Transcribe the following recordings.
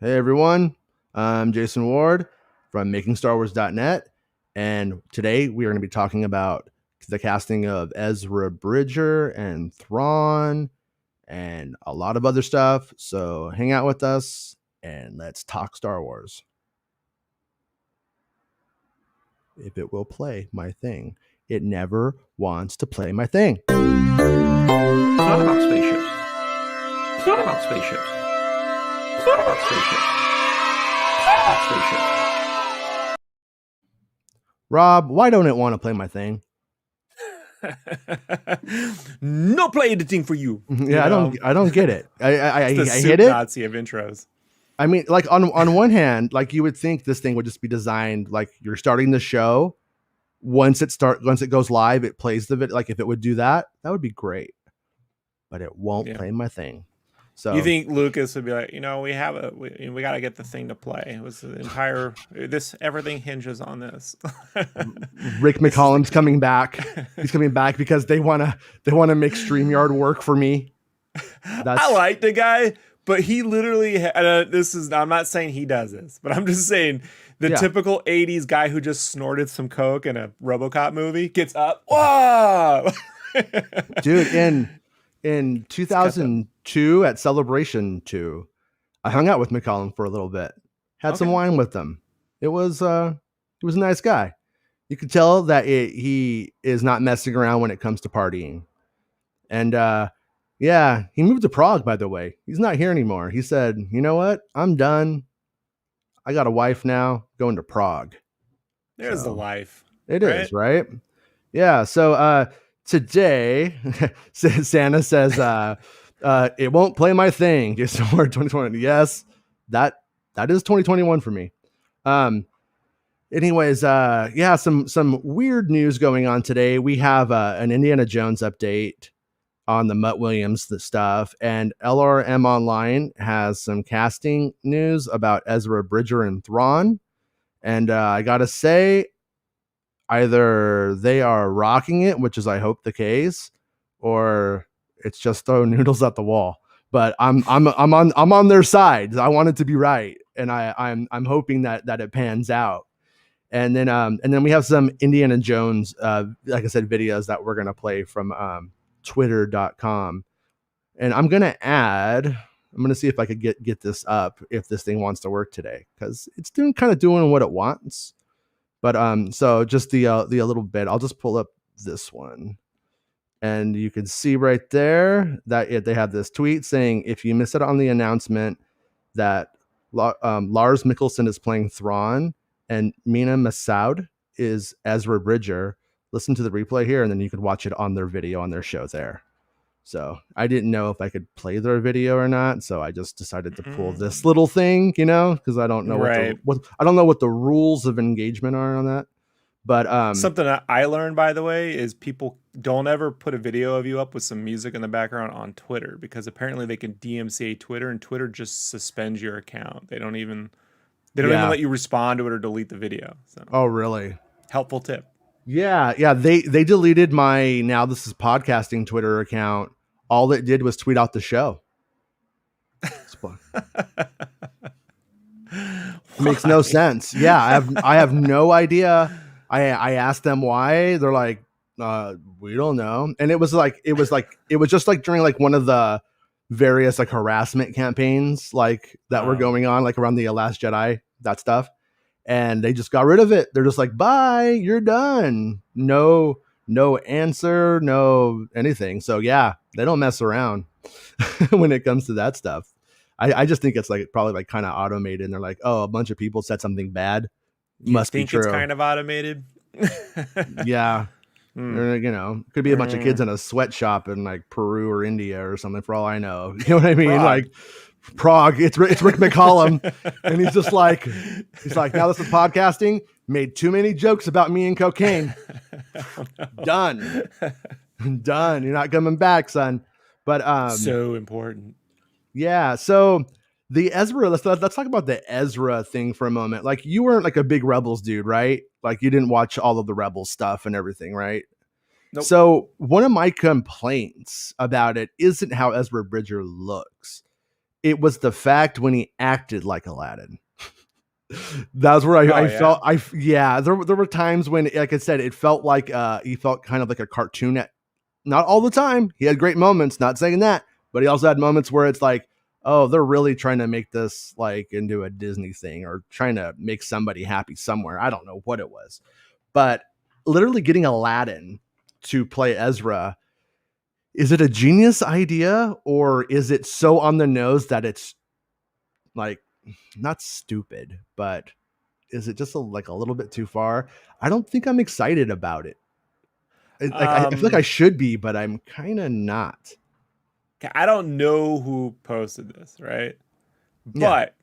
Hey everyone, I'm Jason Ward from MakingStarWars.net, and today we are going to be talking about the casting of Ezra Bridger and Thrawn and a lot of other stuff. So hang out with us and let's talk Star Wars. If it will play my thing, it never wants to play my thing. It's not about spaceships. It's not about spaceships. It's not about spaceships. It's not about spaceships. Rob, why don't it want to play my thing? No play editing for you. Yeah, I don't get it. I hit it. Nazi of intros. I mean, like on one hand, like you would think this thing would just be designed like you're starting the show. Once it goes live, it plays the video. Like if it would do that, that would be great. But it won't play my thing. So you think Lucas would be like, we got to get the thing to play. It was the entire everything hinges on this. Rick McCollum's coming back. He's coming back because they want to make StreamYard work for me. I like the guy, but he literally I'm not saying he does this, but I'm just saying the typical 80s guy who just snorted some coke in a RoboCop movie gets up. Whoa! Dude, in 2002 at Celebration 2, I hung out with McCollum for a little bit. Had some wine with him. He was a nice guy. You could tell that he is not messing around when it comes to partying. And he moved to Prague, by the way. He's not here anymore. He said, "You know what? I'm done. I got a wife now, going to Prague." There's the life. It is, right? Yeah. So today, Santa says, it won't play my thing. Just 2020. Yes, that is 2021 for me. Anyways, some weird news going on today. We have an Indiana Jones update on the Mutt Williams stuff, and LRM Online has some casting news about Ezra Bridger and Thrawn. And I gotta say, either they are rocking it, which is I hope the case, or it's just throwing noodles at the wall. But I'm on their side. I want it to be right, and I'm hoping that it pans out. And then we have some Indiana Jones, like I said, videos that we're gonna play from Twitter.com, and I'm gonna see if I could get this up if this thing wants to work today, because it's doing what it wants. But so just the little bit, I'll just pull up this one, and you can see right there that they have this tweet saying, if you missed it on the announcement that Lars Mikkelsen is playing Thrawn and Mina Massoud is Ezra Bridger, listen to the replay here, and then you could watch it on their video on their show there. So I didn't know if I could play their video or not, so I just decided to pull this little thing, because I don't know I don't know what the rules of engagement are on that. But something that I learned, by the way, is people don't ever put a video of you up with some music in the background on Twitter, because apparently they can DMCA Twitter, and Twitter just suspends your account. They don't even let you respond to it or delete the video. So. Oh, really? Helpful tip. Yeah. They deleted my Now This Is Podcasting Twitter account. All it did was tweet out the show. Makes no sense. Yeah, I have no idea. I asked them why. They're like, we don't know. And it was just like during like one of the various like harassment campaigns like that were going on like around the Last Jedi, that stuff. And they just got rid of it. They're just like, bye, you're done. No answer, no anything. So yeah, they don't mess around when it comes to that stuff. I just think it's like probably like kind of automated, and they're like, oh, a bunch of people said something bad. Must be true. It's kind of automated. Yeah. Could be a bunch of kids in a sweatshop in like Peru or India or something, for all I know. You know what I mean? Prague. Like Prague. It's Rick McCollum, and he's like, now this is podcasting. Made too many jokes about me and cocaine. Oh, no. Done. You're not coming back, son. But so important. Yeah. So the Ezra. Let's talk about the Ezra thing for a moment. Like, you weren't like a big Rebels dude, right? Like, you didn't watch all of the Rebels stuff and everything, right? Nope. So one of my complaints about it isn't how Ezra Bridger looks. It was the fact when he acted like Aladdin. That was where I felt there were times when, like I said, it felt like he felt kind of like a cartoon. Not all the time. He had great moments, not saying that, but he also had moments where it's like, oh, they're really trying to make this like into a Disney thing or trying to make somebody happy somewhere. I don't know what it was, but literally getting Aladdin to play Ezra, is it a genius idea or is it so on the nose that it's like not stupid, but is it just like a little bit too far? I don't think I'm excited about it. I feel like I should be, but I'm kind of not. I don't know who posted this, right? Yeah. But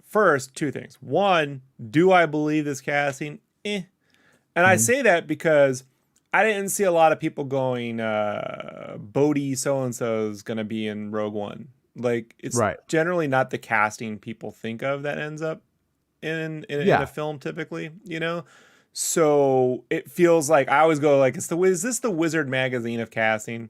first, two things. One, do I believe this casting? And I say that because I didn't see a lot of people going, Bodhi so-and-so is going to be in Rogue One. Like, it's generally not the casting people think of that ends up in a film typically, you know? So it feels like I always go like, is this the Wizard magazine of casting?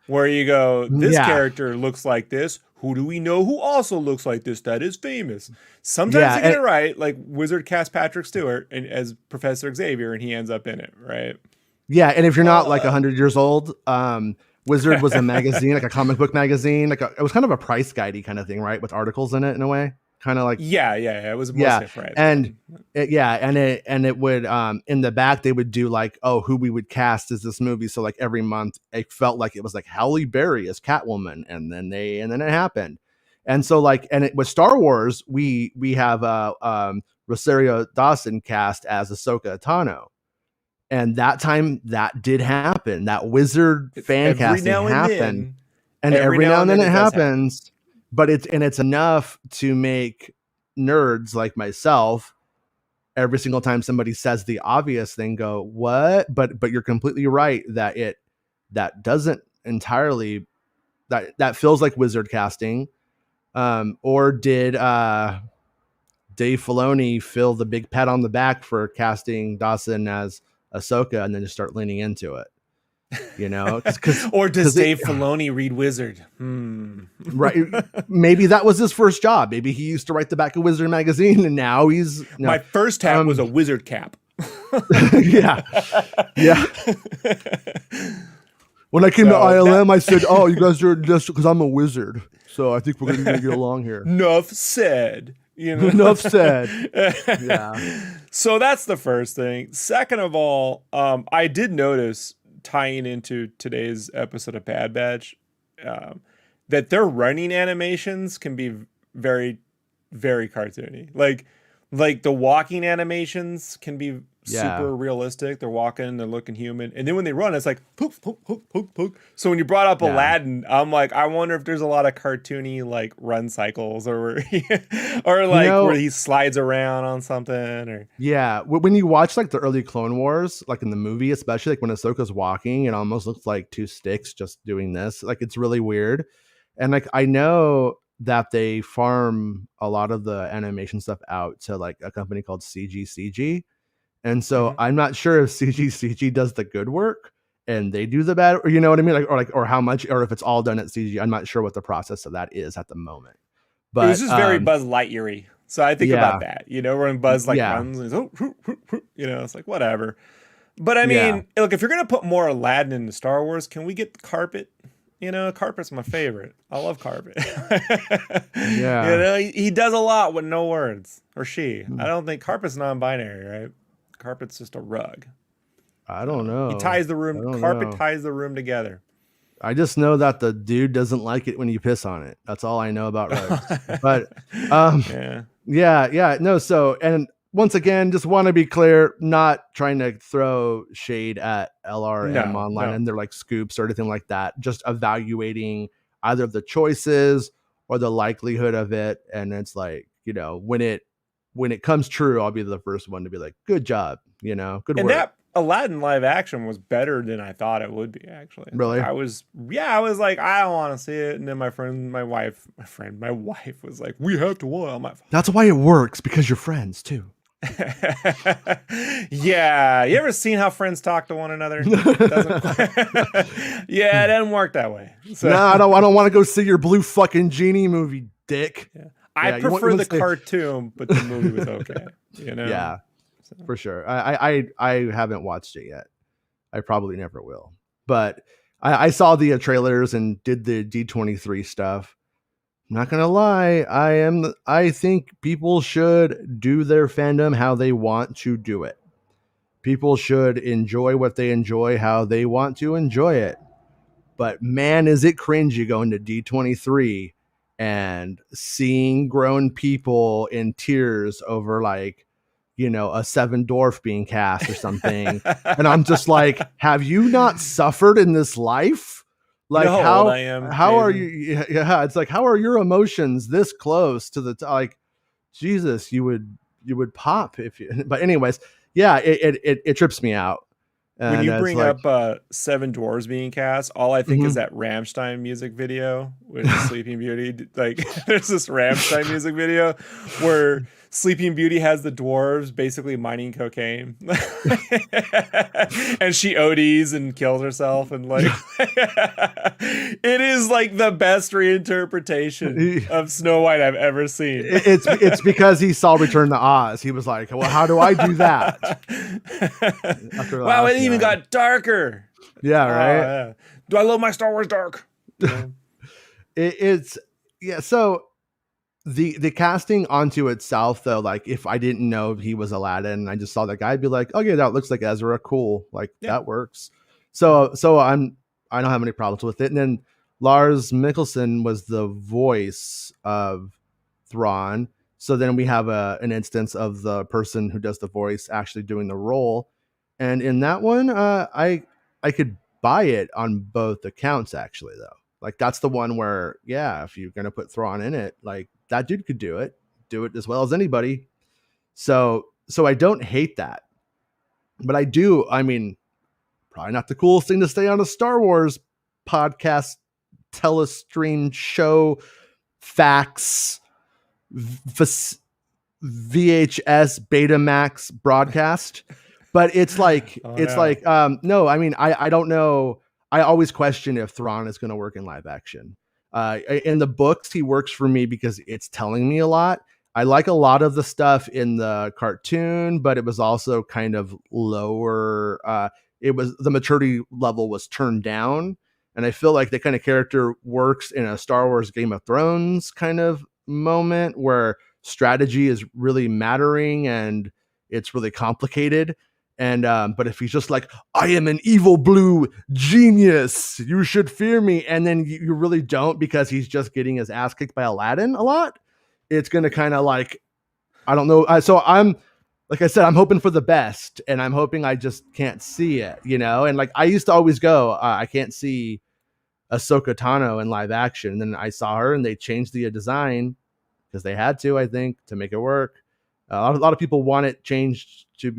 Where you go, this character looks like this. Who do we know who also looks like this that is famous? Sometimes they get it right, like Wizard cast Patrick Stewart and as Professor Xavier, and he ends up in it, right? Yeah, and if you're not like 100 years old, Wizard was a magazine, like a comic book magazine. It was kind of a price guidey kind of thing, right? With articles in it in a way. Kind of like it was mostly right. And it would in the back they would do like, oh, who we would cast as this movie. So like every month it felt like it was like Halle Berry as Catwoman, and then it happened. And so like, and it was Star Wars, we have Rosario Dawson cast as Ahsoka Tano. And that time that did happen. That Wizard fan casting happened. And every now and then it happens. But it's enough to make nerds like myself every single time somebody says the obvious thing go, what? But you're completely right that doesn't entirely that feels like Wizard casting. Or did Dave Filoni feel the big pat on the back for casting Dawson as Ahsoka and then just start leaning into it? You know, or does Dave Filoni read Wizard? Right. Maybe that was his first job. Maybe he used to write the back of Wizard magazine and now he's my first hat was a Wizard cap. Yeah. When I came to ILM, I said, oh, you guys are just because I'm a wizard. So I think we're going to get along here. Enough said. You know? Enough said. Yeah. So that's the first thing. Second of all, I did notice, tying into today's episode of Bad Batch, that their running animations can be very, very cartoony. Like the walking animations can be super realistic. They're walking, they're looking human. And then when they run, it's like, pook, pook, pook, pook, pook. So when you brought up Aladdin, I'm like, I wonder if there's a lot of cartoony like run cycles or where he slides around on something. Or when you watch like the early Clone Wars, like in the movie, especially like when Ahsoka's walking, it almost looks like two sticks just doing this. Like it's really weird. And like I know that they farm a lot of the animation stuff out to like a company called CGCG. And so I'm not sure if CGCG does the good work and they do the bad, or you know what I mean? Or how much, or if it's all done at CG. I'm not sure what the process of that is at the moment. But it was just very Buzz Lightyear-y. So I think about that, you know, when Buzz runs, and you know, it's like, whatever. But I mean, look, if you're going to put more Aladdin into Star Wars, can we get the carpet? You know, carpet's my favorite. I love carpet. You know, he does a lot with no words, or she. I don't think carpet's non-binary, right? Carpet's just a rug. I don't know. He ties the room. Carpet ties the room together. I just know that the dude doesn't like it when you piss on it. That's all I know about rugs. But no. So, and once again, just want to be clear, not trying to throw shade at LRM online and they're like scoops or anything like that. Just evaluating either the choices or the likelihood of it. And it's like, you know, when it comes true, I'll be the first one to be like, good job, you know, good work. And that Aladdin live action was better than I thought it would be, actually. Really? I was like, I don't want to see it. And then my wife was like, we have to watch. I'm like, that's why it works, because you're friends too. Yeah. You ever seen how friends talk to one another? It doesn't it doesn't work that way. So. No, I don't want to go see your blue fucking genie movie, dick. Yeah. I Yeah, prefer the cartoon, but the movie was okay. Yeah, So. for sure. I haven't watched it yet. I probably never will. But I saw the trailers and did the D23 stuff. I'm not gonna lie, I think people should do their fandom how they want to do it. People should enjoy what they enjoy how they want to enjoy it. But man, is it cringy going to D23 and seeing grown people in tears over like, a Seven Dwarf being cast or something. And I'm just like, have you not suffered in this life? Like how old I am, how are Jason? you? Yeah. It's like, how are your emotions this close to like, Jesus, you would pop if you, but anyways, yeah, it trips me out. When And you it's bring like, up Seven Dwarves being cast, all I think is that Rammstein music video with Sleeping Beauty. Like, there's this Rammstein music video where Sleeping Beauty has the dwarves basically mining cocaine, and she ODs and kills herself, and like, it is like the best reinterpretation of Snow White I've ever seen. It's because he saw Return to Oz. He was like, well, how do I do that? Wow, it even got darker. Yeah, right. Yeah. Do I love my Star Wars dark? It's yeah. So the casting onto itself, though, like if I didn't know he was Aladdin, and I just saw that guy, I'd be like, oh yeah, that looks like Ezra. Cool, like that works. So I don't have any problems with it. And then Lars Mikkelsen was the voice of Thrawn. So then we have an instance of the person who does the voice actually doing the role. And in that one, I could buy it on both accounts, actually, though. Like that's the one where, yeah, if you're gonna put Thrawn in it, like that dude could do it as well as anybody. So I don't hate that, but I do. I mean, probably not the coolest thing to say on a Star Wars podcast, telestream show, fax, VHS, Betamax broadcast. But it's like, no, I mean, I don't know. I always question if Thrawn is going to work in live action. In the books, he works for me because it's telling me a lot. I like a lot of the stuff in the cartoon, but it was also kind of lower. It was the maturity level was turned down. And I feel like the kind of character works in a Star Wars Game of Thrones kind of moment where strategy is really mattering and it's really complicated. And but if he's just like, I am an evil blue genius, you should fear me, and then you really don't because he's just getting his ass kicked by Aladdin a lot, it's gonna kind of like, I don't know. So I'm, like I said, I'm hoping for the best, and I'm hoping I just can't see it, And like I used to always go, I can't see Ahsoka Tano in live action, and then I saw her, and they changed the design because they had to, I think, to make it work. A lot of people want it changed to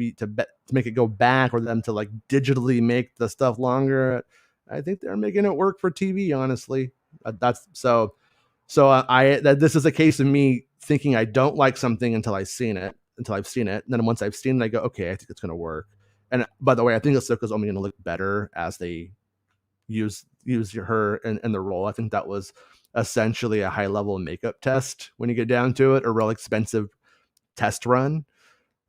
make it go back, or them to like digitally make the stuff longer. I think they're making it work for TV, honestly. That's so. This is a case of me thinking I don't like something until I've seen it. And then once I've seen it, I go, okay, I think it's going to work. And by the way, I think Ahsoka's only going to look better as they use her in the role. I think that was essentially a high level makeup test when you get down to it, a real expensive test run.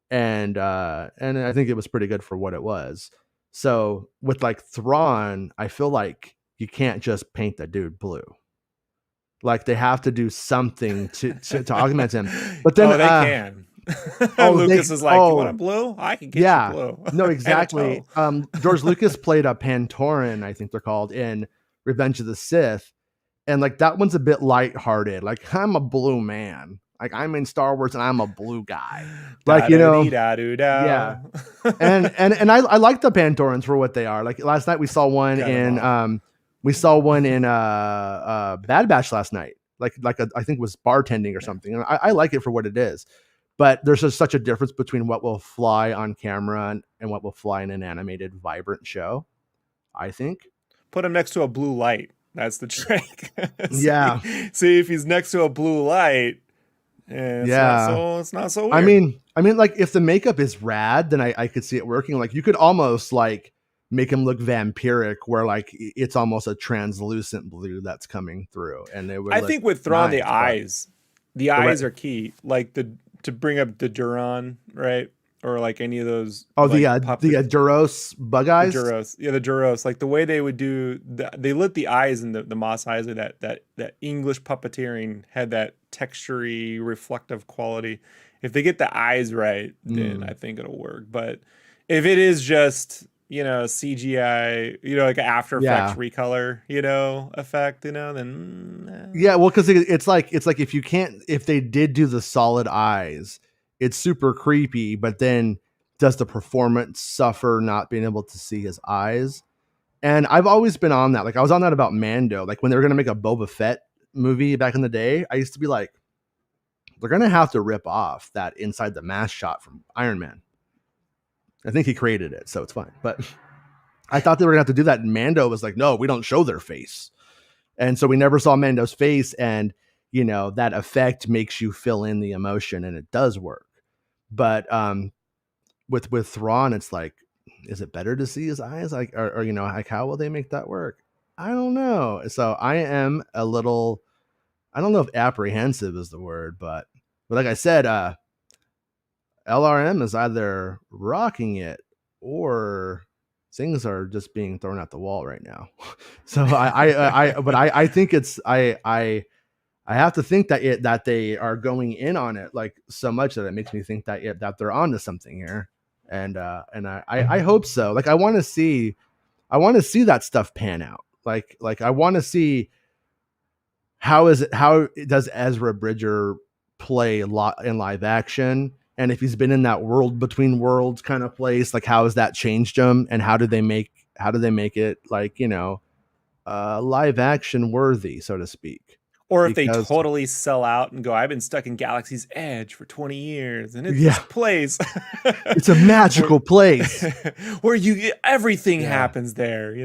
And I think it was pretty good for what it was. So with like Thrawn, I feel like you can't just paint the dude blue. Like they have to do something to augment him. But then they can. Lucas is like, you want a blue? I can get you blue. No, exactly. George Lucas played a Pantoran, I think they're called, in Revenge of the Sith. And like that one's a bit lighthearted. Like I'm a blue man. Like I'm in Star Wars and I'm a blue guy. Like, yeah. And I like the Pantorans for what they are. Like last night we saw one in Bad Batch last night. I think it was bartending or something. And I like it for what it is. But there's just such a difference between what will fly on camera and what will fly in an animated, vibrant show, I think. Put him next to a blue light. That's the trick. Yeah. See if he's next to a blue light. It's not so weird. I mean, like if the makeup is rad, then I could see it working. Like you could almost like make him look vampiric, where like it's almost a translucent blue that's coming through, and it would I look think with Thrawn, nice. But the the eyes are key. Like to bring up the Duran, right? Or like any of those like puppet Duros bug the eyes. Duros. Yeah, the Duros. Like the way they would do they lit the eyes in the Mos Eisley, that English puppeteering had that textury reflective quality. If they get the eyes right, then I think it'll work. But if it is just, CGI, like an After Effects Yeah, recolor, effect, then yeah. Well, because it's like if they did do the solid eyes, it's super creepy. But then does the performance suffer not being able to see his eyes? And I've always been on that. Like I was on that about Mando. Like when they were gonna make a Boba Fett movie back in the day, I used to be like, they're gonna have to rip off that inside the mask shot from Iron Man. I think he created it, so it's fine. But I thought they were gonna have to do that. And Mando was like, no, we don't show their face. And so we never saw Mando's face. And that effect makes you fill in the emotion, and it does work. But with Thrawn, it's like, is it better to see his eyes? Like, or like, how will they make that work? I don't know. So I am a little, I don't know if apprehensive is the word, but like I said, LRM is either rocking it or things are just being thrown at the wall right now. So I think I have to think that they are going in on it like so much that it makes me think that they're onto something here. And I hope so. Like I want to see that stuff pan out. Like I want to see how does Ezra Bridger play a lot in live action, and if he's been in that world between worlds kind of place, like how has that changed him, and how do they make it like live action worthy, so to speak. or if they Because totally sell out and go, I've been stuck in Galaxy's Edge for 20 years, and it's this yeah, place. it's a magical place where everything yeah. happens there,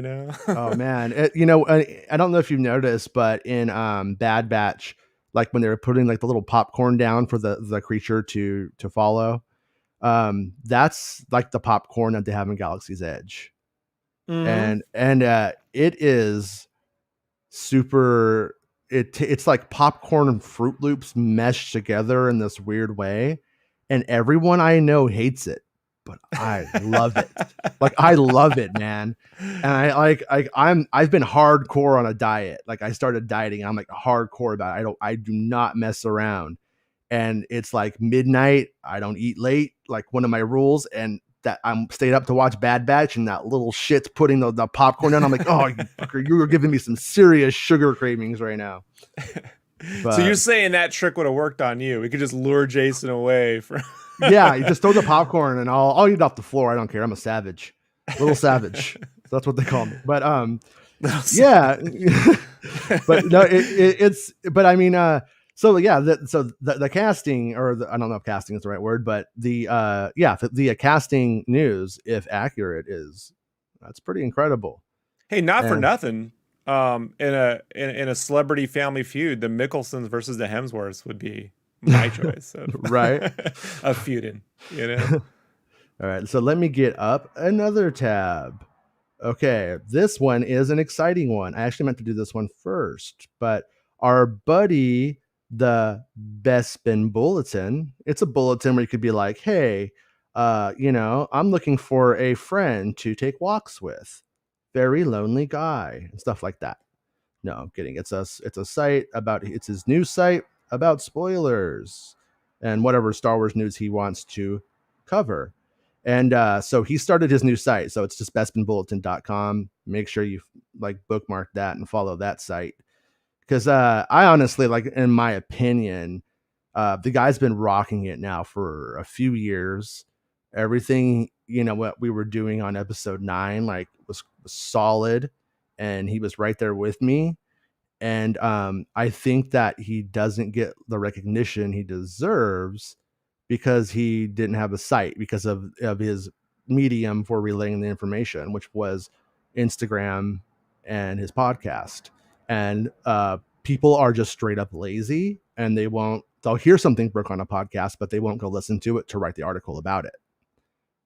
Oh man, I don't know if you've noticed, but in Bad Batch, like when they were putting like the little popcorn down for the creature to follow, that's like the popcorn that they have in Galaxy's Edge. Mm-hmm. And it is super. It's like popcorn and Fruit Loops meshed together in this weird way, and everyone I know hates it, but I love it. Like I love it, man. And I've been hardcore on a diet. Like I started dieting. I'm like hardcore about it. I do not mess around. And it's like midnight. I don't eat late. Like one of my rules, and that I'm stayed up to watch Bad Batch, and that little shit's putting the popcorn down. I'm like, oh, you are giving me some serious sugar cravings right now. So you're But saying that trick would have worked on you? We could just lure Jason away from. yeah, you just throw the popcorn and I'll eat off the floor. I don't care. I'm a savage, little savage. That's what they call me. But yeah, but no, it's. But I mean, so yeah, the casting, or I don't know if casting is the right word, but the casting news, if accurate, that's pretty incredible. Hey, not for And nothing. In a celebrity family feud, the Mickelsons versus the Hemsworths would be my choice of right. of feuding. All right, so let me get up another tab. Okay, this one is an exciting one. I actually meant to do this one first, but our buddy, the Bespin Bulletin, it's a bulletin where you could be like, hey, I'm looking for a friend to take walks with. Very lonely guy, and stuff like that. No, I'm kidding. It's a site about, it's his news site about spoilers and whatever Star Wars news he wants to cover. And so he started his new site. So it's just bestbinbulletin.com. Make sure you like bookmark that and follow that site. Because I honestly, like, in my opinion, the guy's been rocking it now for a few years. Everything, what we were doing on episode 9, like was solid, and he was right there with me. And I think that he doesn't get the recognition he deserves because he didn't have a site, because of his medium for relaying the information, which was Instagram and his podcast. And people are just straight up lazy, and they'll hear something broke on a podcast, but they won't go listen to it to write the article about it.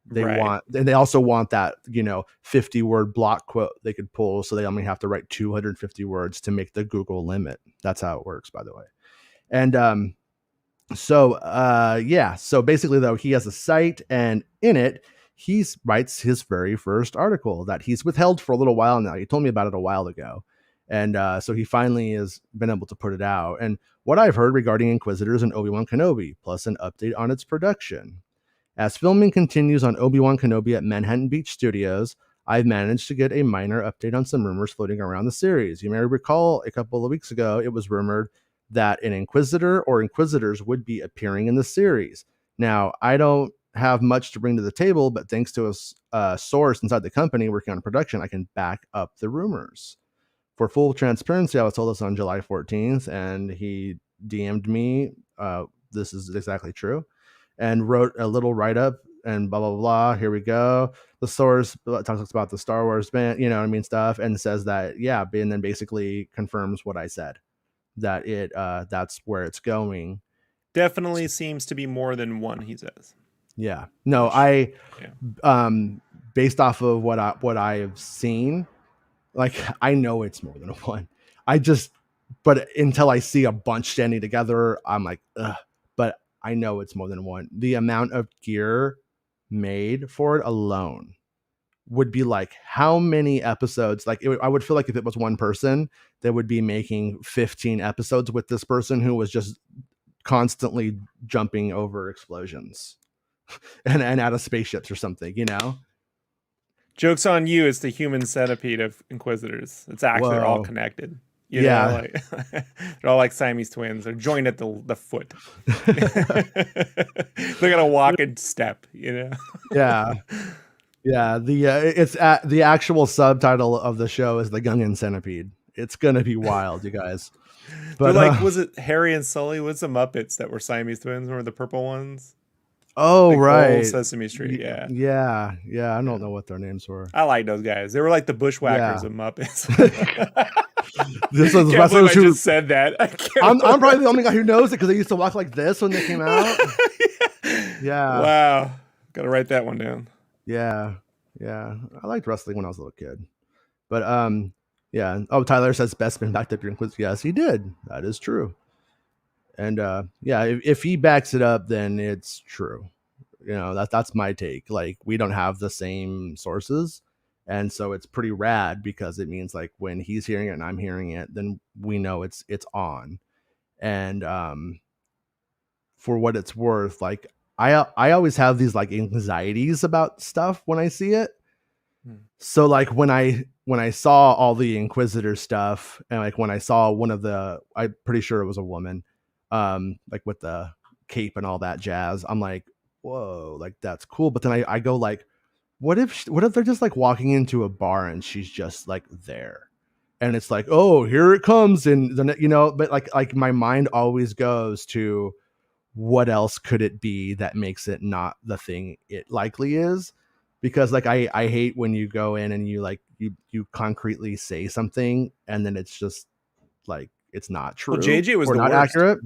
Right. And they also want that, 50-word block quote they could pull. So they only have to write 250 words to make the Google limit. That's how it works, by the way. And, so basically though, he has a site, and in it, he writes his very first article that he's withheld for a little while now. He told me about it a while ago. And so he finally has been able to put it out. And what I've heard regarding Inquisitors and Obi-Wan Kenobi, plus an update on its production. As filming continues on Obi-Wan Kenobi at Manhattan Beach Studios, I've managed to get a minor update on some rumors floating around the series. You may recall a couple of weeks ago, it was rumored that an Inquisitor or Inquisitors would be appearing in the series. Now, I don't have much to bring to the table, but thanks to a source inside the company working on production, I can back up the rumors. For full transparency, I was told this on July 14th, and he DM'd me. This is exactly true, and wrote a little write-up and blah, blah, blah. Here we go. The source talks about the Star Wars band, stuff, and says that, yeah, and then basically confirms what I said, that that's where it's going. Definitely seems to be more than one, he says. Yeah. No, based off of what I have seen, like, I know it's more than one. But until I see a bunch standing together, I'm like, ugh. But I know it's more than one. The amount of gear made for it alone would be like, how many episodes? Like, I would feel like if it was one person, they would be making 15 episodes with this person who was just constantly jumping over explosions and out of spaceships or something, Joke's on you, it's the human centipede of Inquisitors. It's actually they're all connected. They're all like Siamese twins. They're joined at the foot. They're gonna walk and step, Yeah. Yeah. The actual subtitle of the show is The Gungan Centipede. It's gonna be wild, you guys. But like, was it Harry and Sully? What's the Muppets that were Siamese twins? Or the purple ones? Oh, like right. Old Sesame Street. Yeah. I don't know what their names were. I like those guys. They were like the bushwhackers of Muppets. This was I just said that. I'm probably the only guy who knows it because they used to walk like this when they came out. Yeah. Wow. Gotta write that one down. Yeah. I liked wrestling when I was a little kid. But yeah. Oh, Tyler says Bespin backed up your Inquisitor. Yes, he did. That is true. And if he backs it up, then it's true. That's my take. Like, we don't have the same sources, and so it's pretty rad because it means like when he's hearing it and I'm hearing it, then we know it's on. And for what it's worth, like I always have these like anxieties about stuff when I see it. So like when I saw all the Inquisitor stuff, and like when I saw I'm pretty sure it was a woman, like with the cape and all that jazz, I'm like, whoa, like that's cool. But then I go like, what if they're just like walking into a bar and she's just like there, and it's like, oh, here it comes, and then but like my mind always goes to what else could it be that makes it not the thing it likely is, because like I hate when you go in and you like you concretely say something and then it's just like it's not true. Well, JJ was or not worst. accurate.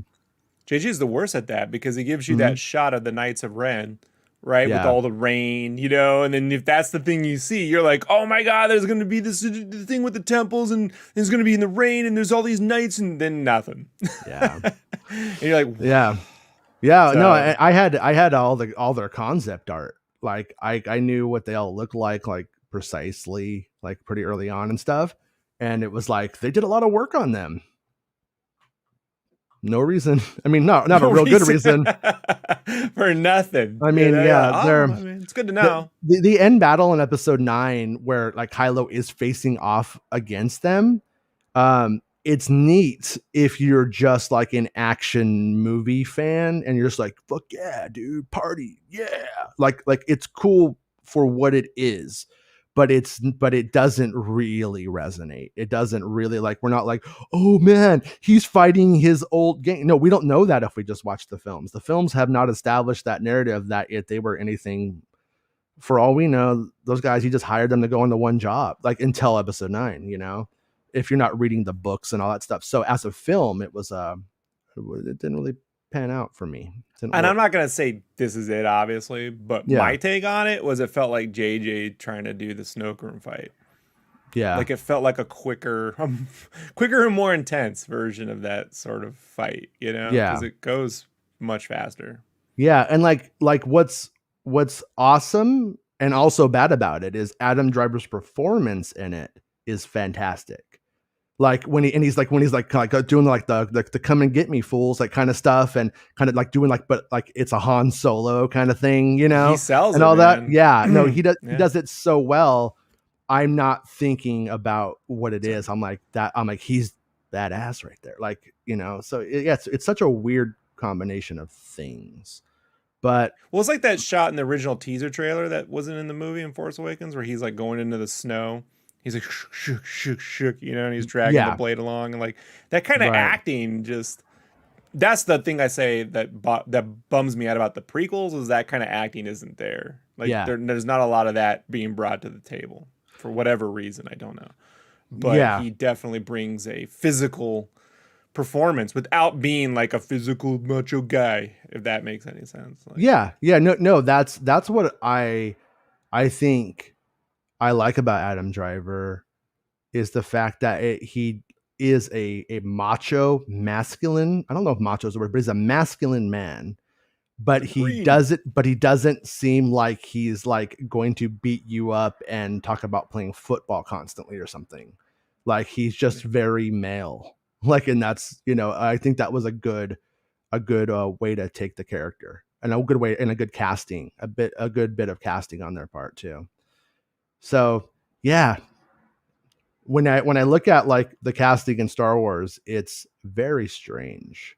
JJ is the worst at that because he gives you that shot of the Knights of Ren, right? With all the rain, and then if that's the thing you see, you're like, oh my God, there's going to be this thing with the temples and it's going to be in the rain and there's all these knights and then nothing. Yeah. And you're like, yeah. So, no, I had all their concept art. Like I knew what they all looked like precisely, like pretty early on and stuff. And it was like, they did a lot of work on them. No reason. I mean, not a real good reason. For nothing. I mean, it's good to know. The end battle in episode 9 where like Kylo is facing off against them. It's neat if you're just like an action movie fan and you're just like, fuck yeah, dude, party. Yeah. Like it's cool for what it is. But it doesn't really resonate. It doesn't really, like, we're not like, oh man, he's fighting his old gang. No, we don't know that if we just watch the films. The films have not established that narrative that if they were anything, for all we know, those guys, he just hired them to go on the one job, like until episode 9, if you're not reading the books and all that stuff. So as a film, it was, it didn't really pan out for me. Didn't And I'm work. not gonna say this is it, obviously, but Yeah. my take on it was it felt like JJ trying to do the Snoke room fight. Yeah. Like it felt like a quicker, quicker and more intense version of that sort of fight, you know, Yeah. because it goes much faster. Yeah. And like what's awesome and also bad about it is Adam Driver's performance in it is fantastic. Like he's like doing like the come and get me fools like kind of stuff, and kind of like doing like, but like it's a Han Solo kind of thing, He sells and it, all that. man. Yeah, no, he Yeah. does it so well. I'm not thinking about what it is. I'm like he's badass right there, like, so yeah, it's such a weird combination of things, but Well, it's like that shot in the original teaser trailer that wasn't in the movie in Force Awakens, where he's like going into the snow. He's like shook, shook, shook, shook, and he's dragging the yeah, blade along, and like that kind of right, acting just. That's the thing I say that bums me out about the prequels is that kind of acting isn't there. Like yeah, there's not a lot of that being brought to the table for whatever reason, I don't know. But yeah, he definitely brings a physical performance without being like a physical macho guy, if that makes any sense. Like, yeah. No, that's what I think I like about Adam Driver is the fact that he is a macho, masculine. I don't know if macho is the word, but he's a masculine man. But agreed. he doesn't seem like he's like going to beat you up and talk about playing football constantly or something. Like he's just very male. Like, and that's, I think that was a good way to take the character, and a good way, and a good casting, a good bit of casting on their part too. So yeah, when I look at like the casting in Star Wars, it's very strange,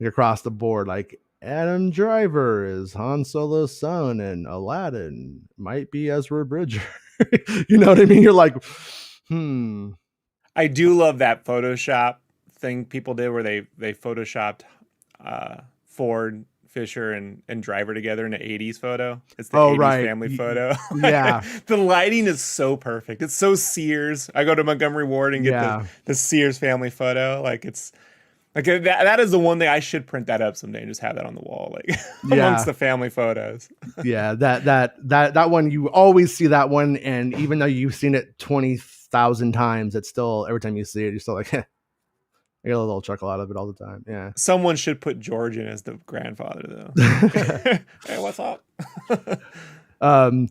like, across the board. Like Adam Driver is Han Solo's son, and Aladdin might be Ezra Bridger. You know what I mean? You're like, hmm, I do love that Photoshop thing people did where they photoshopped Ford, Fisher, and Driver together in an 80s photo. It's the oh 80s right, family photo. yeah, The lighting is so perfect. It's so Sears. I go to Montgomery Ward and get yeah, the Sears family photo. Like it's like that is the one thing I should print that up someday and just have that on the wall, like amongst yeah. the family photos. Yeah, that one, you always see that one, and even though you've seen it 20,000 times, it's still, every time you see it, you're still like, I get a little chuckle out of it all the time. Yeah. Someone should put George in as the grandfather though. Like, hey, what's up? um,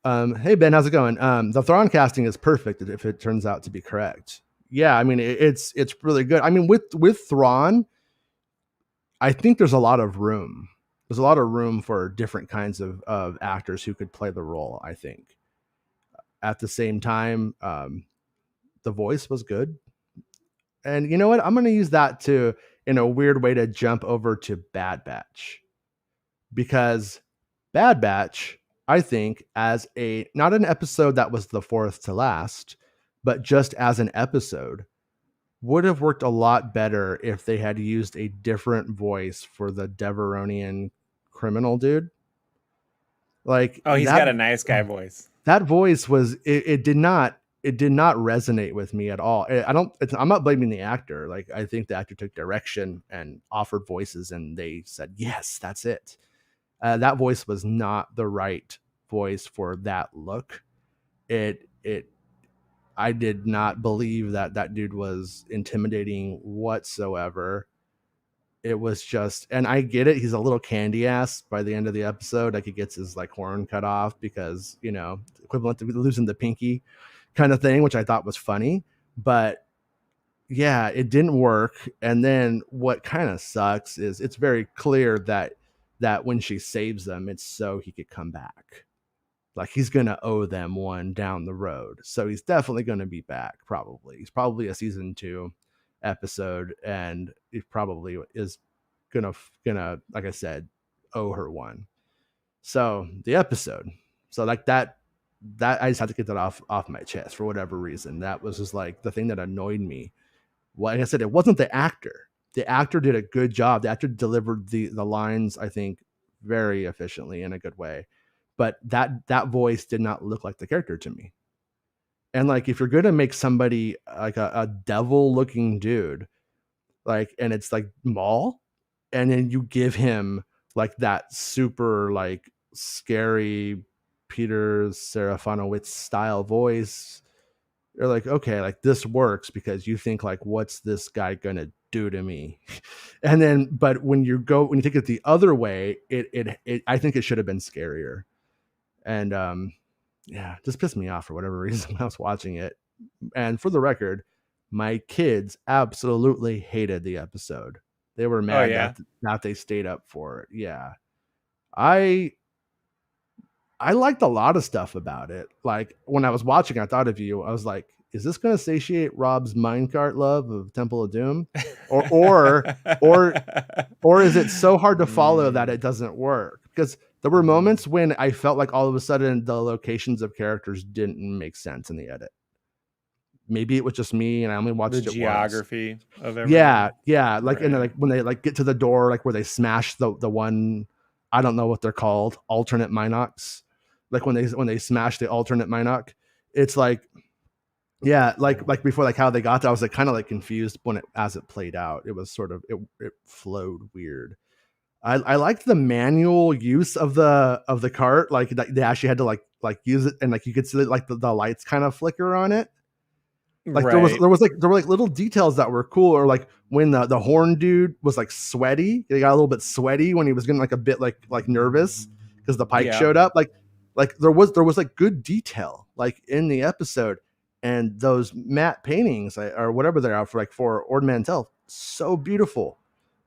hey Ben, how's it going? The Thrawn casting is perfect if it turns out to be correct. Yeah, I mean it's really good. I mean with Thrawn, I think there's a lot of room. There's a lot of room for different kinds of actors who could play the role. I think at the same time, the voice was good. And you know what? I'm going to use that to, in a weird way, to jump over to Bad Batch, because Bad Batch, I think, as a, not an episode that was the fourth to last, but just as an episode, would have worked a lot better if they had used a different voice for the Deveronian criminal dude. Like Oh, he's got a nice guy voice. that voice was, it did not resonate with me at all. I'm not blaming the actor. Like, I think the actor took direction and offered voices, and they said yes, that's it. That voice was not the right voice for that look. It I did not believe that dude was intimidating whatsoever. It was just, and I get it, he's a little candy ass by the end of the episode. Like, he gets his like horn cut off because, equivalent to losing the pinky kind of thing, which I thought was funny. But yeah, it didn't work. And then what kind of sucks is it's very clear that when she saves them, it's so he could come back. Like, he's gonna owe them one down the road. So he's definitely gonna be back, probably. He's probably a season 2 episode, and he probably is gonna, like I said, owe her one. So the episode. So like that I just had to get that off my chest for whatever reason. That was just like the thing that annoyed me. Well, like I said, it wasn't the actor. The actor did a good job. The actor delivered the lines, I think, very efficiently in a good way. But that voice did not look like the character to me. And like, if you're gonna make somebody like a devil looking dude, like, and it's like Maul, and then you give him like that super like scary Peter Serafinowicz style voice. You're like, okay, like this works because you think like, what's this guy gonna do to me? And then, but when you take it the other way, it I think it should have been scarier. And yeah, just pissed me off for whatever reason when I was watching it. And for the record, my kids absolutely hated the episode. They were Oh mad yeah. that they stayed up for it. Yeah. I I liked a lot of stuff about it. Like when I was watching, I thought of you. I was like, is this going to satiate Rob's minecart love of Temple of Doom, or or or is it so hard to follow that Mm, it doesn't work? Because there were mm. moments when I felt like all of a sudden the locations of characters didn't make sense in the edit. Maybe it was just me, and I only The watched it once. geography of Yeah, everything. yeah. Like and then, Right. like when they like get to the door, like where they smash the one, I don't know what they're called, alternate Minox. Like when they smash the alternate Minoc, it's like yeah, like before, like how they got there, I was like kind of like confused when it as it played out. It was sort of it flowed weird. I liked the manual use of the cart, like they actually had to like use it, and like you could see like the lights kind of flicker on it. Like Right. there were like little details that were cool, or like when the horn dude was like sweaty, he got a little bit sweaty when he was getting like a bit like nervous because the Pike Yeah. showed up. Like there was like good detail like in the episode, and those matte paintings or whatever they are for Ord Mantell, so beautiful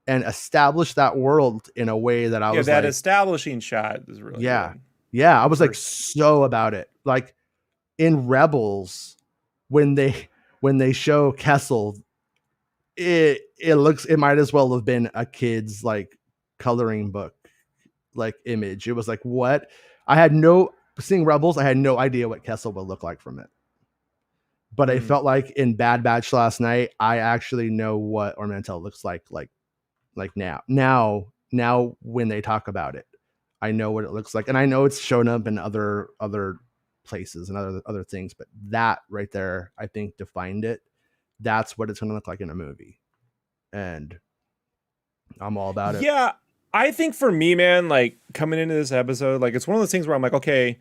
and established that world in a way that I Yeah, was that like, establishing shot is really yeah, good. yeah, I The was like first so about it. Like in Rebels when they show Kessel, it looks, it might as well have been a kid's like coloring book like image. It was like what I had no seeing Rebels, I had no idea what Kessel would look like from it. But I mm. felt like in Bad Batch last night, I actually know what Ormantel looks like now when they talk about it, I know what it looks like, and I know it's shown up in other places and other things, but that right there I think defined it. That's what it's going to look like in a movie, and I'm all about it. Yeah, I think for me, man, like coming into this episode, like it's one of those things where I'm like, okay,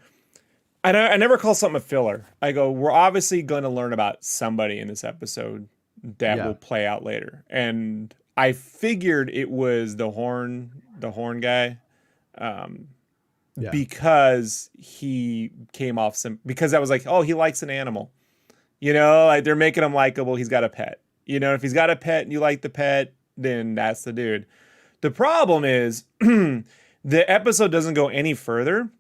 I never call something a filler. I go, we're obviously going to learn about somebody in this episode that Yeah, will play out later. And I figured it was the horn guy, um, yeah, because he came off some, because I was like, oh, he likes an animal. You know, like they're making him likable. He's got a pet. You know, if he's got a pet and you like the pet, then that's the dude. The problem is the episode doesn't go any further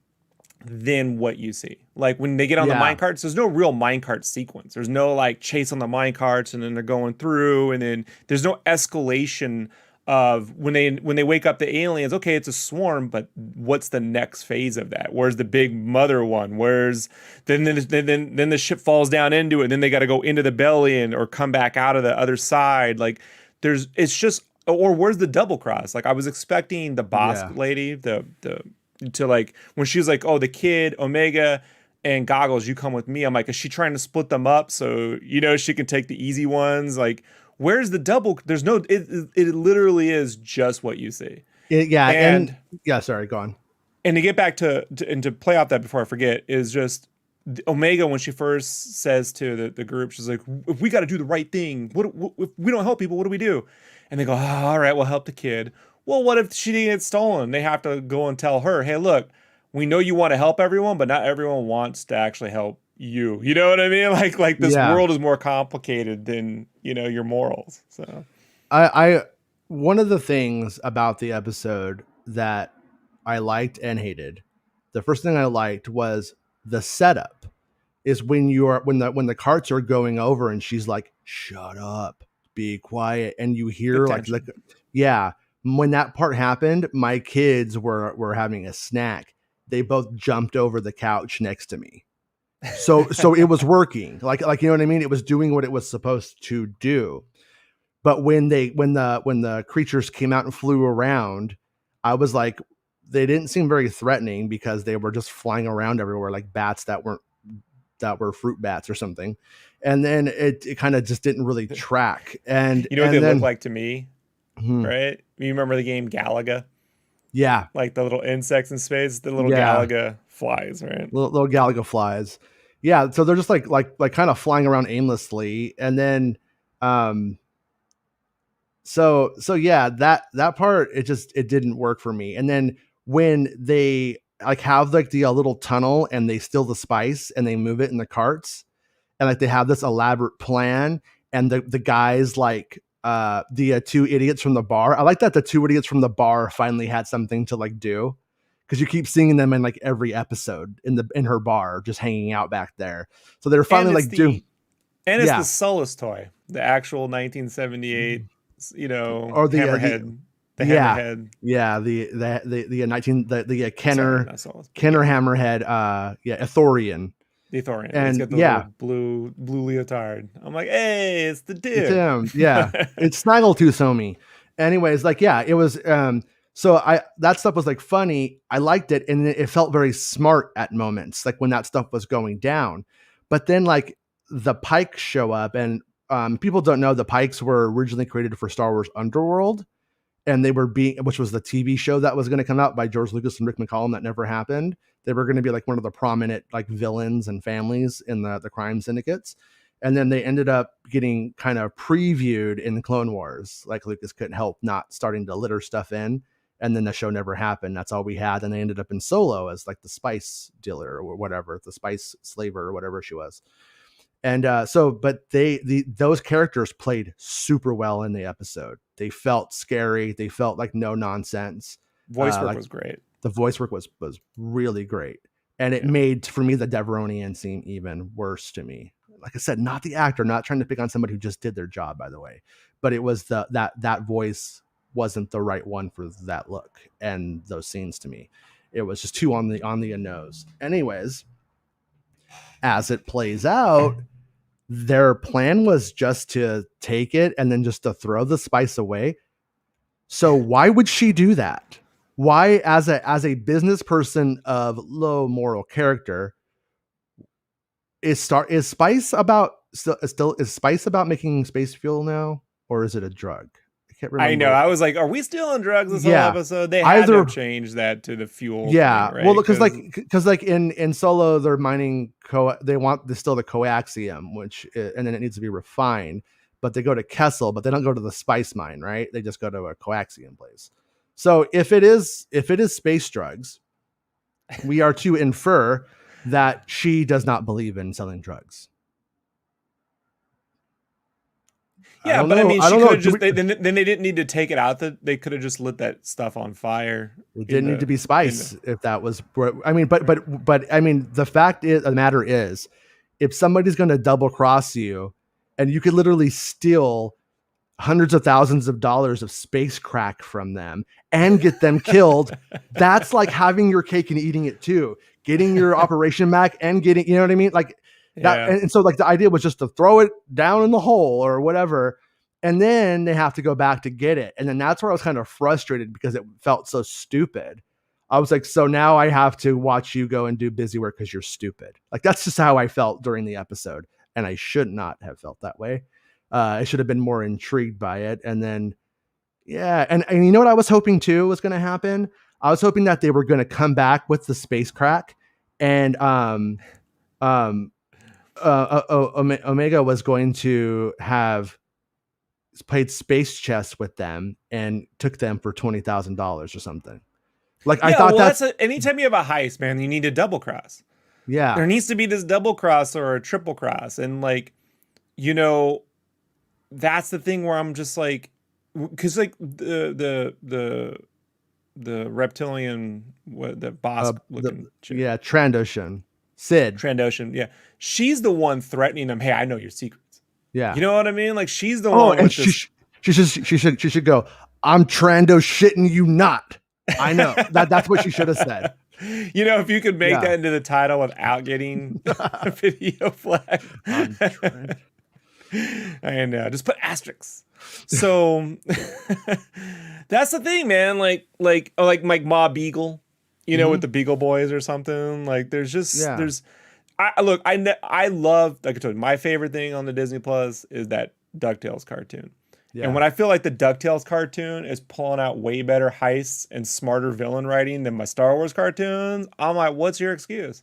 than what you see. Like when they get on the yeah, minecarts, there's no real minecart sequence. There's no like chase on the minecarts and then they're going through and then there's no escalation of when they wake up the aliens. Okay, it's a swarm, but what's the next phase of that? Where's the big mother one? Where's then the ship falls down into it and then they got to go into the belly and or come back out of the other side. Like there's it's just or where's the double cross? Like I was expecting the Bosk yeah, lady, the to like when she was like, "Oh, the kid, Omega, and Goggles, you come with me." I'm like, is she trying to split them up so you know she can take the easy ones? Like, where's the double? There's no. It literally is just what you see. yeah, and And yeah. Sorry, go on. and to get back to and to play off that before I forget is just Omega when she first says to the group, she's like, "If we got to do the right thing, what if we don't help people? What do we do?" And they go, oh, "All right, we'll help the kid." Well, what if she didn't get stolen? They have to go and tell her, "Hey, look, we know you want to help everyone, but not everyone wants to actually help you." You know what I mean? Like this Yeah, world is more complicated than you know your morals. So I one of the things about the episode that I liked and hated, the first thing I liked was the setup. Is when you're when the carts are going over and she's like, "Shut up, be quiet," and you the hear like tension. yeah. When that part happened, my kids were having a snack. They both jumped over the couch next to me. So it was working. Like you know what I mean? It was doing what it was supposed to do. But when the creatures came out and flew around, I was like, they didn't seem very threatening because they were just flying around everywhere like bats that were fruit bats or something. And then it kind of just didn't really track. You know what they And look then like to me? Mhm. right? You remember the game Galaga? Yeah. Like the little insects in space, the little Yeah. Galaga flies, right? Little Galaga flies. Yeah. So they're just like kind of flying around aimlessly. And then, um, so yeah, that part, it didn't work for me. And then when they like have like the little tunnel and they steal the spice and they move it in the carts, and like they have this elaborate plan, and the guys like the two idiots from the bar. I like that the two idiots from the bar finally had something to like do, because you keep seeing them in like every episode in her bar just hanging out back there. So they're And finally it's like doing, the yeah. Solus toy, the actual 1978, Or hammerhead, the yeah, hammerhead. yeah, the 19 the Sorry, Kenner not Solus, but Kenner yeah, Hammerhead, yeah, Ithorian. the Thorian. He's And got the little yeah, blue leotard. I'm like, hey, it's the it's dude. him. Yeah. It's Snaggletooth Homie. Anyways, like, yeah, it was so I that stuff was like funny. I liked it, and it felt very smart at moments, like when that stuff was going down. But then like the Pikes show up, and people don't know the Pikes were originally created for Star Wars Underworld, and they were being, which was the TV show that was going to come out by George Lucas and Rick McCallum that never happened. They were going to be like one of the prominent like villains and families in the crime syndicates. And then they ended up getting kind of previewed in the Clone Wars. Like Lucas couldn't help not starting to litter stuff in. And then the show never happened. That's all we had. And they ended up in Solo as like the spice dealer or whatever, the spice slaver or whatever she was. And but those characters played super well in the episode. They felt scary. They felt like no nonsense. Voice work Like was great. the voice work was really great, and it Yeah. made for me the Deveronian scene even worse to me. Like I said, not the actor, not trying to pick on somebody who just did their job, by the way, but it was that voice wasn't the right one for that look and those scenes to me. It was just too on the nose. Anyways, as it plays out, their plan was just to take it and then just to throw the spice away. So why would she do that? Why, as a business person of low moral character, is spice about is spice about making space fuel now, or is it a drug? I can't I know. remember. I was like, are we still on drugs this whole Yeah, episode? They had to have either. changed that to the fuel thing, Yeah, right? well, because like in Solo, they're mining they want still the coaxium, which and then it needs to be refined. But they go to Kessel, but they don't go to the spice mine, right? They just go to a coaxium place. So if it is space drugs, we are to infer that she does not believe in selling drugs. Yeah, but I know. mean, I she don't could know. have just then they didn't need to take it out. That they could have just lit that stuff on fire. It didn't need to be spice if that was. I mean, but I mean, the matter is, if somebody's going to double cross you, and you could literally steal hundreds of thousands of dollars of space crack from them and get them killed, that's like having your cake and eating it too. Getting your operation back and getting, you know what I mean? Like that. Yeah. And so like the idea was just to throw it down in the hole or whatever. And then they have to go back to get it. And then that's where I was kind of frustrated because it felt so stupid. I was like, so now I have to watch you go and do busy work because you're stupid. Like that's just how I felt during the episode. And I should not have felt that way. I should have been more intrigued by it. And then, yeah. And you know what I was hoping too was going to happen? I was hoping that they were going to come back with the space crack and Omega was going to have played space chess with them and took them for $20,000 or something. Like I thought anytime you have a heist, man, you need a double cross. Yeah. There needs to be this double cross or a triple cross. And like, that's the thing where I'm just like, because like the reptilian, the boss looking chick. Yeah, Trandoshan. Sid. Trandoshan, yeah. She's the one threatening them, hey, I know your secrets. Yeah. You know what I mean? Like she's the one and she should go, I'm Trando shitting you not. I know. That's what she should have said. If you could make that into the title without getting a video flag. I know. Just put asterisks. So that's the thing, man. Like Ma Beagle, with the Beagle Boys or something. Like there's I love, like I told you, my favorite thing on the Disney Plus is that DuckTales cartoon. And when I feel like the DuckTales cartoon is pulling out way better heists and smarter villain writing than my Star Wars cartoons, I'm like, what's your excuse?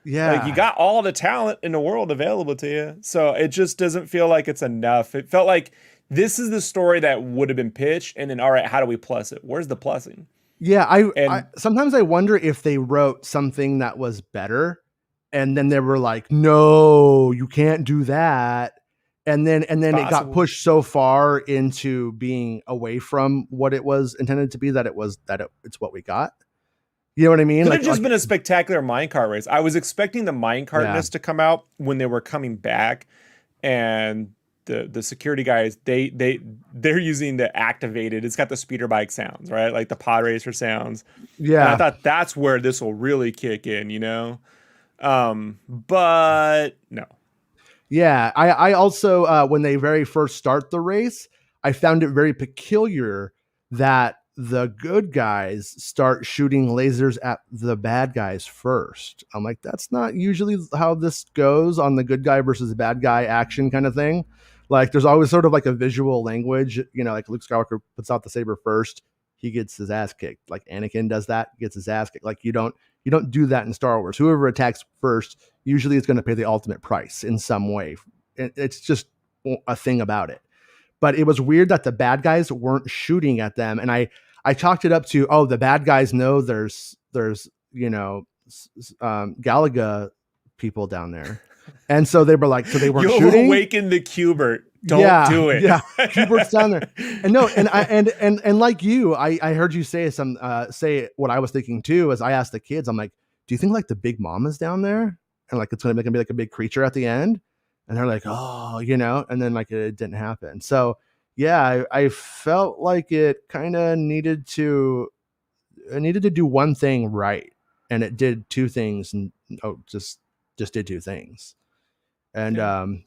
Like, you Yeah. got all the talent in the world available to you. So it just doesn't feel like it's enough. It felt like this is the story that would have been pitched. And then, all right, how do we plus it? Where's the plussing? Yeah. I And sometimes I wonder if they wrote something that was better and then they were like, no, you can't do that. And then it got possible. pushed so far into being away from what it was intended to be that it's what we got. You know what I mean? Could have just been a spectacular minecart race. I was expecting the minecartness to come out when they were coming back, and the security guys they're using the activated. It's got the speeder bike sounds, right? Like the pod racer sounds. Yeah. And I thought that's where this will really kick in, you know. But no. Yeah. I also when they very first start the race, I found it very peculiar that the good guys start shooting lasers at the bad guys first. I'm like, that's not usually how this goes on the good guy versus the bad guy action kind of thing. Like, there's always sort of like a visual language, you know, like Luke Skywalker puts out the saber first, he gets his ass kicked. Like Anakin does that, gets his ass kicked. Like you don't do that in Star Wars. Whoever attacks first usually is going to pay the ultimate price in some way. It's just a thing about it. But it was weird that the bad guys weren't shooting at them, and I chalked it up to, oh, the bad guys know there's you know Galaga people down there, and so they were like, so they weren't shooting. You awakened the Cubert. Don't do it. Yeah, Cubert's down there, and no, and and like you, I heard you say say what I was thinking too. As I asked the kids, I'm like, do you think like the Big Mama's down there, and like it's gonna be like a big creature at the end? And they're like, oh, you know, and then like it didn't happen. So yeah, I felt like it kind of needed to do one thing right, and it did two things, and just did two things, and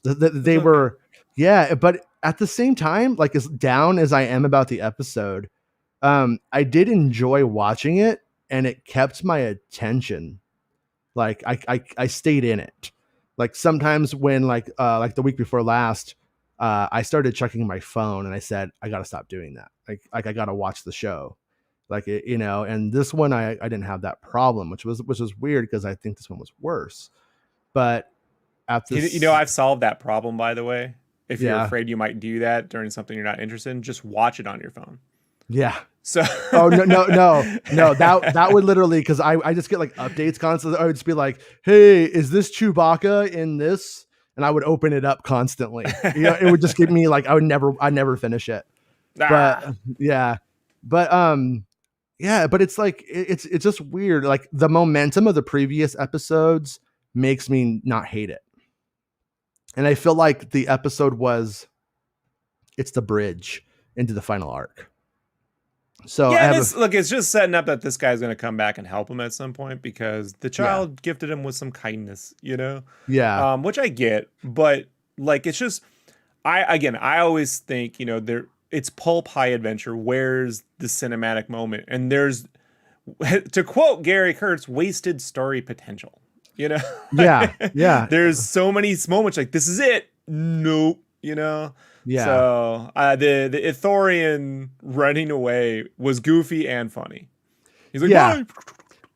they were, yeah, but at the same time, like as down as I am about the episode, I did enjoy watching it, and it kept my attention. Like I stayed in it. Like sometimes when like the week before last, I started checking my phone and I said, I got to stop doing that. Like I got to watch the show, like it, you know, and this one, I didn't have that problem, which was weird because I think this one was worse. But after, you know, I've solved that problem, by the way. If you're afraid you might do that during something you're not interested in, just watch it on your phone. Yeah. So oh no, that would literally, because I just get like updates constantly. I would just be like, hey, is this Chewbacca in this? And I would open it up constantly. You know, it would just give me like I'd never finish it. But yeah, but but it's like it's just weird. Like the momentum of the previous episodes makes me not hate it, and I feel like the episode it's the bridge into the final arc. So yeah, look, it's just setting up that this guy's going to come back and help him at some point because the child gifted him with some kindness, you know? Yeah. Which I get, but like, it's just, I always think, you know, it's pulp high adventure. Where's the cinematic moment? And there's, to quote Gary Kurtz, wasted story potential, you know? Yeah. Yeah. There's so many moments like, this is it. Nope. You know? Yeah. So the Ithorian running away was goofy and funny. He's like, yeah,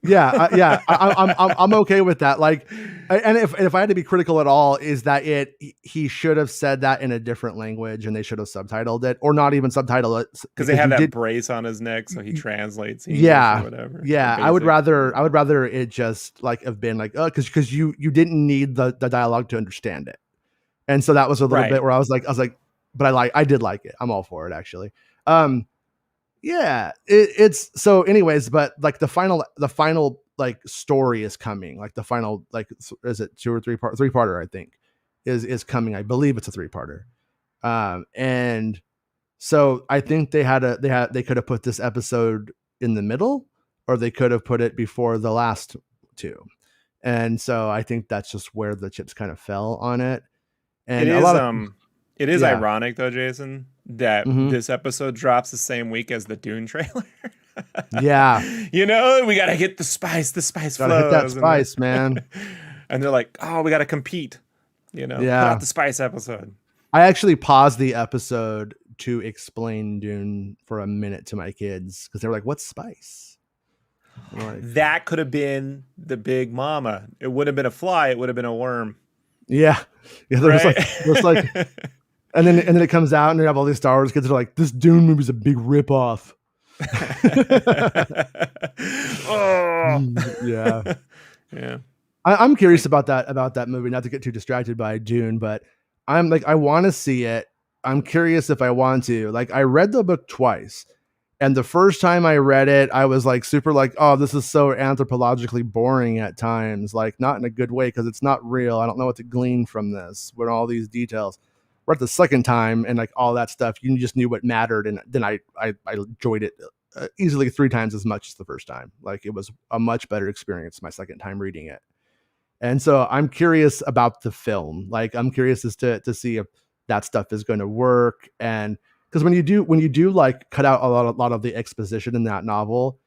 yeah. I'm okay with that. Like, and if I had to be critical at all, is that he should have said that in a different language, and they should have subtitled it, or not even subtitle it, because they have that brace on his neck, so he translates. English yeah, or whatever. Yeah. I would rather it just like have been like, oh, because you didn't need the dialogue to understand it, and so that was a little bit where I was like. But I did like it. I'm all for it, actually. Yeah, it's so anyways, but like the final like story is coming. Like the final, like, is it 2 or 3 part, 3-parter, I think is coming. I believe it's a 3-parter. And so I think they could have put this episode in the middle, or they could have put it before the last 2. And so I think that's just where the chips kind of fell on it. And it is ironic, though, Jason, that this episode drops the same week as the Dune trailer. Yeah. You know, we got to get the spice. The spice gotta hit that spice, man. And they're like, oh, we got to compete. You know, put out the spice episode. I actually paused the episode to explain Dune for a minute to my kids because they were like, "What's spice?" Like, that could have been the big mama. It would have been a fly. It would have been a worm. yeah, Right? there's like, and then it comes out and they have all these Star Wars kids that are like, "This Dune movie's a big ripoff." Oh. Yeah. Yeah. I'm curious about that movie, not to get too distracted by Dune, but I'm like, I want to see it. I'm curious if I want to. Like, I read the book twice, and the first time I read it, I was like super like, oh, this is so anthropologically boring at times, like not in a good way because it's not real. I don't know what to glean from this with all these details. But the second time and like all that stuff, you just knew what mattered, and then I enjoyed it easily 3 times as much as the first time. Like, it was a much better experience my second time reading it. And so I'm curious about the film. Like, I'm curious as to see if that stuff is going to work. And because when you do like cut out a lot of the exposition in that novel,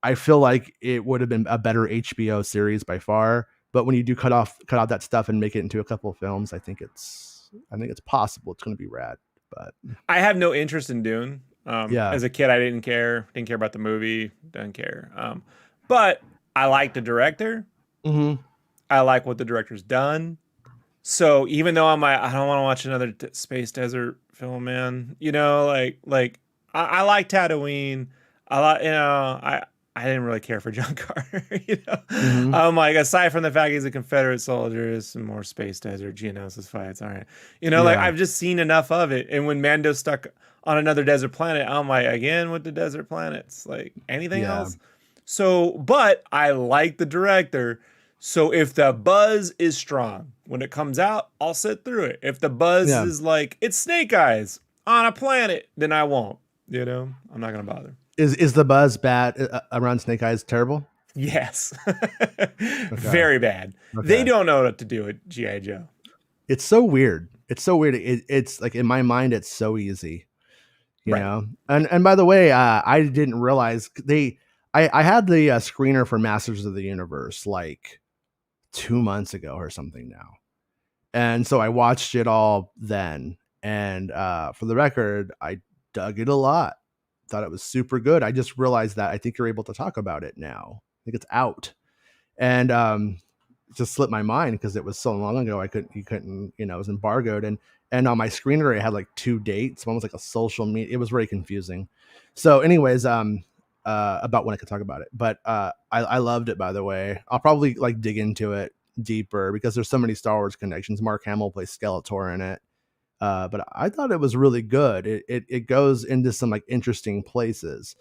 I feel like it would have been a better HBO series by far. But when you do cut out that stuff and make it into a couple of films, I think it's possible. It's going to be rad. But I have no interest in Dune. yeah, As a kid, I didn't care about the movie. Didn't care. But I like the director. mm-hmm. I like what the director's done. So even though I'm like, I don't want to watch another space desert film, man. You know, like I like Tatooine. I like, I didn't really care for John Carter. You know, Mm-hmm. I'm like, aside from the fact he's a Confederate soldier, some more space desert, Geonosis fights. All right, you know, like I've just seen enough of it. And when Mando's stuck on another desert planet, I'm like, again with the desert planets, like anything else. So, but I like the director. So if the buzz is strong when it comes out, I'll sit through it. If the buzz is like, it's Snake Eyes on a planet, then I won't. You know, I'm not gonna bother. Is the buzz bad around Snake Eyes? Terrible? Yes. Very bad. Okay. They don't know what to do with G.I. Joe. It's so weird. It's like, in my mind, it's so easy, you know? And by the way, I didn't realize I had the screener for Masters of the Universe like 2 months ago or something now. And so I watched it all then. And for the record, I dug it a lot. Thought it was super good. I just realized that I think you're able to talk about it now. I think it's out. And it just slipped my mind because it was so long ago. You couldn't, it was embargoed. And on my screener, it had like 2 dates. One was like a social media. It was very confusing. So anyways, about when I could talk about it. But I loved it, by the way. I'll probably like dig into it deeper because there's so many Star Wars connections. Mark Hamill plays Skeletor in it. But I thought it was really good. It goes into some like interesting places,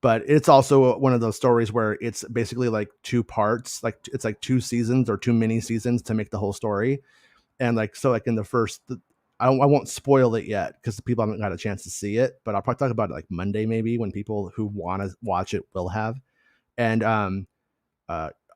but it's also one of those stories where it's basically like 2 parts, like it's like 2 seasons or 2 mini seasons to make the whole story. And like, so like in the first, I won't spoil it yet because people haven't got a chance to see it, but I'll probably talk about it like Monday, maybe, when people who want to watch it will have. And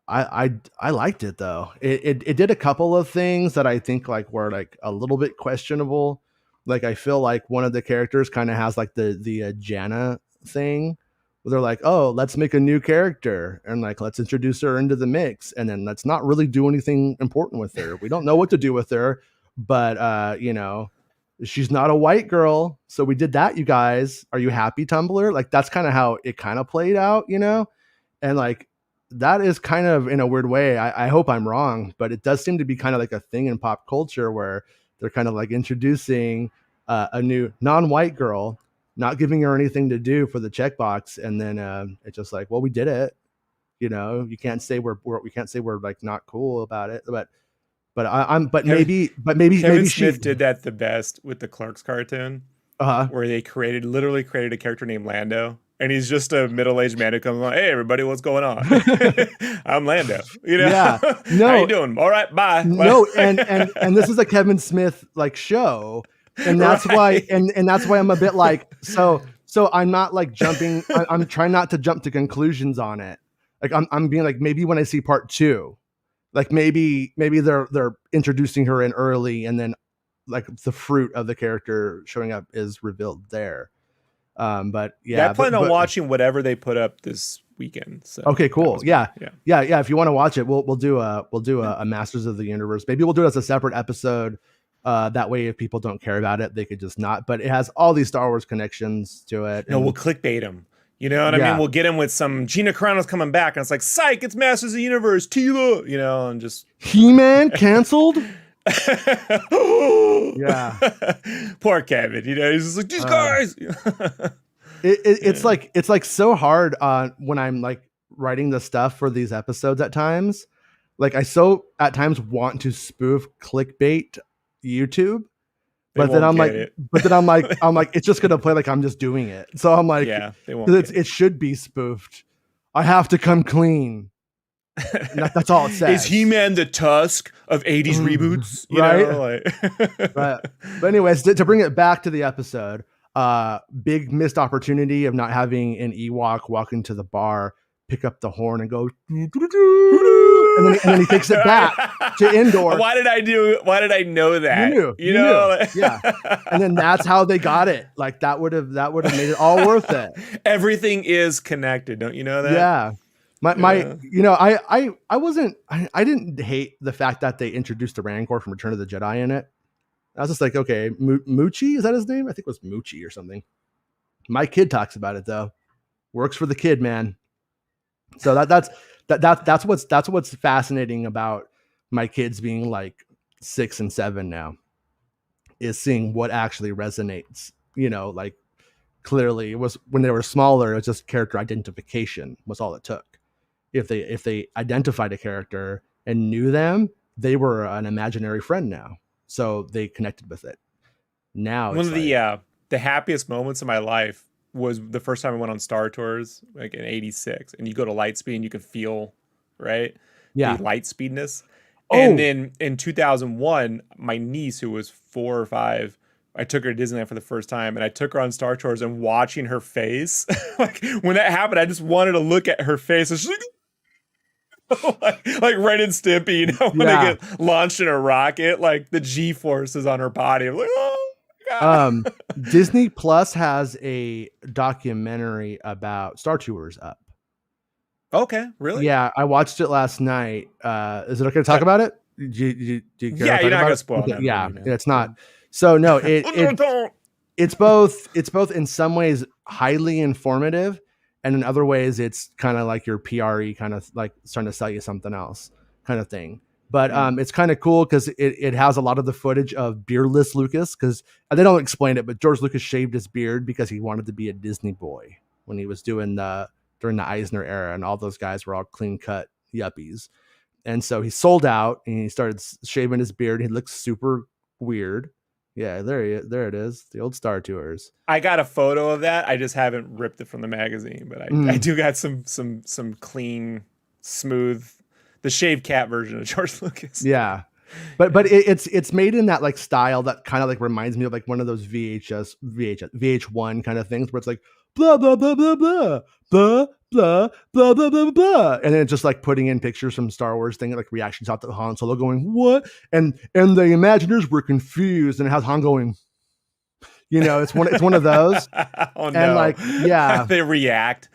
I liked it though. It did a couple of things that I think like were like a little bit questionable. Like, I feel like one of the characters kind of has like the Janna thing where they're like, oh, let's make a new character and like let's introduce her into the mix, and then let's not really do anything important with her. We don't know what to do with her, but she's not a white girl, so we did that. You guys, are you happy, Tumblr? Like, that's kind of how it kind of played out, and like, that is kind of, in a weird way, I hope I'm wrong, but it does seem to be kind of like a thing in pop culture where they're kind of like introducing a new non-white girl, not giving her anything to do for the checkbox, and then it's just like, well, we did it. You can't say we can't say we're like not cool about it, but maybe Kevin she Smith did that the best with the Clerks cartoon, where they literally created a character named Lando. And he's just a middle-aged man who comes along, hey, everybody, what's going on? I'm Lando. Yeah. No. How you doing? All right, bye. No, and this is a Kevin Smith like show. And that's why that's why I'm a bit like, so I'm not like jumping. I'm trying not to jump to conclusions on it. Like, I'm being like, maybe when I see part 2, like maybe they're introducing her in early, and then like the fruit of the character showing up is revealed there. But yeah, I plan on watching whatever they put up this weekend. So okay, cool. Yeah. If you want to watch it, we'll do a Masters of the Universe. Maybe we'll do it as a separate episode That way, if people don't care about it, they could just not. But it has all these Star Wars connections to it. No, we'll And clickbait him. You know what I mean? yeah, We'll get him with some Gina Carano's coming back, and it's like, psych, it's Masters of the Universe, Tila, you know, and just He-Man canceled. Yeah. Poor Kevin, you know, he's just like, these guys. It's like so hard when I'm like writing the stuff for these episodes at times. Like I so at times want to spoof clickbait YouTube, but then I'm like, it's just gonna play like I'm just doing it. So I'm like, yeah, they won't. It should be spoofed. I have to come clean. That's all it says. Is He-Man the Tusk of 80s reboots? You right? know, like... but anyways, to bring it back to the episode, big missed opportunity of not having an Ewok walk into the bar, pick up the horn and go, and then he takes it back to Endor. Why did I know that? You knew. Yeah. And then that's how they got it. Like that would have made it all worth it. Everything is connected. Don't you know that? Yeah. I didn't hate the fact that they introduced the Rancor from Return of the Jedi in it. I was just like, okay, Moochie, is that his name? I think it was Moochie or something. My kid talks about it though. Works for the kid, man. So that's what's fascinating about my kids being like 6 and 7 now, is seeing what actually resonates. You know, like clearly it was when they were smaller, it was just character identification was all it took. If they identified a character and knew them, they were an imaginary friend now. So they connected with it. Now one of the happiest moments of my life was the first time I went on Star Tours, like in '86, and you go to Lightspeed and you can feel, right? Yeah. The light speedness. And then in 2001, my niece, who was 4 or 5, I took her to Disneyland for the first time, and I took her on Star Tours, and watching her face, like when that happened, I just wanted to look at her face. And she's like Ren and Stimpy, you know, when they get launched in a rocket, like the G-forces on her body. I'm like, oh my God. Disney Plus has a documentary about Star Tours up. Okay, really? Yeah, I watched it last night. Is it okay to talk about it? Do you yeah, you're not gonna spoil it. Yeah, it's not. So no, it's both in some ways highly informative, and in other ways it's kind of like your PRE kind of like starting to sell you something else kind of thing. But it's kind of cool because it has a lot of the footage of beardless Lucas, because they don't explain it, but George Lucas shaved his beard because he wanted to be a Disney boy when he was during the Eisner era, and all those guys were all clean cut yuppies. And so he sold out and he started shaving his beard. He looks super weird. Yeah, there it is. The old Star Tours. I got a photo of that. I just haven't ripped it from the magazine, but I do got some clean, smooth, the shaved cat version of George Lucas. Yeah. But it's made in that like style that kind of like reminds me of like one of those VH1 kind of things where it's like blah blah blah blah blah blah blah blah blah blah blah, and then just like putting in pictures from Star Wars thing, like reactions out to Han Solo going what, and the Imagineers were confused, and it has Han going, you know, it's one of those. Oh, and no. like yeah, they react.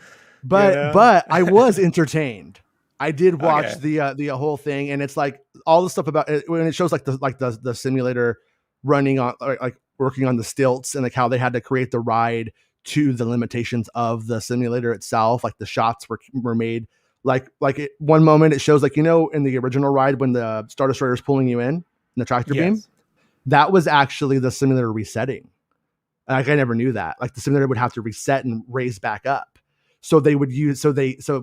But you know? But I was entertained. I did watch the whole thing, and it's like all the stuff about it, when it shows like the simulator running on like working on the stilts, and like how they had to create the ride to the limitations of the simulator itself. Like the shots were made one moment it shows like, you know, in the original ride when the Star Destroyer is pulling you in the tractor beam, that was actually the simulator resetting. Like I never knew that. Like the simulator would have to reset and raise back up. So they would use so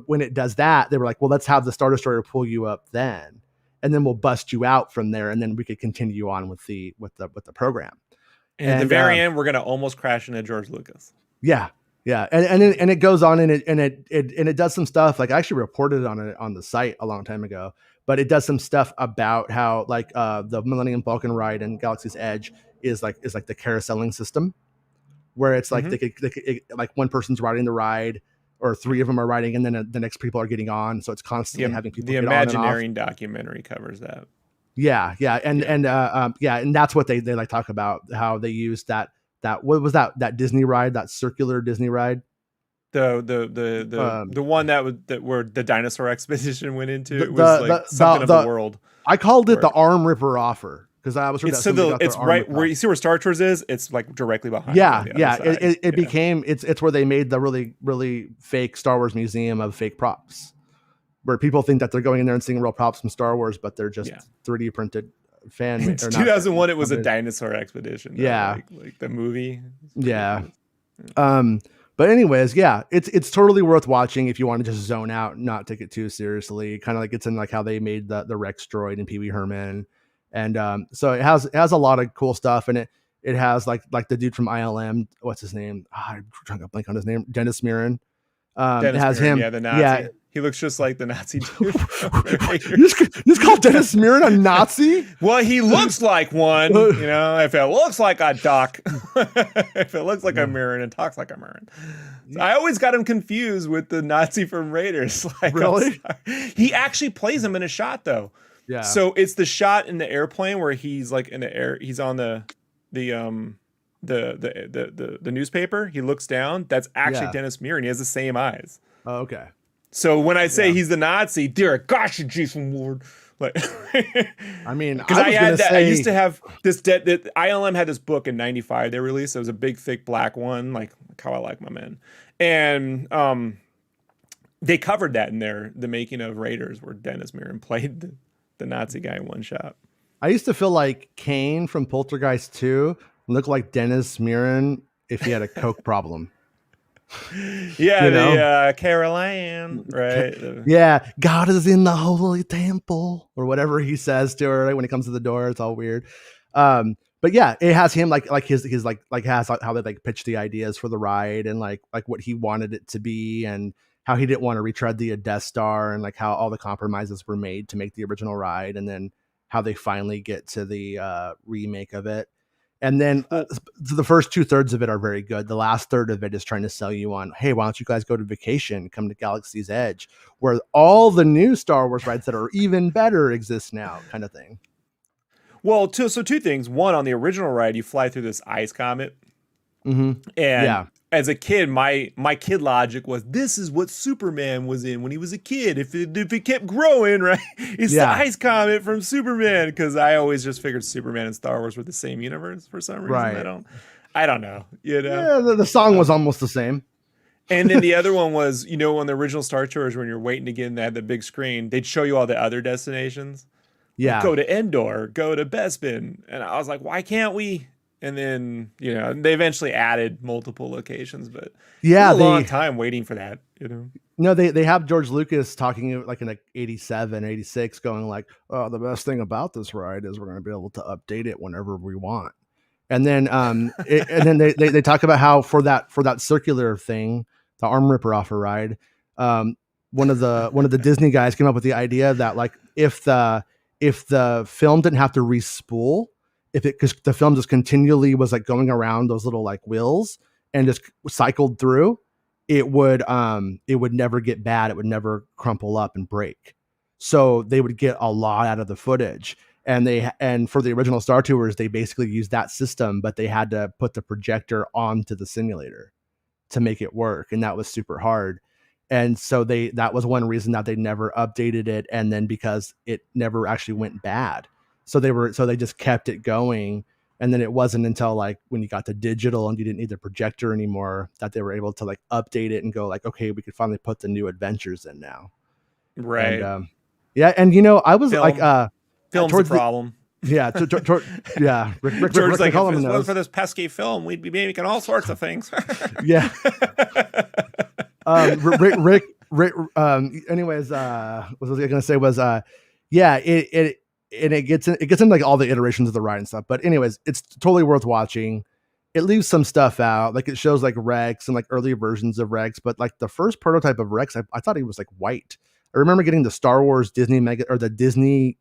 when it does that, they were like, well, let's have the Star Destroyer pull you up then, and then we'll bust you out from there, and then we could continue on with the program. And at the very end, we're gonna almost crash into George Lucas. Yeah. And it goes on, and it does some stuff. Like I actually reported on the site a long time ago, but it does some stuff about how like the Millennium Falcon ride and Galaxy's Edge is like the carouseling system, where it's like they could like one person's riding the ride, or 3 of them are riding, and then the next people are getting on. So it's constantly having people. The Imagineering documentary covers that. Yeah, and that's what they like talk about, how they used that what was that Disney ride, that circular Disney ride, the one that where the dinosaur expedition went into. It was like something of the world. I called it the arm ripper offer. because I was sure It's that to somebody the, got their it's arm right where across. you see where Star Tours is. It's like directly behind you Yeah, on the yeah. other side. It became it's where they made the really fake Star Wars museum of fake props, where people think that they're going in there and seeing real props from Star Wars, but they're just Yeah. 3D printed In or not 2001, it was a fan. dinosaur expedition. Though, Yeah, like the movie. It's yeah. ridiculous. But anyways, yeah, it's totally worth watching if you want to just zone out, and not take it too seriously. Kind of like it's in like how they made the Rex droid and Pee Wee Herman, and so it has a lot of cool stuff, and it has like the dude from ILM, what's his name? I'm trying to blank on his name. Dennis Mirren. It Dennis has Muren, him. yeah, the Yeah. Nazi. He looks just like the Nazi dude from you Raiders. just call Dennis Mirren a Nazi? Well, he looks like one, you know, if it looks like a duck, if it looks like a Mirren and talks like a Mirren. So I always got him confused with the Nazi from Raiders. Like, Really? he actually plays him in a shot, though. Yeah. So it's the shot in the airplane where he's like in the air, he's on the newspaper. He looks down. That's actually Yeah. Dennis Muren. He has the same eyes. Oh, okay. So when I say he's the Nazi, dear gosh, Jason Ward. Like, I mean, because I used to have this. ILM had this book in '95 they released. It was a big, thick black one, like how I like my men. And they covered that in the making of Raiders, where Dennis Muren played the Nazi guy in one shot. I used to feel like Kane from Poltergeist 2 looked like Dennis Mirren if he had a coke problem. Yeah, You know? the Caroline, right? Yeah, God is in the holy temple, or whatever he says to her, right, when he comes to the door. It's all weird. But yeah, it has him like his has how they like pitch the ideas for the ride, and like what he wanted it to be, and how he didn't want to retread the Death Star, and like how all the compromises were made to make the original ride, and then how they finally get to the remake of it. And then the first 2/3 of it are very good. The last third of it is trying to sell you on, hey, why don't you guys go to vacation, come to Galaxy's Edge, where all the new Star Wars rides that are even better exist now, kind of thing. Well, two things. One, on the original ride, you fly through this ice comet. Mm-hmm. And as a kid, my kid logic was, this is what Superman was in when he was a kid. If it kept growing, right? It's the ice comet from Superman. Because I always just figured Superman and Star Wars were the same universe for some reason. Right. I don't know. You know? Yeah, the song was almost the same. And then the other one was, you know, on the original Star Tours, when you're waiting to get in the big screen, they'd show you all the other destinations. Yeah. Like, go to Endor, go to Bespin. And I was like, why can't we? And then, you know, they eventually added multiple locations, but yeah, it was a long time waiting for that, you know? No, they have George Lucas talking like in like 87, 86, going like, oh, the best thing about this ride is we're going to be able to update it whenever we want. And then, they talk about how for that circular thing, the arm ripper off a ride, one of the Disney guys came up with the idea that like if the film didn't have to respool, because the film just continually was like going around those little like wheels and just cycled through, it would never get bad. It would never crumple up and break. So they would get a lot out of the footage. And for the original Star Tours, they basically used that system, but they had to put the projector onto the simulator to make it work. And that was super hard. And so that was one reason that they never updated it. And then because it never actually went bad. So they just kept it going. And then it wasn't until like when you got to digital and you didn't need the projector anymore that they were able to like update it and go like, okay, we could finally put the new adventures in now. Right. And, yeah. And you know, I was film's the problem. Yeah. Yeah. Rick, George's like, if it wasn't for this pesky film, we'd be making all sorts of things. Yeah. Rick, anyways, what was I going to say was, yeah, it gets into like all the iterations of the ride and stuff. But anyways, it's totally worth watching. It leaves some stuff out. Like it shows like Rex and like early versions of Rex, but like the first prototype of Rex, I thought he was like white. I remember getting the Star Wars the Disney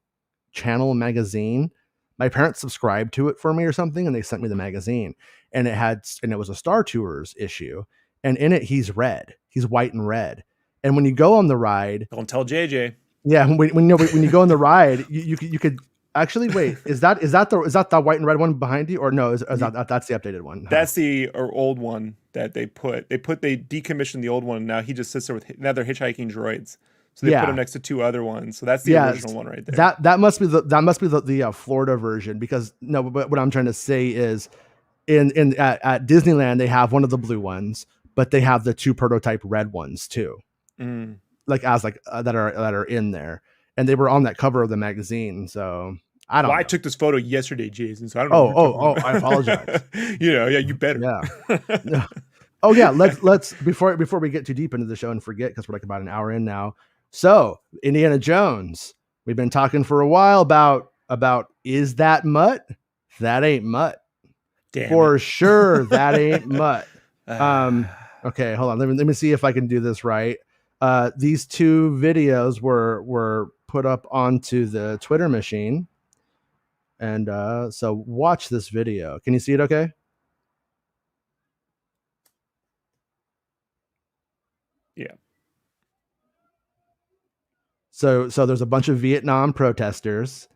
Channel magazine. My parents subscribed to it for me or something, and they sent me the magazine, and it was a Star Tours issue, and in it he's red. He's white and red. And when you go on the ride, don't tell JJ. Yeah, when you go on the ride, you could actually wait. Is that the white and red one behind you, or no? That's the updated one? That's the old one that they decommissioned the old one. Now he just sits there with now they're hitchhiking droids. So they put him Yeah, next to two other ones. So that's the yeah. original one right there. That must be the Florida version, because no, but what I'm trying to say is in at Disneyland they have one of the blue ones, but they have the two prototype red ones too, like that are in there, and they were on that cover of the magazine. So I don't Well, I know. took this photo yesterday, Jason, so I don't know what you're talking about. I apologize. Yeah, you better. Yeah. Oh yeah, let's before we get too deep into the show and forget, because we're like about an hour in now. So Indiana Jones, we've been talking for a while about is that Mutt? That ain't Mutt. Damn for it. sure. That ain't Mutt. Okay, hold on. Let me see if I can do this right. These two videos were put up onto the Twitter machine, and so watch this video. Can you see it? Okay. Yeah. So there's a bunch of Vietnam protesters,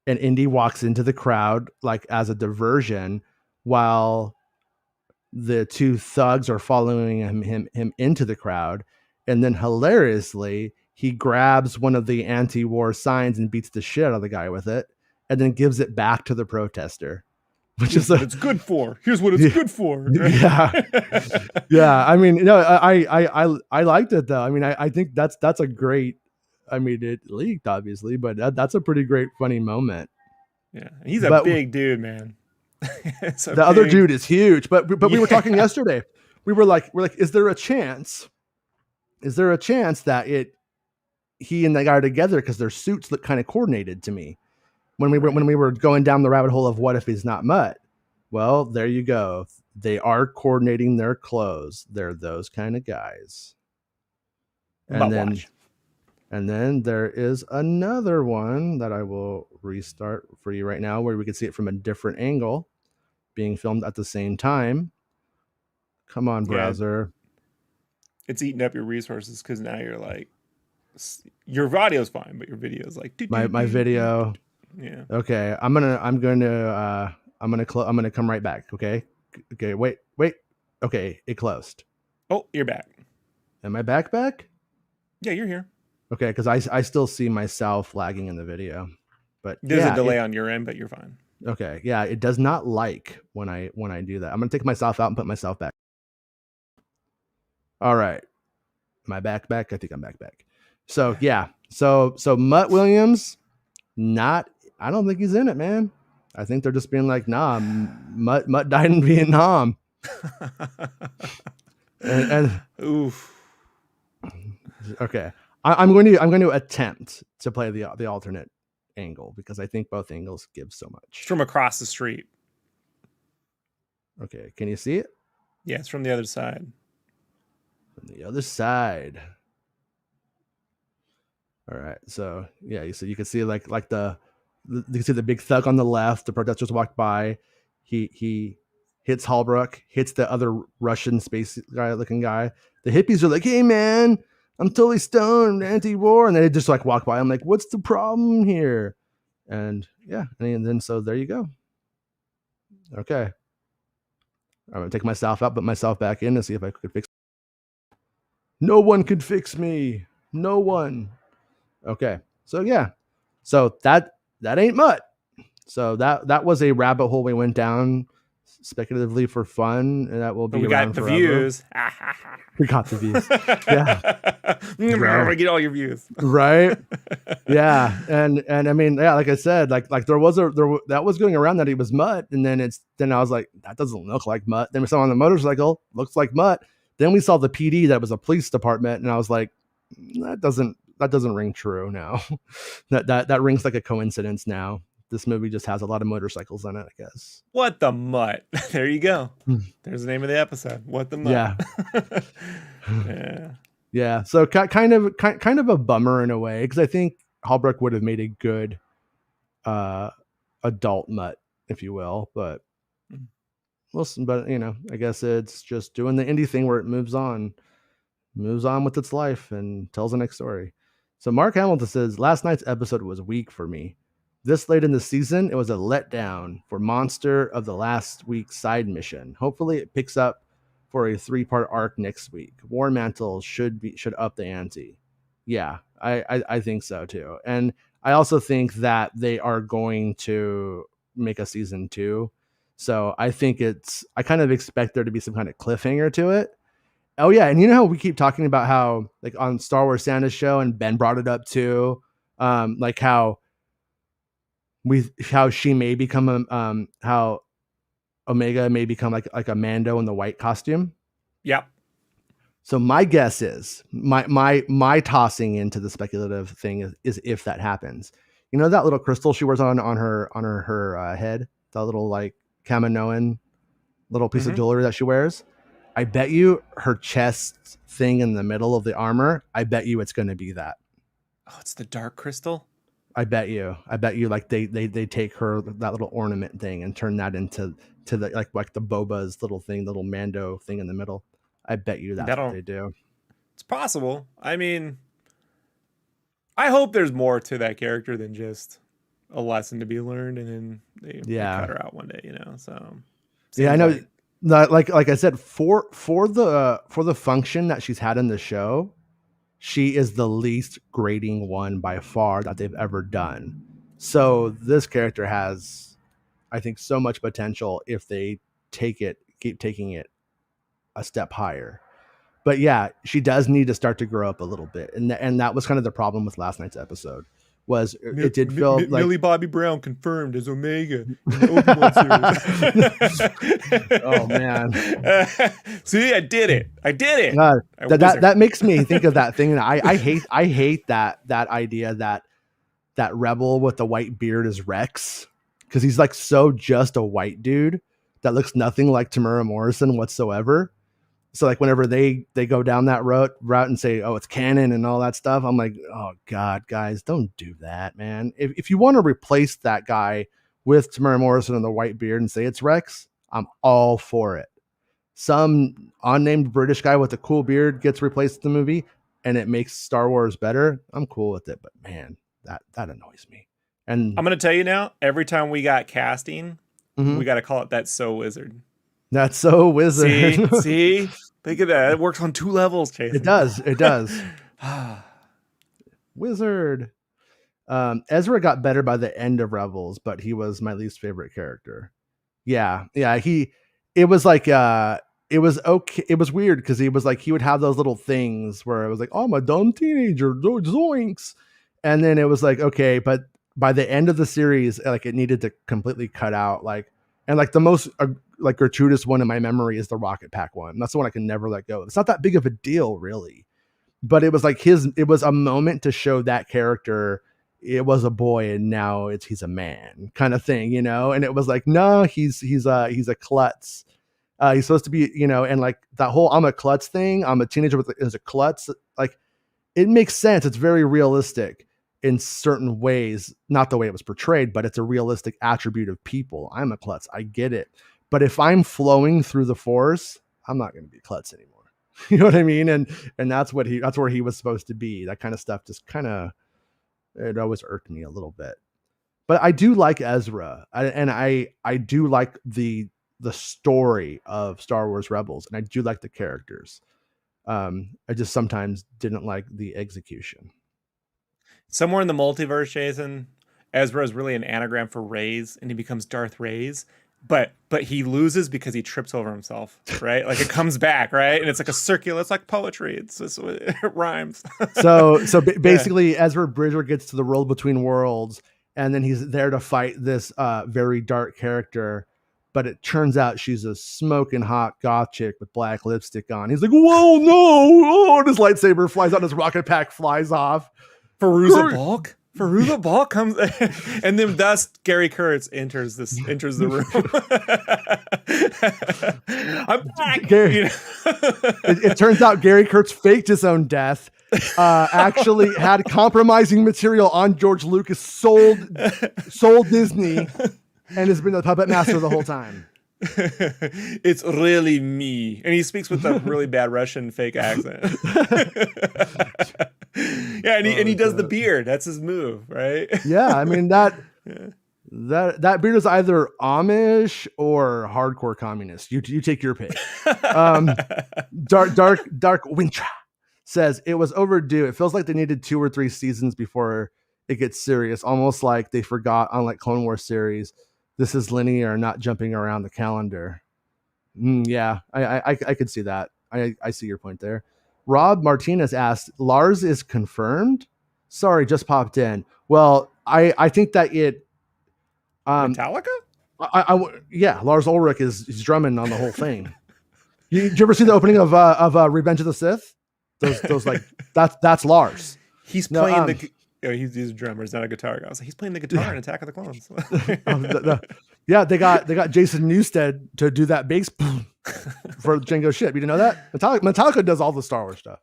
and Indy walks into the crowd like as a diversion, while the two thugs are following him into the crowd, and then hilariously he grabs one of the anti-war signs and beats the shit out of the guy with it, and then gives it back to the protester, which Here's is what it's good for. Here's what it's good for. Yeah. Yeah, I mean, no, I liked it though. I mean, I think that's a great. I mean, it leaked obviously, but that's a pretty great funny moment. Yeah, he's a But big dude, man. the other dude is huge. But we were talking yesterday. We're like, is there a chance? Is there a chance that he and the guy are together, because their suits look kind of coordinated to me when we were going down the rabbit hole of what if he's not Mutt? Well, there you go. They are coordinating their clothes. They're those kind of guys. And then there is another one that I will restart for you right now, where we can see it from a different angle, being filmed at the same time. Come on, browser. It's eating up your resources, because now you're like, your audio's fine, but your video's like my video. Yeah. Okay, I'm gonna come right back. Okay. Wait. Okay, it closed. Oh, you're back. Am I back? Yeah, you're here. Okay, because I still see myself lagging in the video, but there's a delay on your end, but you're fine. Okay, yeah, it does not like when I do that. I'm gonna take myself out and put myself back. All right, am I back? I think I'm back. So yeah, so Mutt Williams, not. I don't think he's in it, man. I think they're just being like, nah, Mutt died in Vietnam. and oof. Okay, I'm going to attempt to play the alternate angle, because I think both angles give so much. It's from across the street. Okay, can you see it? Yeah, it's from the other side. From the other side. All right, so yeah, so you can see like you can see the big thug on the left. The protesters walked by. He hits Holbrook, hits the other Russian space guy looking guy. The hippies are like, "Hey man, I'm totally stoned, anti-war," and they just like walk by. I'm like, "What's the problem here?" And yeah, and then so there you go. Okay, I'm gonna take myself out, put myself back in, and see if I could fix. No one could fix me. No one. Okay, so yeah, so that ain't Mutt. So that was a rabbit hole we went down speculatively for fun, and that will be. We got the views. We got the views. Yeah, right. Get all your views. Right. Yeah, and I mean, yeah, like I said, like there that was going around that he was Mutt, and then I was like, that doesn't look like Mutt. Then we saw on the motorcycle, looks like Mutt. Then we saw the PD that was a police department, and I was like, that doesn't ring true now. that rings like a coincidence now. This movie just has a lot of motorcycles in it, I guess. What the Mutt? There you go. There's the name of the episode. What the Mutt? Yeah. Yeah. Yeah. So kind of a bummer in a way, because I think Holbrook would have made a good adult Mutt, if you will. But listen, but I guess it's just doing the indie thing where it moves on with its life and tells the next story. So Mark Hamilton says, last night's episode was weak for me. This late in the season, it was a letdown for Monster of the Last Week's side mission. Hopefully it picks up for a 3-part arc next week. War Mantle should up the ante. Yeah, I think so too. And I also think that they are going to make a season 2. So I think I kind of expect there to be some kind of cliffhanger to it. Oh yeah, and you know how we keep talking about how like on Star Wars Santa's show, and Ben brought it up too, like how she may become how Omega may become like a Mando in the white costume. Yep. So my guess is my tossing into the speculative thing is if that happens. You know that little crystal she wears on her head, that little like Kaminoan little piece of Mm-hmm. jewelry that she wears. I bet you her chest thing in the middle of the armor, I bet you it's going to be that. Oh, it's the dark crystal. I bet you like they take her that little ornament thing and turn that into the like the Boba's little thing, little Mando thing in the middle. I bet you that's what they do. It's possible. I mean, I hope there's more to that character than just a lesson to be learned, and then they cut her out one day, you know. So yeah, I know. Like I said, for the function that she's had in the show, she is the least grating one by far that they've ever done. So this character has, I think, so much potential if they keep taking it a step higher. But yeah, she does need to start to grow up a little bit, and that was kind of the problem with last night's episode. Was it did feel like Millie Bobby Brown confirmed as Omega in the Obi-Wan series. Oh man! See, I did it. That makes me think of that thing. And I hate that idea that rebel with the white beard is Rex, because he's like so just a white dude that looks nothing like Tamura Morrison whatsoever. So like whenever they go down that route and say, oh, it's canon and all that stuff, I'm like, oh God, guys, don't do that, man. If you want to replace that guy with Tamura Morrison and the white beard and say it's Rex, I'm all for it. Some unnamed British guy with a cool beard gets replaced in the movie and it makes Star Wars better, I'm cool with it. But man, that annoys me. And I'm going to tell you now, every time we got casting, we got to call it That's So Wizard. That's so wizard. See? Think of that. It works on 2 levels, Jason. It does. Wizard. Ezra got better by the end of Rebels, but he was my least favorite character. Yeah. It was like, it was okay. It was weird because he was like, he would have those little things where it was like, oh, I'm a dumb teenager, zoinks. And then it was like, okay, but by the end of the series, like it needed to completely cut out, like, and like the most like gratuitous one in my memory is the Rocket Pack one. That's the one I can never let go. It's not that big of a deal, really, but it was like it was a moment to show that character. It was a boy, and now he's a man, kind of thing, you know. And it was like, no, he's a klutz. He's supposed to be, you know, and like that whole I'm a klutz thing. I'm a teenager as a klutz. Like it makes sense. It's very realistic in certain ways, not the way it was portrayed, but it's a realistic attribute of people. I'm a klutz. I get it. But if I'm flowing through the Force, I'm not going to be a klutz anymore. You know what I mean? And that's where he was supposed to be. That kind of stuff just kind of, it always irked me a little bit. But I do like Ezra, and I do like the story of Star Wars Rebels, and I do like the characters. I just sometimes didn't like the execution. Somewhere in the multiverse, Jason, Ezra is really an anagram for Reyes, and he becomes Darth Reyes. But he loses because he trips over himself, right? Like it comes back, right? And it's like a circular. It's like poetry. It rhymes. So basically, Ezra Bridger gets to the world between worlds, and then he's there to fight this very dark character. But it turns out she's a smoking hot goth chick with black lipstick on. He's like, "Whoa, no!" Oh, and his lightsaber flies out. His rocket pack flies off. Feruza Balk comes, and then thus Gary Kurtz enters the room. I'm back. It turns out Gary Kurtz faked his own death. Actually had compromising material on George Lucas, sold Disney, and has been the puppet master the whole time. It's really me, and he speaks with a really bad Russian fake accent. Yeah, and he does the beard. That's his move, right? Yeah, I mean that beard is either Amish or hardcore communist. You take your pick. Dark Wintra. says it was overdue. It feels like they needed 2 or 3 seasons before it gets serious, almost like they forgot, unlike Clone Wars series, this is linear, not jumping around the calendar. Yeah, I could see that. I see your point there. Rob Martinez asked, Lars is confirmed? Sorry, just popped in. Well, I think that it Metallica? Yeah, Lars Ulrich is drumming on the whole thing. Did you ever see the opening of Revenge of the Sith? Those like that's Lars. He's playing he's a drummer. He's not a guitar guy. I was like, he's playing the guitar in Attack of the Clones. Yeah, they got Jason Newsted to do that bass for Django shit. You didn't know that? Metallica does all the Star Wars stuff.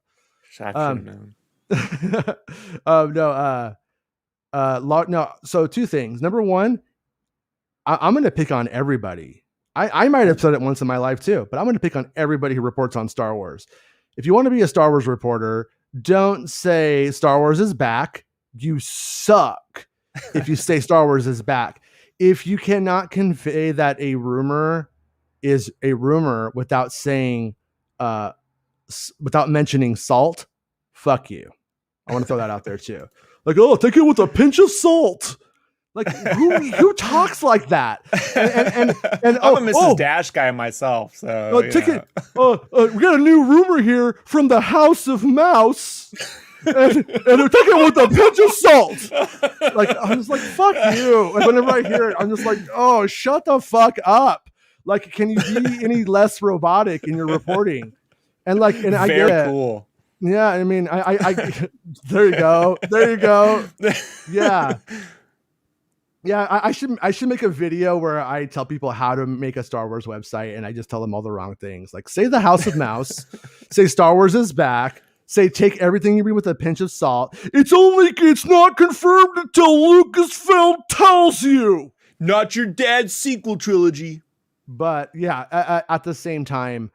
I should have known. No. So 2 things. Number 1, I'm going to pick on everybody. I might have said it once in my life too, but I'm going to pick on everybody who reports on Star Wars. If you want to be a Star Wars reporter, don't say Star Wars is back. You suck if you say Star Wars is back. If you cannot convey that a rumor is a rumor without saying, without mentioning salt, fuck you. I want to throw that out there too. Like, oh, take it with a pinch of salt. Like, who talks like that? And I'm a Mrs. Dash guy myself, so take it. We got a new rumor here from the House of Mouse, and they're taking it with a pinch of salt. Like, I'm just like, fuck you. Like, whenever I hear it, I'm just like, oh, shut the fuck up. Like, can you be any less robotic in your reporting? And like, and I get it. Cool. Yeah, I mean, I there you go. Yeah. Yeah, I should make a video where I tell people how to make a Star Wars website, and I just tell them all the wrong things. Like, say the House of Mouse, say Star Wars is back, say take everything you read with a pinch of salt. It's not confirmed until Lucasfilm tells you. Not your dad's sequel trilogy. But yeah, at the same time,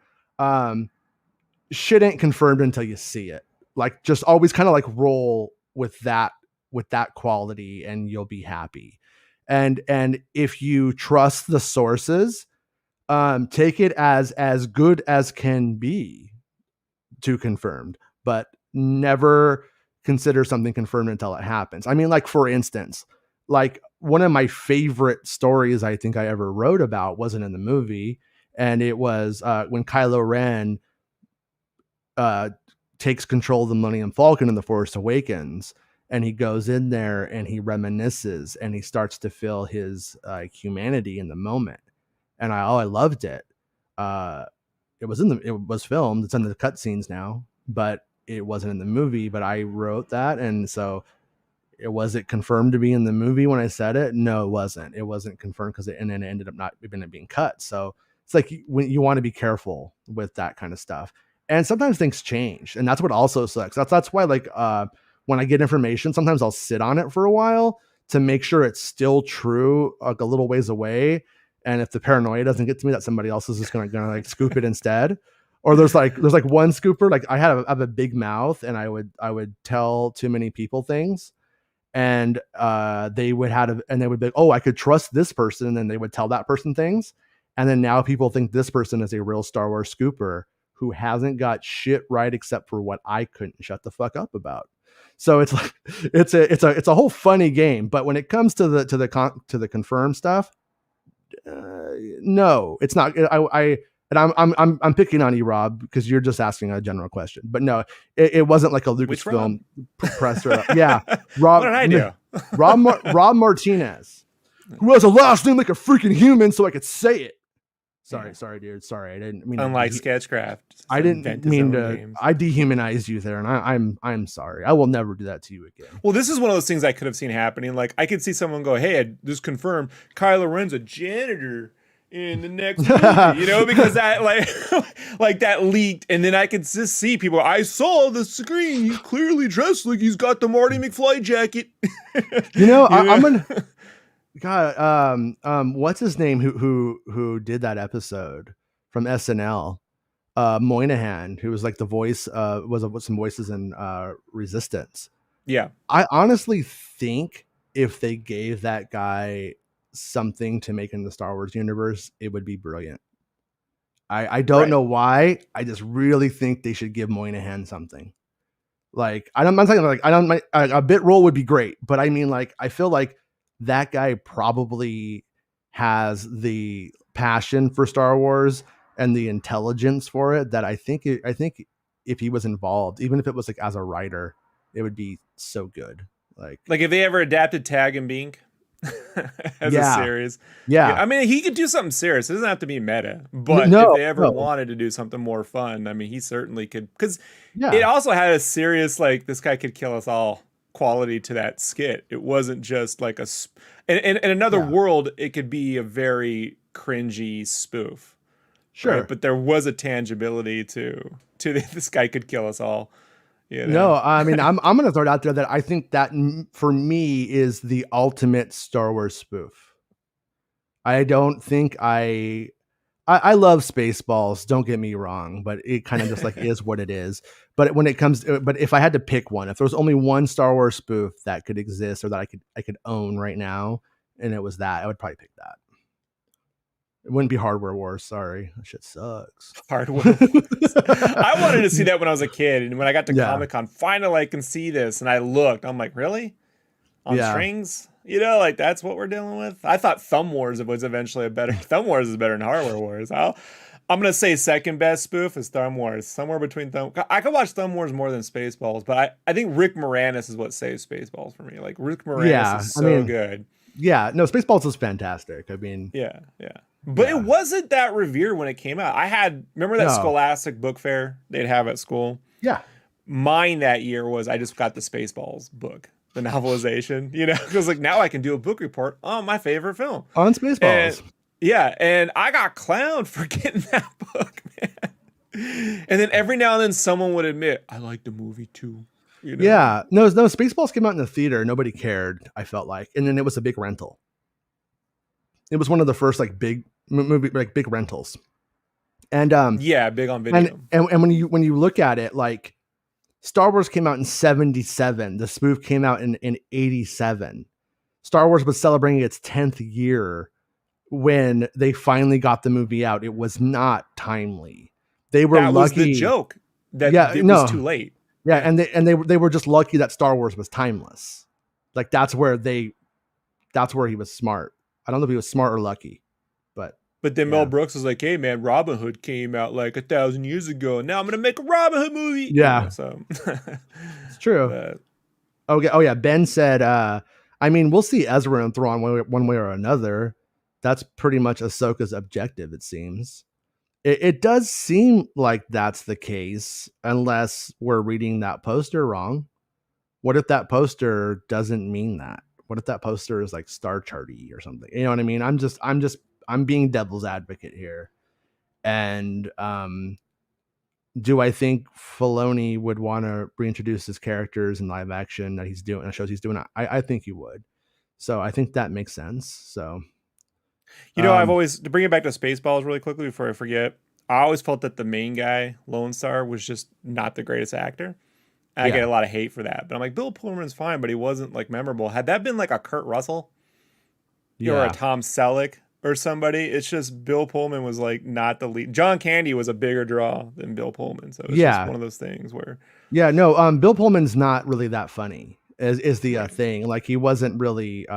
shit ain't confirmed until you see it. Like, just always kind of like roll with that quality, and you'll be happy. And if you trust the sources, take it as good as can be to confirmed, but never consider something confirmed until it happens. I mean, like, for instance, like, one of my favorite stories I think I ever wrote about wasn't in the movie, and it was when Kylo Ren takes control of the Millennium Falcon in The Force Awakens. And he goes in there and he reminisces and he starts to feel his humanity in the moment. And I loved it. It was filmed. It's in the cutscenes now, but it wasn't in the movie. But I wrote that, and so was it confirmed to be in the movie when I said it? No, it wasn't. It wasn't confirmed and then it ended up not being cut. So it's like when you want to be careful with that kind of stuff. And sometimes things change, and that's what also sucks. That's why, like, when I get information, sometimes I'll sit on it for a while to make sure it's still true, like a little ways away. And if the paranoia doesn't get to me, that somebody else is just gonna like scoop it instead. Or there's like one scooper. Like, I have a big mouth, and I would tell too many people things, and they would be like, oh, I could trust this person, and then they would tell that person things, and then now people think this person is a real Star Wars scooper who hasn't got shit right except for what I couldn't shut the fuck up about. So it's like it's a whole funny game. But when it comes to the confirmed stuff, no, it's not. I'm picking on you, Rob, because you're just asking a general question. But no, it wasn't like a Lucasfilm presser. Yeah, Rob. What did I do? Rob Martinez, who has a last name like a freaking human, so I could say it. Sorry, dude. Sorry, I didn't mean. Unlike Sketchcraft, I didn't mean to. Games. I dehumanized you there, and I'm sorry. I will never do that to you again. Well, this is one of those things I could have seen happening. Like, I could see someone go, "Hey, I just confirmed Kylo Ren's a janitor in the next movie," you know, because that like that leaked, and then I could just see people. I saw the screen. He's clearly dressed like he's got the Marty McFly jacket. I'm gonna. God, what's his name? Who did that episode from SNL? Moynihan, who was like the voice, was some voices in Resistance. Yeah, I honestly think if they gave that guy something to make in the Star Wars universe, it would be brilliant. I don't know why. I just really think they should give Moynihan something. Like I'm not talking like I don't a bit role would be great, but I mean like I feel like that guy probably has the passion for Star Wars and the intelligence for it that I think if he was involved, even if it was like as a writer, it would be so good. Like Like if they ever adapted Tag and Bink as a yeah, series. Yeah, yeah. I mean, he could do something serious. It doesn't have to be meta. But if No, they ever no. wanted to do something more fun, I mean, he certainly could. Because it Yeah, also had a serious, like, this guy could kill us all quality to that skit. It wasn't just like in another yeah. world, it could be a very cringy spoof, right? Sure. But there was a tangibility to this guy could kill us all, you know? No, I mean, I'm gonna throw it out there that I think that for me is the ultimate Star Wars spoof. I don't think I love Spaceballs. Don't get me wrong, but it kind of just like is what it is. But when it comes, but if I had to pick one, if there was only one Star Wars spoof that could exist or that I could own right now, and it was that, I would probably pick that. It wouldn't be Hardware Wars. Sorry, that shit sucks. Hardware. I wanted to see that when I was a kid, and when I got to Yeah, Comic Con, finally I can see this, and I looked. I'm like, really? On yeah. strings? You know, like that's what we're dealing with. I thought Thumb Wars was eventually a better. Thumb Wars is better than Hardware Wars. I'm gonna say second best spoof is Thumb Wars. Somewhere between Thumb. I could watch Thumb Wars more than Spaceballs, but I think Rick Moranis is what saves Spaceballs for me. Like Rick Moranis Yeah, is I so mean, good. yeah. No, Spaceballs is fantastic. I mean, Yeah, yeah. But it yeah. wasn't that revered when it came out. Remember that No, Scholastic book fair they'd have at school? yeah. Mine that year was I just got the Spaceballs book, the novelization, you know, because like now I can do a book report on my favorite film. On And Spaceballs. yeah, and I got clowned for getting that book, man. And then every now and then someone would admit, I like the movie too, you know? Yeah, no, Spaceballs came out in the theater. Nobody cared. I felt like, and then it was a big rental. It was one of the first like big movie like big rentals. And Yeah, big on video. and when you look at it, like Star Wars came out in 77. The spoof came out in 87. Star Wars was celebrating its 10th year when they finally got the movie out. It was not timely. They were That was the lucky. joke that Yeah, it was no. too late. Yeah, Yeah. and they were just lucky that Star Wars was timeless. Like that's where he was smart. I don't know if he was smart or lucky, but But then Mel yeah. Brooks was like, "Hey man, Robin Hood came out like 1,000 years ago, and now I'm gonna make a Robin Hood movie." You know, Yeah, so it's true. but Okay. Oh yeah. Ben said, I mean, we'll see Ezra and Thrawn one way or another. That's pretty much Ahsoka's objective, it seems. It does seem like that's the case, unless we're reading that poster wrong. What if that poster doesn't mean that? What if that poster is like Star Charty or something? You know what I mean? I'm being devil's advocate here. And do I think Filoni would want to reintroduce his characters in live action that he's doing, shows he's doing? I think he would. So I think that makes sense. So, you know, I've um, always to bring it back to Spaceballs really quickly before I forget. I always felt that the main guy, Lone Star, was just not the greatest actor. And I get yeah, a lot of hate for that. But I'm like, Bill Pullman's fine, but he wasn't like memorable. Had that been like a Kurt Russell or a yeah, Tom Selleck or somebody, it's just Bill Pullman was like not the lead. John Candy was a bigger draw than Bill Pullman. So it's just yeah, one of those things where yeah. No, Bill Pullman's not really that funny. Is the right. thing? Like he wasn't really.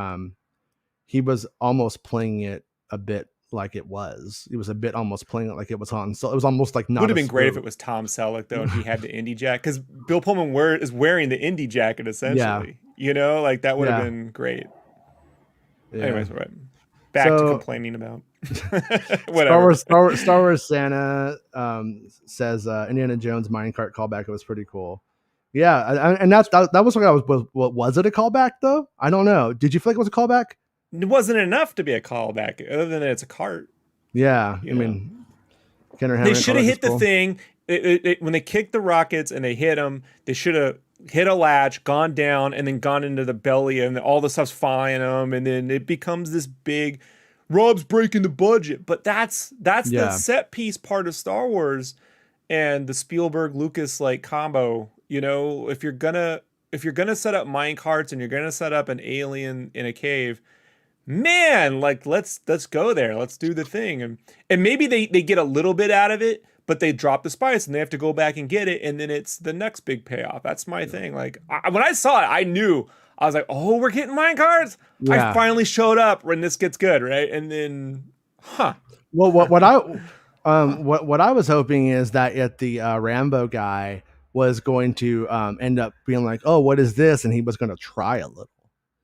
He was almost playing it a bit like it was. He was a bit almost playing it like it was on. So it was almost like Would not have a been great if spoof. it was Tom Selleck though, and he had the Indy jacket because Bill Pullman is wearing the Indy jacket Yeah, essentially. You know, like that would have yeah, been great. yeah. Anyways, right. Back to So complaining about whatever. Star Wars Santa says Indiana Jones minecart callback. It was pretty cool. Yeah, and that was what I was it a callback though? I don't know. Did you feel like it was a callback? It wasn't enough to be a callback, other than it's a cart. Yeah, I You know, mean, Kenner they Hammond should have callback is hit the cool. thing when they kicked the rockets and they hit them. They should have hit a latch, gone down, and then gone into the belly, and all the stuff's flying them, and then it becomes this big. Rob's breaking the budget, but that's the Yeah, set piece part of Star Wars and the Spielberg Lucas like combo. You know, if you're gonna set up mine carts and you're gonna set up an alien in a cave, man, like let's go there. Let's do the thing. And maybe they get a little bit out of it, but they drop the spice and they have to go back and get it, and then it's the next big payoff. That's my thing. Like when I saw it, I knew. I was like, oh, we're getting mine cards. I finally showed up when this gets good, right? And then, Well, what I was hoping is that the Rambo guy was going to end up being like, oh, what is this? And he was going to try a little.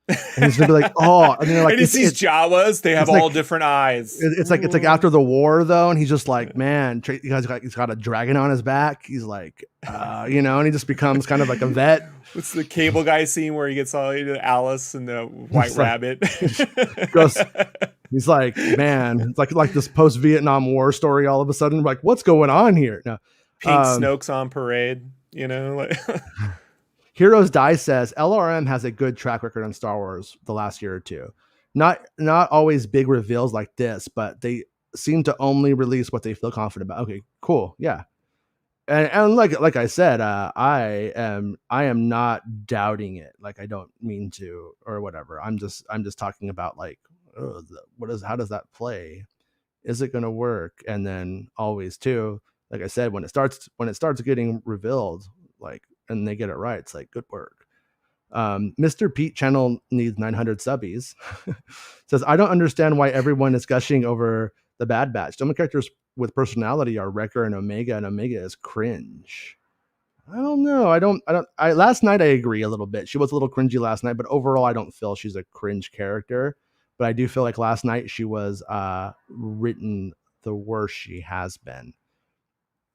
And he's gonna be like, oh, and then like and he sees Jawas, they have all different eyes. It's like after the war though, and he's just like, man, he's got a dragon on his back. He's like, and he just becomes kind of like a vet. What's the Cable Guy scene where he gets all Alice and the White Rabbit? He's like, man, it's like this post-Vietnam War story. All of a sudden, like, what's going on here? No, Pink Snoke's on parade. Like. Heroes Die says LRM has a good track record on Star Wars the last year or two. Not always big reveals like this, but they seem to only release what they feel confident about. Okay, cool, yeah. And like I said, I am not doubting it. Like I don't mean to or whatever. I'm just talking about like, how does that play? Is it going to work? And then always too, like I said, when it starts getting revealed, like. And they get it right. It's like, good work. Mr. Pete Channel needs 900 subbies. Says, I don't understand why everyone is gushing over the Bad Batch. Some characters with personality are Wrecker and Omega is cringe. I don't know. Last night I agree a little bit. She was a little cringy last night, but overall I don't feel she's a cringe character. But I do feel like last night she was written the worst she has been.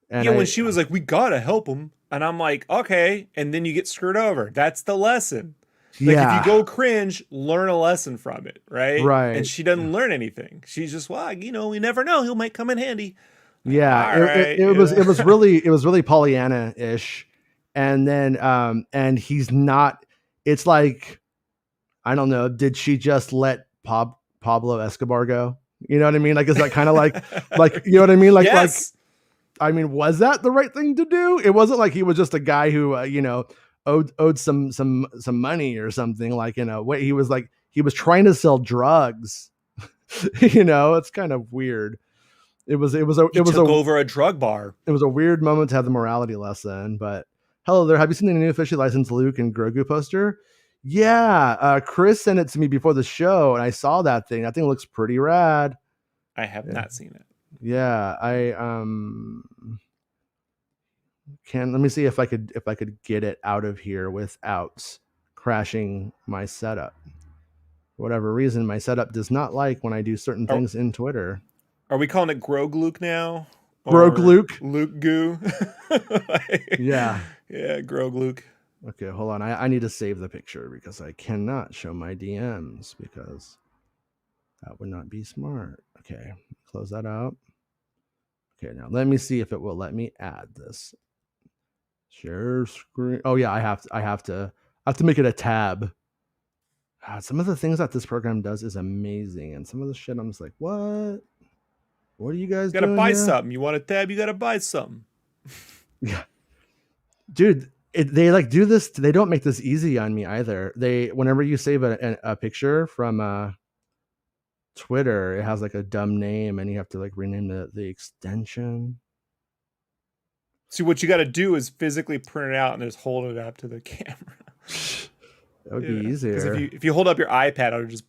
And when she was like, we gotta help him. And I'm like, okay. And then you get screwed over. That's the lesson. Like if you go cringe, learn a lesson from it. Right. Right. And she doesn't learn anything. She's just, well, we never know. He might come in handy. Yeah. It was really Pollyanna-ish. And then, and he's not, it's like, I don't know. Did she just let Pablo Escobar go? You know what I mean? Like, is that kind of like, you know what I mean? Like, yes. I mean, was that the right thing to do? It wasn't like he was just a guy who, owed some money or something. Like in a way, he was trying to sell drugs. It's kind of weird. He took over a drug bar. It was a weird moment to have the morality lesson. But hello there. Have you seen the new officially licensed Luke and Grogu poster? Yeah, Chris sent it to me before the show, and I saw that thing. That thing looks pretty rad. I have not seen it. Yeah, let me see if I could get it out of here without crashing my setup. For whatever reason, my setup does not like when I do certain things in Twitter. Are we calling it Grog-Luke now? Grog-Luke? Luke Goo? Yeah. Yeah, Grog-Luke. Okay, hold on. I need to save the picture because I cannot show my DMs because that would not be smart. Okay, close that out. Okay, now let me see if it will let me add this. Share screen. Oh yeah, I have to make it a tab. Some of the things that this program does is amazing, and some of the shit I'm just like, what? What are you guys doing? You gotta buy something. You want a tab? You gotta buy something. Yeah, dude. They like do this. They don't make this easy on me either. Whenever you save a picture from Twitter, it has like a dumb name, and you have to like rename the extension. See, what you got to do is physically print it out and just hold it up to the camera. That would be easier. If you hold up your iPad, it'll just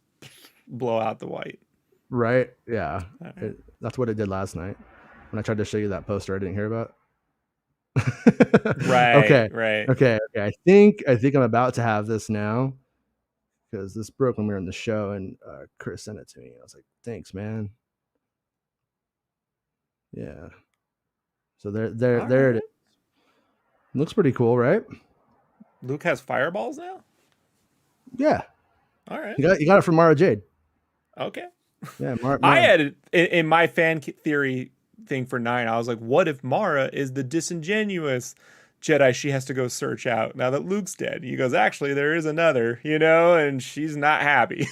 blow out the white. Right? Yeah. That's what it did last night when I tried to show you that poster I didn't hear about. Right. Okay. Right. Okay. I think I'm about to have this now because this broke when we were in the show and Chris sent it to me. I was like, thanks, man. Yeah. So there it is. Looks pretty cool, right? Luke has fireballs now? Yeah. All right. You got it from Mara Jade. Okay. Yeah, Mara. I had it in my fan theory thing for 9. I was like, what if Mara is the disingenuous Jedi she has to go search out now that Luke's dead? He goes, actually, there is another, and she's not happy.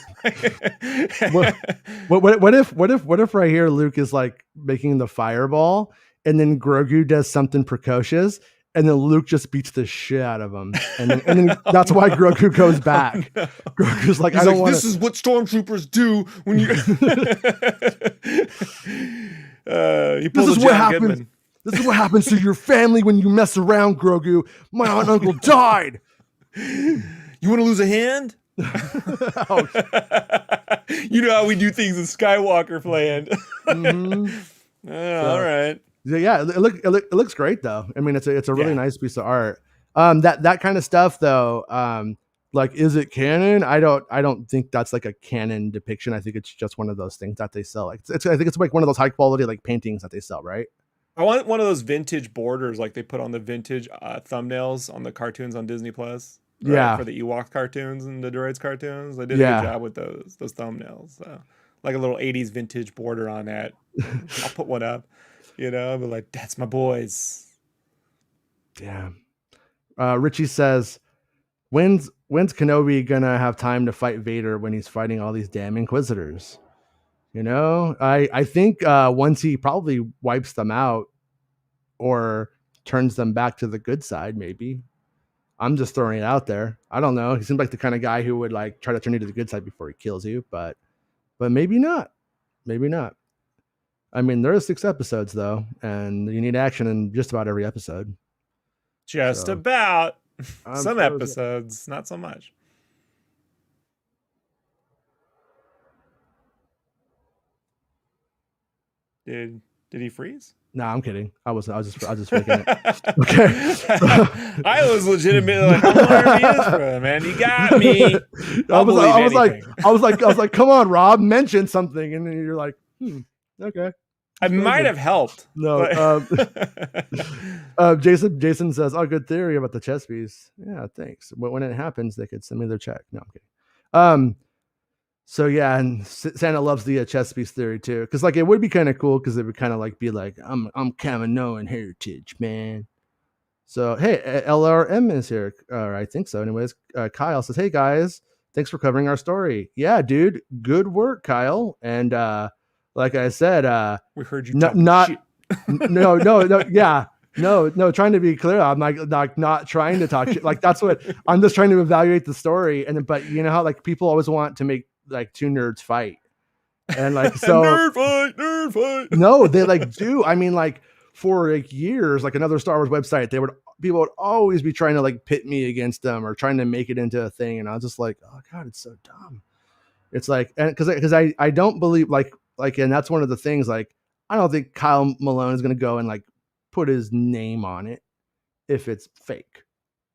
What if right here Luke is like making the fireball and then Grogu does something precocious and then Luke just beats the shit out of him. And then that's why Grogu goes back. No. Grogu's like, I don't want this is what stormtroopers do when you... he pulls this is what happens. This is what happens to your family when you mess around, Grogu. My aunt and uncle died. You want to lose a hand? Oh, you know how we do things in Skywalker land. All right. Yeah, it looks great though. I mean, it's a really nice piece of art. That kind of stuff though. Like, is it canon? I don't think that's like a canon depiction. I think it's just one of those things that they sell. Like, I think it's like one of those high quality like paintings that they sell, right? I want one of those vintage borders like they put on the vintage thumbnails on the cartoons on Disney Plus. Right? Yeah, For the Ewok cartoons and the Droids cartoons. They did a good job with those thumbnails. Like a little 80s vintage border on that. I'll put one up, but like, that's my boys. Yeah. Richie says, when's Kenobi gonna have time to fight Vader when he's fighting all these damn Inquisitors? I think once he probably wipes them out or turns them back to the good side, maybe. I'm just throwing it out there. I don't know. He seems like the kind of guy who would like try to turn you to the good side before he kills you, but maybe not. Maybe not. I mean, there are 6 episodes though, and you need action in just about every episode. Just about. Some episodes, not so much. Did he freeze? No, I'm kidding. I was just faking it. Okay. I was legitimately like, I'm learning from, man. You got me. I was like, come on, Rob, mention something, and then you're like, okay. I might have helped. No. Jason says, "Oh, good theory about the chess piece." Yeah, thanks. But when it happens, they could send me their check. No, I'm kidding. So yeah, and Santa loves the chess piece theory too, because like it would be kind of cool, because it would kind of like be like, I'm Kaminoan heritage, man. So hey, LRM is here, or I think so. Anyways, Kyle says, "Hey guys, thanks for covering our story." Yeah, dude, good work, Kyle. And like I said, we heard you. No, yeah. No, trying to be clear, I'm like not trying to talk shit. Like, that's what I'm just trying to evaluate the story. And then, but you know how like people always want to make like 2 nerds fight, and like, so nerd fight. No, they like do. I mean, like for like years, like another Star Wars website, people would always be trying to like pit me against them or trying to make it into a thing. And I was just like, oh God, it's so dumb. It's like, and because I don't believe like, and that's one of the things, like, I don't think Kyle Malone is going to go and like put his name on it if it's fake.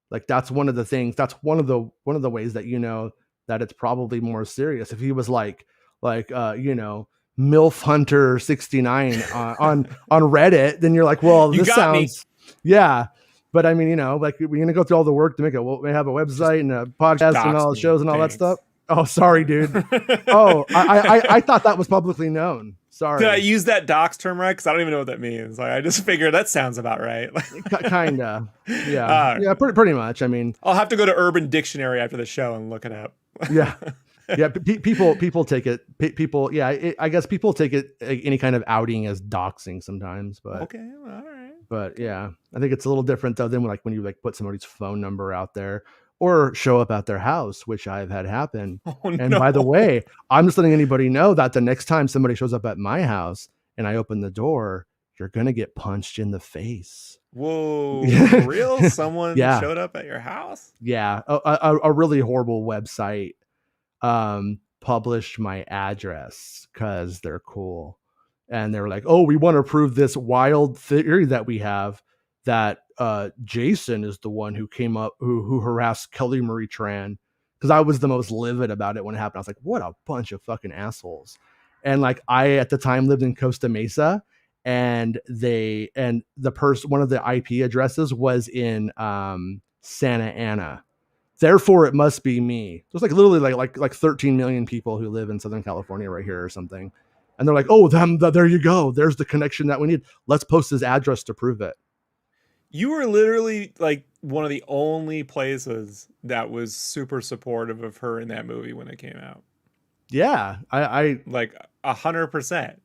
Like, that's one of the things, that's one of the ways that, that it's probably more serious. If he was like, MILF Hunter 69 on Reddit, then you're like, well, this sounds, yeah. But I mean, like, we're going to go through all the work to make it. We have a website and a podcast and all the shows and all that stuff. Oh, sorry, dude. Oh, I thought that was publicly known. Sorry. Did I use that docs term right? Because I don't even know what that means. Like, I just figured that sounds about right. Kinda. Yeah. Yeah. Pretty much. I mean, I'll have to go to Urban Dictionary after the show and look it up. Yeah. Yeah. People take it. People. Yeah. I guess people take it, any kind of outing, as doxing sometimes. But okay. All right. But yeah, I think it's a little different though than like when you like put somebody's phone number out there, or show up at their house, which I've had happen. Oh, and by the way, I'm just letting anybody know that the next time somebody shows up at my house and I open the door, you're going to get punched in the face. Whoa, for real? Someone showed up at your house? Yeah. A really horrible website published my address because they're cool. And they're like, oh, we want to prove this wild theory that we have, that Jason is the one who came up, who harassed Kelly Marie Tran, because I was the most livid about it when it happened. I was like, what a bunch of fucking assholes. And like, I at the time lived in Costa Mesa, and one of the IP addresses was in Santa Ana. Therefore, it must be me. There's like literally like 13 million people who live in Southern California right here or something. And they're like, oh, there you go. There's the connection that we need. Let's post his address to prove it. You were literally like one of the only places that was super supportive of her in that movie when it came out. Yeah, I like 100%.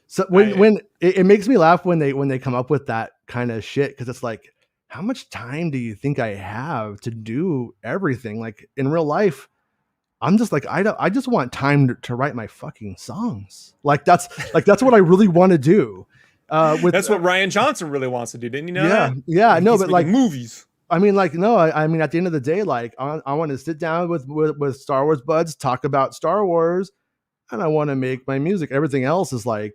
So when it makes me laugh when they come up with that kind of shit, because it's like, how much time do you think I have to do everything? Like in real life, I'm just like, I just want time to write my fucking songs. Like that's what I really want to do. With That's what Ryan Johnson really wants to do. Didn't you know yeah, that? yeah, Like, no, he's but making like movies. I mean, like, no, I mean, at the end of the day, like, I want to sit down with Star Wars buds, talk about Star Wars, and I want to make my music. Everything else is like,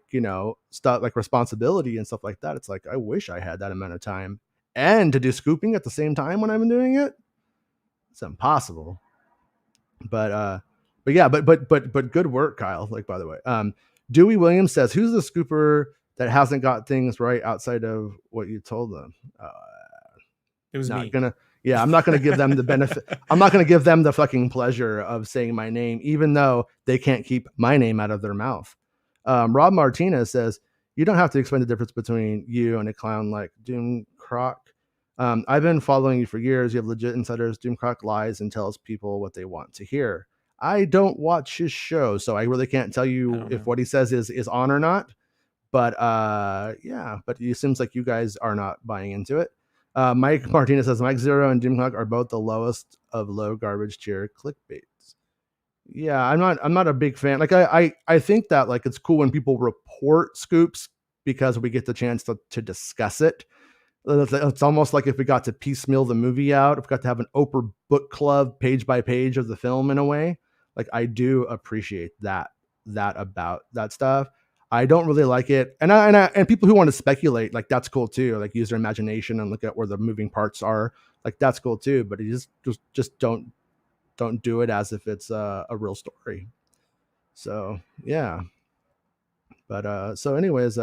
stuff like responsibility and stuff like that. It's like, I wish I had that amount of time and to do scooping at the same time when I'm doing it. It's impossible. But yeah, but good work, Kyle. Like, by the way, Dewey Williams says, who's the scooper that hasn't got things right outside of what you told them? It was Not me. gonna, yeah, I'm not gonna give them the benefit. I'm not gonna give them the fucking pleasure of saying my name, even though they can't keep my name out of their mouth. Rob Martinez says, you don't have to explain the difference between you and a clown like Doom Croc. I've been following you for years. You have legit insiders. Doom Croc lies and tells people what they want to hear. I don't watch his show, so I really can't tell you if what he says is on or not. But yeah, but it seems like you guys are not buying into it. Mike Martinez says Mike Zero and Doomclock are both the lowest of low garbage tier clickbaits. Yeah, I'm not a big fan. Like I think that like it's cool when people report scoops because we get the chance to discuss it. It's almost like if we got to piecemeal the movie out, if we got to have an Oprah book club page by page of the film in a way. Like I do appreciate that about that stuff. I don't really like it, and people who want to speculate, like that's cool too. Like use their imagination and look at where the moving parts are. Like that's cool too. But you just don't do it as if it's a real story. So yeah. But so anyways,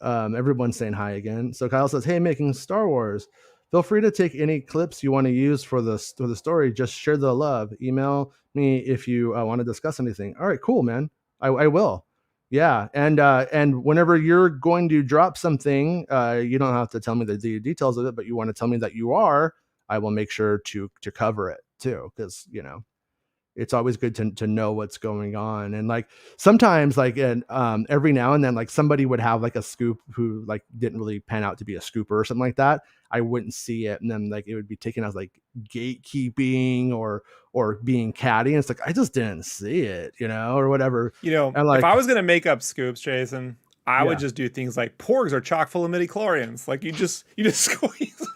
everyone's saying hi again. So Kyle says, "Hey, making Star Wars. Feel free to take any clips you want to use for the story. Just share the love. Email me if you want to discuss anything. All right, cool, man. I will. Yeah, and whenever you're going to drop something, you don't have to tell me the details of it, but you want to tell me that you are. I will make sure to cover it too, because it's always good to know what's going on. And like sometimes like and every now and then like somebody would have like a scoop who like didn't really pan out to be a scooper or something like that. I wouldn't see it, and then like it would be taken as like gatekeeping or being catty, and it's like I just didn't see it, or whatever. And like if I was gonna make up scoops, Jason, I would Yeah. just do things like porgs are chock full of midi-chlorians. Like you just squeeze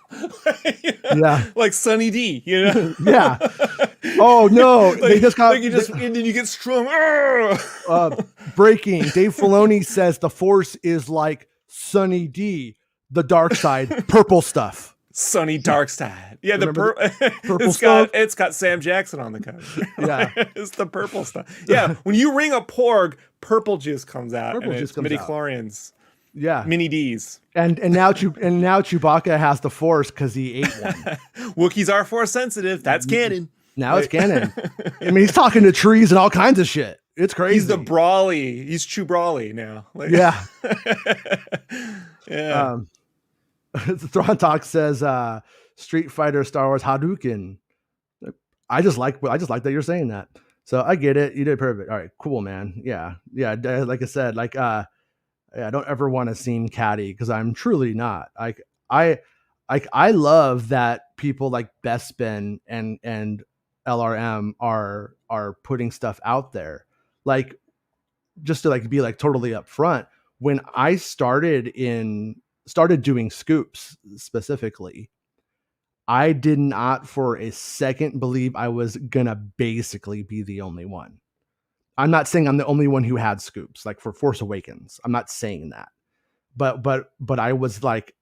Yeah. like Sunny D, Yeah. Oh no, Like, they just got and then you get strung. breaking. Dave Filoni says the Force is like Sunny D, the dark side, purple stuff. Sunny dark side. Yeah, Remember the purple stuff? It's got Sam Jackson on the cover. Yeah. It's the purple stuff. Yeah, when you ring a porg, purple juice comes out. Purple and juice it's comes out. midi-chlorians. Yeah. Mini D's. And now Chewbacca has the Force because he ate one. Wookiees are Force sensitive. That's canon. Now it's canon. I mean, he's talking to trees and all kinds of shit. It's crazy. He's the Brawly. He's Chew Brawly now. Like, Yeah. Yeah. Thrawn Talk says Street Fighter Star Wars Hadouken. I just like that you're saying that. So I get it. You did perfect. All right, cool, man. Yeah. Like I said, like I don't ever want to seem catty because I'm truly not. I love that people like Bespin and LRM are putting stuff out there. Like just to like be like totally upfront. When I started doing scoops specifically, I did not for a second believe I was gonna basically be the only one. I'm not saying I'm the only one who had scoops, like for Force Awakens. I'm not saying that. But I was like,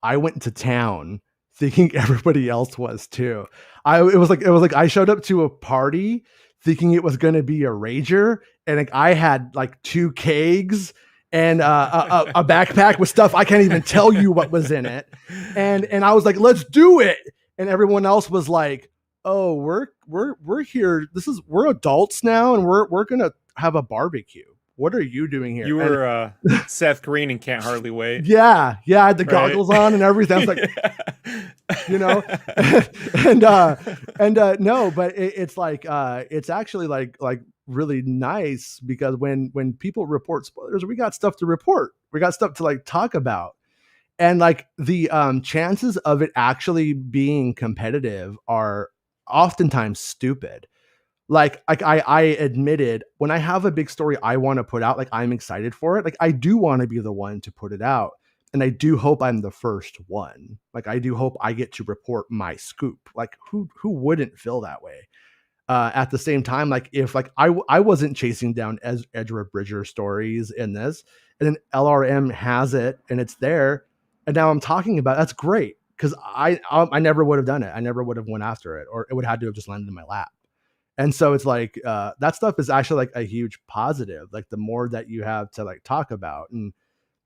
I went to town thinking everybody else was too. It was like I showed up to a party thinking it was going to be a rager, and like I had like 2 kegs and a backpack with stuff I can't even tell you what was in it, and I was like, let's do it, and everyone else was like, oh, we're here. We're adults now, and we're gonna have a barbecue. What are you doing here? You were Seth Green and Can't Hardly Wait. Yeah, I had the goggles on and everything. I was like, no, but it's like it's actually like really nice because when people report spoilers, we got stuff to report. We got stuff to like talk about. And like the chances of it actually being competitive are oftentimes stupid. Like I admitted when I have a big story I want to put out, like I'm excited for it. Like I do want to be the one to put it out. And I do hope I'm the first one. Like I do hope I get to report my scoop. Like who wouldn't feel that way? At the same time, like if like I wasn't chasing down Ezra Bridger stories in this, and then LRM has it and it's there, and now I'm talking about it, that's great because I never would have done it. I never would have went after it, or it would have had to have just landed in my lap. And so it's like that stuff is actually like a huge positive. Like the more that you have to like talk about, and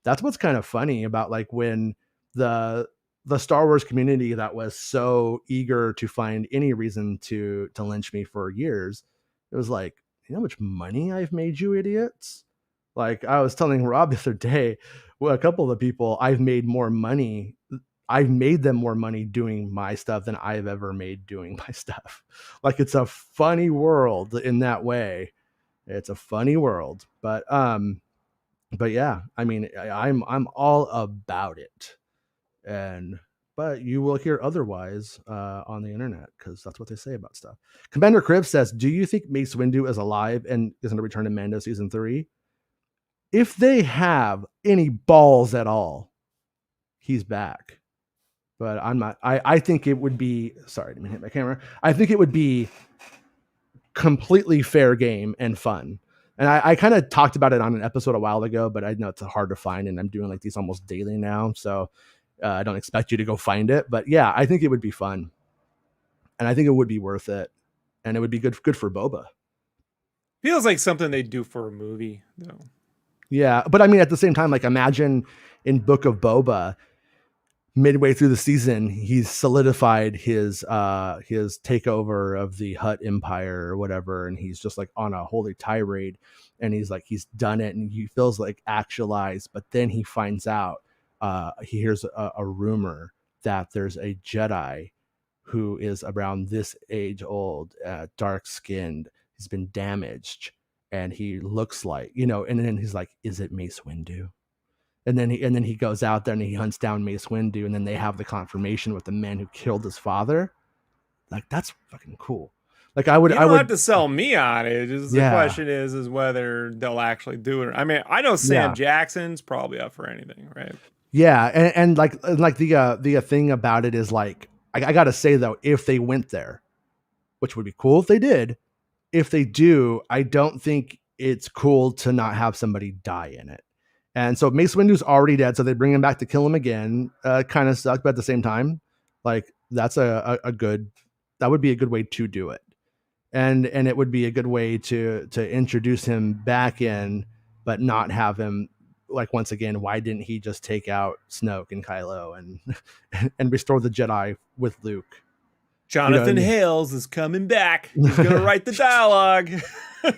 that's what's kind of funny about like when the the Star Wars community that was so eager to find any reason to lynch me for years, it was like, you know how much money I've made, you idiots? Like I was telling Rob the other day, well, a couple of the people I've made more money. I've made them more money doing my stuff than I've ever made doing my stuff. Like it's a funny world in that way. It's a funny world, but yeah, I mean, I'm all about it, and but you will hear otherwise on the internet because that's what they say about stuff. Commander Crib says, "Do you think Mace Windu is alive and is going to return to Mando season 3? If they have any balls at all, he's back." But I'm not. I think it would be. Sorry, I didn't hit my camera. I think it would be completely fair game and fun. And I kind of talked about it on an episode a while ago, but I know it's hard to find, and I'm doing like these almost daily now, so I don't expect you to go find it. But yeah, I think it would be fun, and I think it would be worth it, and it would be good for Boba. Feels like something they'd do for a movie, though. Yeah, but I mean, at the same time, like imagine in Book of Boba, midway through the season, he's solidified his takeover of the Hutt Empire or whatever, and he's just like on a holy tirade, and he's like he's done it, and he feels like actualized. But then he finds out, he hears a rumor that there's a Jedi who is around this age old, dark skinned, he's been damaged, and he looks like, and then he's like, is it Mace Windu? And then he goes out there and he hunts down Mace Windu, and then they have the confirmation with the man who killed his father. Like that's fucking cool. Like I would, You I don't have would, to sell me on it. Just the yeah, question is whether they'll actually do it. I mean, I know Sam yeah, Jackson's probably up for anything, right? yeah, and like the thing about it is like I gotta say though, if they went there, which would be cool if they did, if they do, I don't think it's cool to not have somebody die in it. And so Mace Windu's already dead, so they bring him back to kill him again. Kind of sucked, but at the same time, like that's a good, that would be a good way to do it, and it would be a good way to introduce him back in, but not have him like once again. Why didn't he just take out Snoke and Kylo and and restore the Jedi with Luke? You know what I Jonathan mean? Hales is coming back. He's gonna write the dialogue.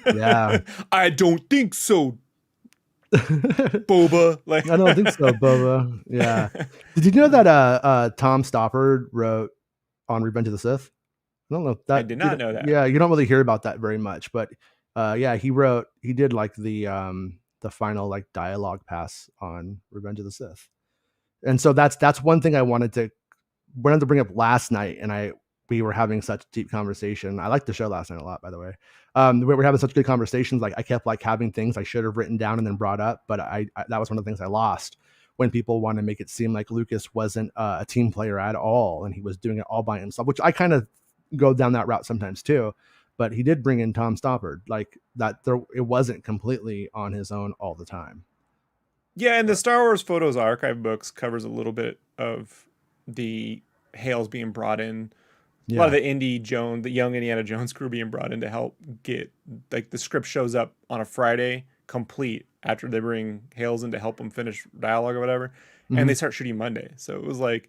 Yeah. I don't think so, I Boba. Like, don't think so, Boba. Yeah. Did you know that Tom Stoppard wrote on Revenge of the Sith? I don't know if I that. did not know that. Yeah, you don't really hear about that very much, but yeah, he did like the final like dialogue pass on Revenge of the Sith. And so that's one thing I wanted to bring up last night, and we were having such deep conversation. I liked the show last night a lot, by the way. We were having such good conversations. Like I kept like having things I should have written down and then brought up, but I that was one of the things I lost when people want to make it seem like Lucas wasn't a team player at all and he was doing it all by himself, which I kind of go down that route sometimes too. But he did bring in Tom Stoppard, like that. It wasn't completely on his own all the time. Yeah, and the Star Wars Photos Archive books covers a little bit of the Hales being brought in. A lot of Yeah. the young Indiana Jones crew being brought in to help get, like, the script shows up on a Friday complete after they bring Hales in to help them finish dialogue or whatever, and Mm-hmm. they start shooting Monday. So it was like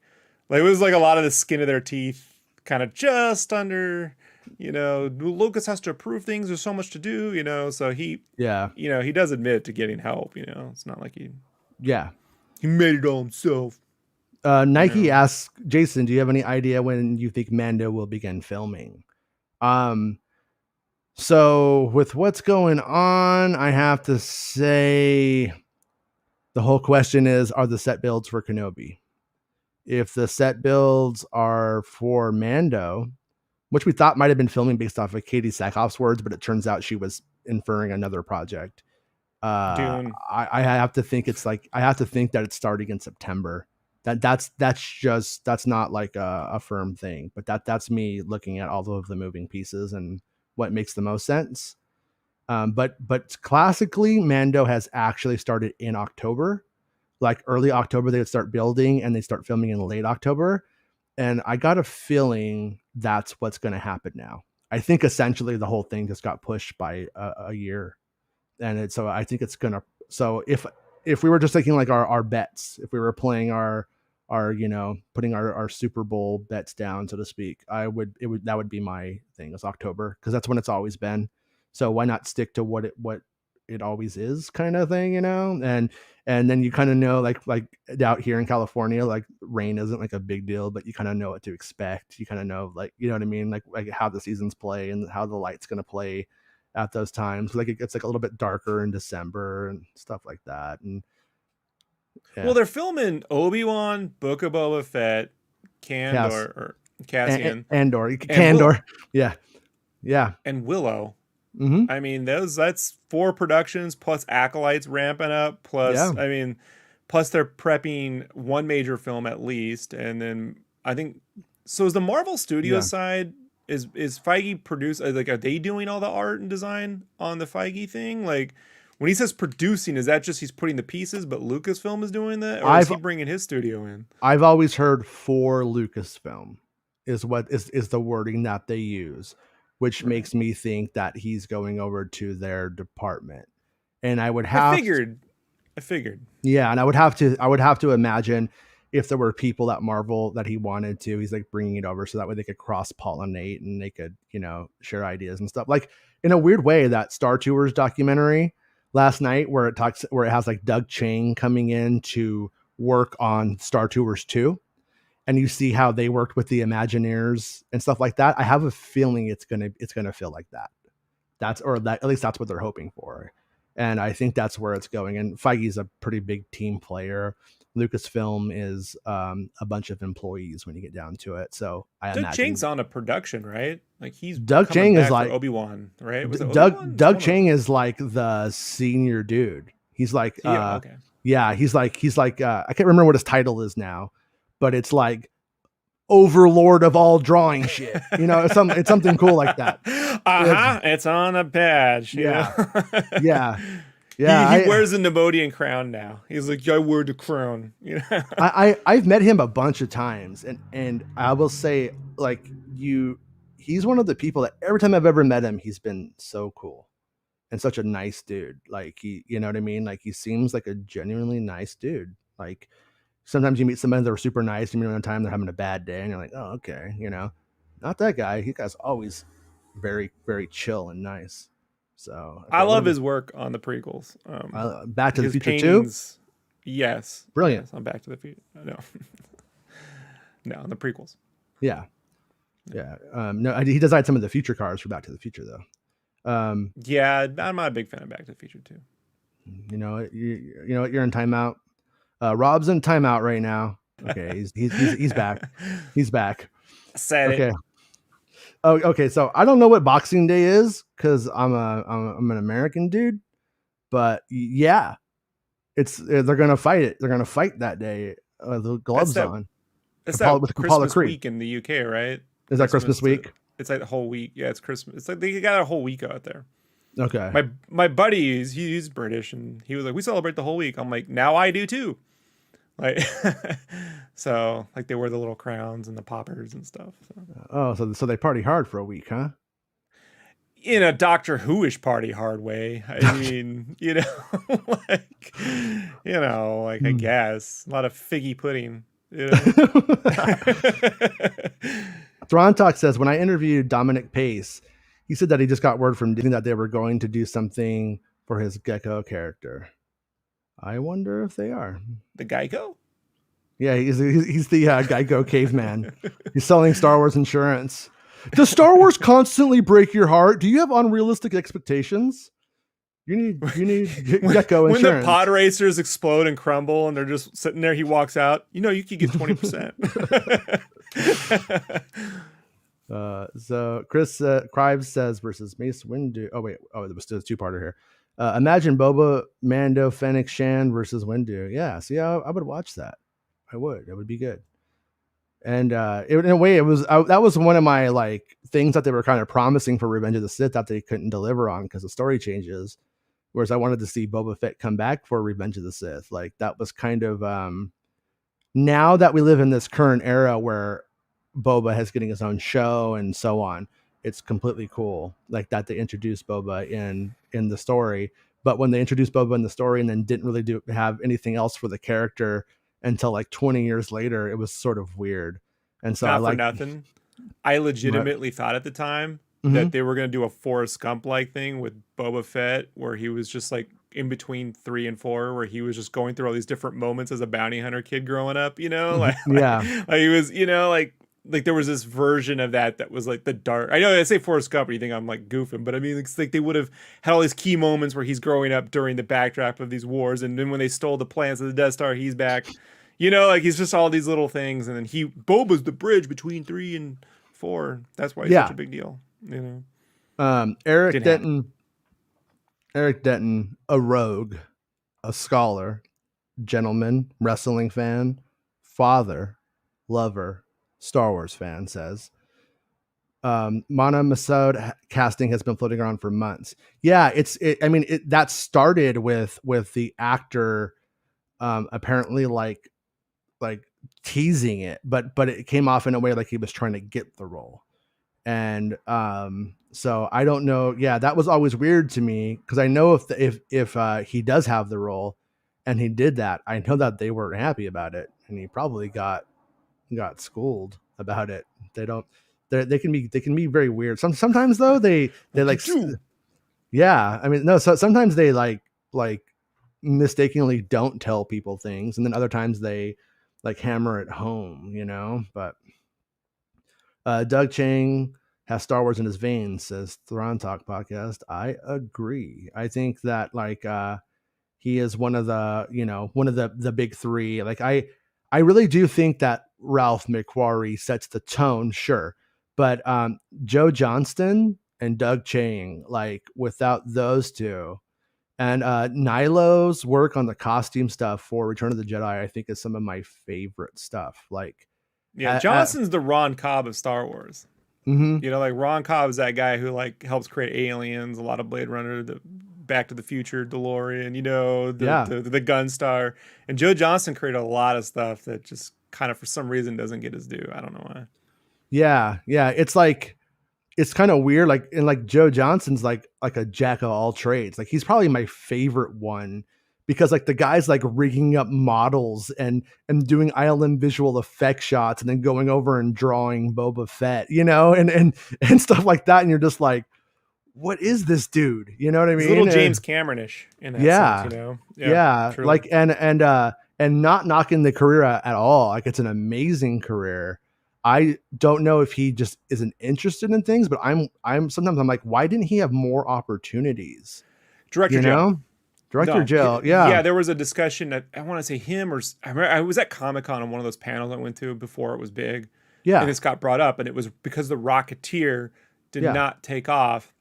a lot of the skin of their teeth, kind of just under. Lucas has to approve things. There's so much to do. So Yeah. he does admit to getting help. It's not like Yeah. he made it all himself. Nike asks Jason, "Do you have any idea when you think Mando will begin filming?" Um, so with what's going on, I have to say the whole question is: are the set builds for Kenobi? If the set builds are for Mando, which we thought might have been filming based off of Katie Sackhoff's words, but it turns out she was inferring another project. Dune. I have to think I have to think that it's starting in September. That's not like a firm thing, but that's me looking at all of the moving pieces and what makes the most sense. But classically, Mando has actually started in October, like early October. They would start building and they start filming in late October. And I got a feeling that's what's going to happen now. I think essentially the whole thing just got pushed by a year. And so I think it's going to, so if we were just taking like our bets, if we were playing our, putting our Super Bowl bets down, so to speak, that would be my thing. It's October, because that's when it's always been. So why not stick to what it always is, kind of thing, and then you kind of know, like out here in California, like rain isn't like a big deal, but you kind of know what to expect. You kind of know, like, you know what I mean? Like how the seasons play and how the light's going to play at those times. Like it gets like a little bit darker in December and stuff like that. And yeah. Well, they're filming Obi-Wan, Book of Boba Fett, Cassian, Candor. Yeah. And Willow. Mm-hmm. I mean, that's 4 productions plus Acolytes ramping up. Plus, I mean, plus they're prepping one major film at least. And then I think, so is the Marvel Studios side, is Feige like, are they doing all the art and design on the Feige thing? Like, when he says producing, is that just he's putting the pieces, but Lucasfilm is doing that? Or is he bringing his studio in? I've always heard for Lucasfilm is what is the wording that they use, which makes me think that he's going over to their department. And I figured. Yeah, and I would have to imagine if there were people at Marvel that he wanted to, he's like bringing it over so that way they could cross-pollinate and they could, share ideas and stuff. Like in a weird way, that Star Tours documentary last night where it has like Doug Chiang coming in to work on Star Tours 2. And you see how they worked with the Imagineers and stuff like that. I have a feeling it's gonna feel like that. At least that's what they're hoping for. And I think that's where it's going. And Feige's a pretty big team player. Lucasfilm is a bunch of employees when you get down to it. So Doug Chiang's on a production, right? Like Doug Chiang is like Obi-Wan, right? Doug Chiang is like the senior dude. He's like he's like I can't remember what his title is now, but it's like overlord of all drawing shit. It's something cool like that. It's on a badge. Yeah. He wears a Nabodian crown now. He's like, I wear the crown. I've met him a bunch of times, and I will say, like, he's one of the people that every time I've ever met him, he's been so cool and such a nice dude. Like, you know what I mean? Like, he seems like a genuinely nice dude. Like, sometimes you meet somebody that are super nice, and one time they're having a bad day, and you're like, oh, okay, not that guy. He guy's always very, very chill and nice. So I love his work on the prequels. Back to the Future too. Yes, brilliant. Yes, on Back to the Future. No, on the prequels. Yeah. No, he designed some of the future cars for Back to the Future though. Yeah, I'm not a big fan of Back to the Future too. You know what? You're in timeout. Rob's in timeout right now. Okay, he's back. He's back. Said it. Oh, okay. So I don't know what Boxing Day is because I'm an American dude, but yeah, they're gonna fight it. They're gonna fight that day. The gloves on. It's that Christmas week in the UK, right? Is that Christmas week? It's like the whole week. Yeah, it's Christmas. It's like they got a whole week out there. Okay. My buddy, he's British, and he was like, we celebrate the whole week. I'm like, now I do too. Like, so like they wear the little crowns and the poppers and stuff. So they party hard for a week, huh? In a Doctor Who-ish party hard way. I mean, I guess a lot of figgy pudding. Thrawn Talk says, when I interviewed Dominic Pace, he said that he just got word from Disney that they were going to do something for his Gecko character. I wonder if they are. The Geico? Yeah, he's the Geico caveman. He's selling Star Wars insurance. Does Star Wars constantly break your heart? Do you have unrealistic expectations? You need Gecko insurance. When the pod racers explode and crumble and they're just sitting there, he walks out. You could get 20%. So Chris Krives says versus Mace Windu. Oh wait, there was still a two-parter here. Imagine Boba, Mando, Fennec, Shan versus Windu. Yeah, see, I would watch that. I would. It would be good. And in a way, that was one of my like things that they were kind of promising for Revenge of the Sith that they couldn't deliver on because the story changes. Whereas I wanted to see Boba Fett come back for Revenge of the Sith. Like that was kind of now that we live in this current era where Boba has getting his own show and so on, it's completely cool like that they introduced Boba in the story. But when they introduced Boba in the story and then didn't really have anything else for the character until like 20 years later, it was sort of weird. And so I Not for like nothing. I legitimately thought at the time mm-hmm. that they were going to do a Forrest Gump like thing with Boba Fett, where he was just like in between 3 and 4, where he was just going through all these different moments as a bounty hunter kid growing up, you know, Yeah. like he was, you know, like there was this version of that was like the dark. I know I say Forrest Gump, and you think I'm like goofing, but I mean it's like they would have had all these key moments where he's growing up during the backdrop of these wars, and then when they stole the plans of the Death Star, he's back. You know, like he's just all these little things, and then Boba's the bridge between 3 and 4. That's why he's such a big deal. You know, Eric Denton, a rogue, a scholar, gentleman, wrestling fan, father, lover, Star Wars fan says. Mana Masood casting has been floating around for months. Yeah, that started with the actor apparently like teasing it, but it came off in a way like he was trying to get the role. And so I don't know. Yeah, that was always weird to me because I know if he does have the role and he did that, I know that they weren't happy about it, and he probably got schooled about it. They can be very weird. Sometimes though they like yeah. I mean no. So sometimes they like mistakenly don't tell people things, and then other times they like hammer it home, you know. But Doug Chang has Star Wars in his veins, says Thrawn Talk podcast. I agree. I think that like he is one of the big three. Like I really do think that Ralph McQuarrie sets the tone, sure. But Joe Johnston and Doug Chang, like without those two, and Nilo's work on the costume stuff for Return of the Jedi, I think is some of my favorite stuff. Like, yeah, Johnson's the Ron Cobb of Star Wars. Mm-hmm. You know, like Ron Cobb is that guy who like helps create Aliens, a lot of Blade Runner, the Back to the Future, DeLorean, you know, the Gunstar, and Joe Johnston created a lot of stuff that just kind of for some reason doesn't get his due. I don't know why. Yeah, it's like it's kind of weird. Like and like Joe Johnston's like a jack of all trades. Like he's probably my favorite one because like the guy's like rigging up models and doing island visual effect shots and then going over and drawing Boba Fett, you know, and stuff like that. And you're just like, what is this dude? You know what I mean? He's a little James Cameron-ish in that sense, you know? Yeah. Like and not knocking the career at all. Like it's an amazing career. I don't know if he just isn't interested in things, but I'm sometimes I'm like, why didn't he have more opportunities? Director Joe. Director Joe. Yeah. Yeah, there was a discussion that I want to say him or I remember I was at Comic-Con on one of those panels I went to before it was big. Yeah. And this got brought up, and it was because the Rocketeer did not take off.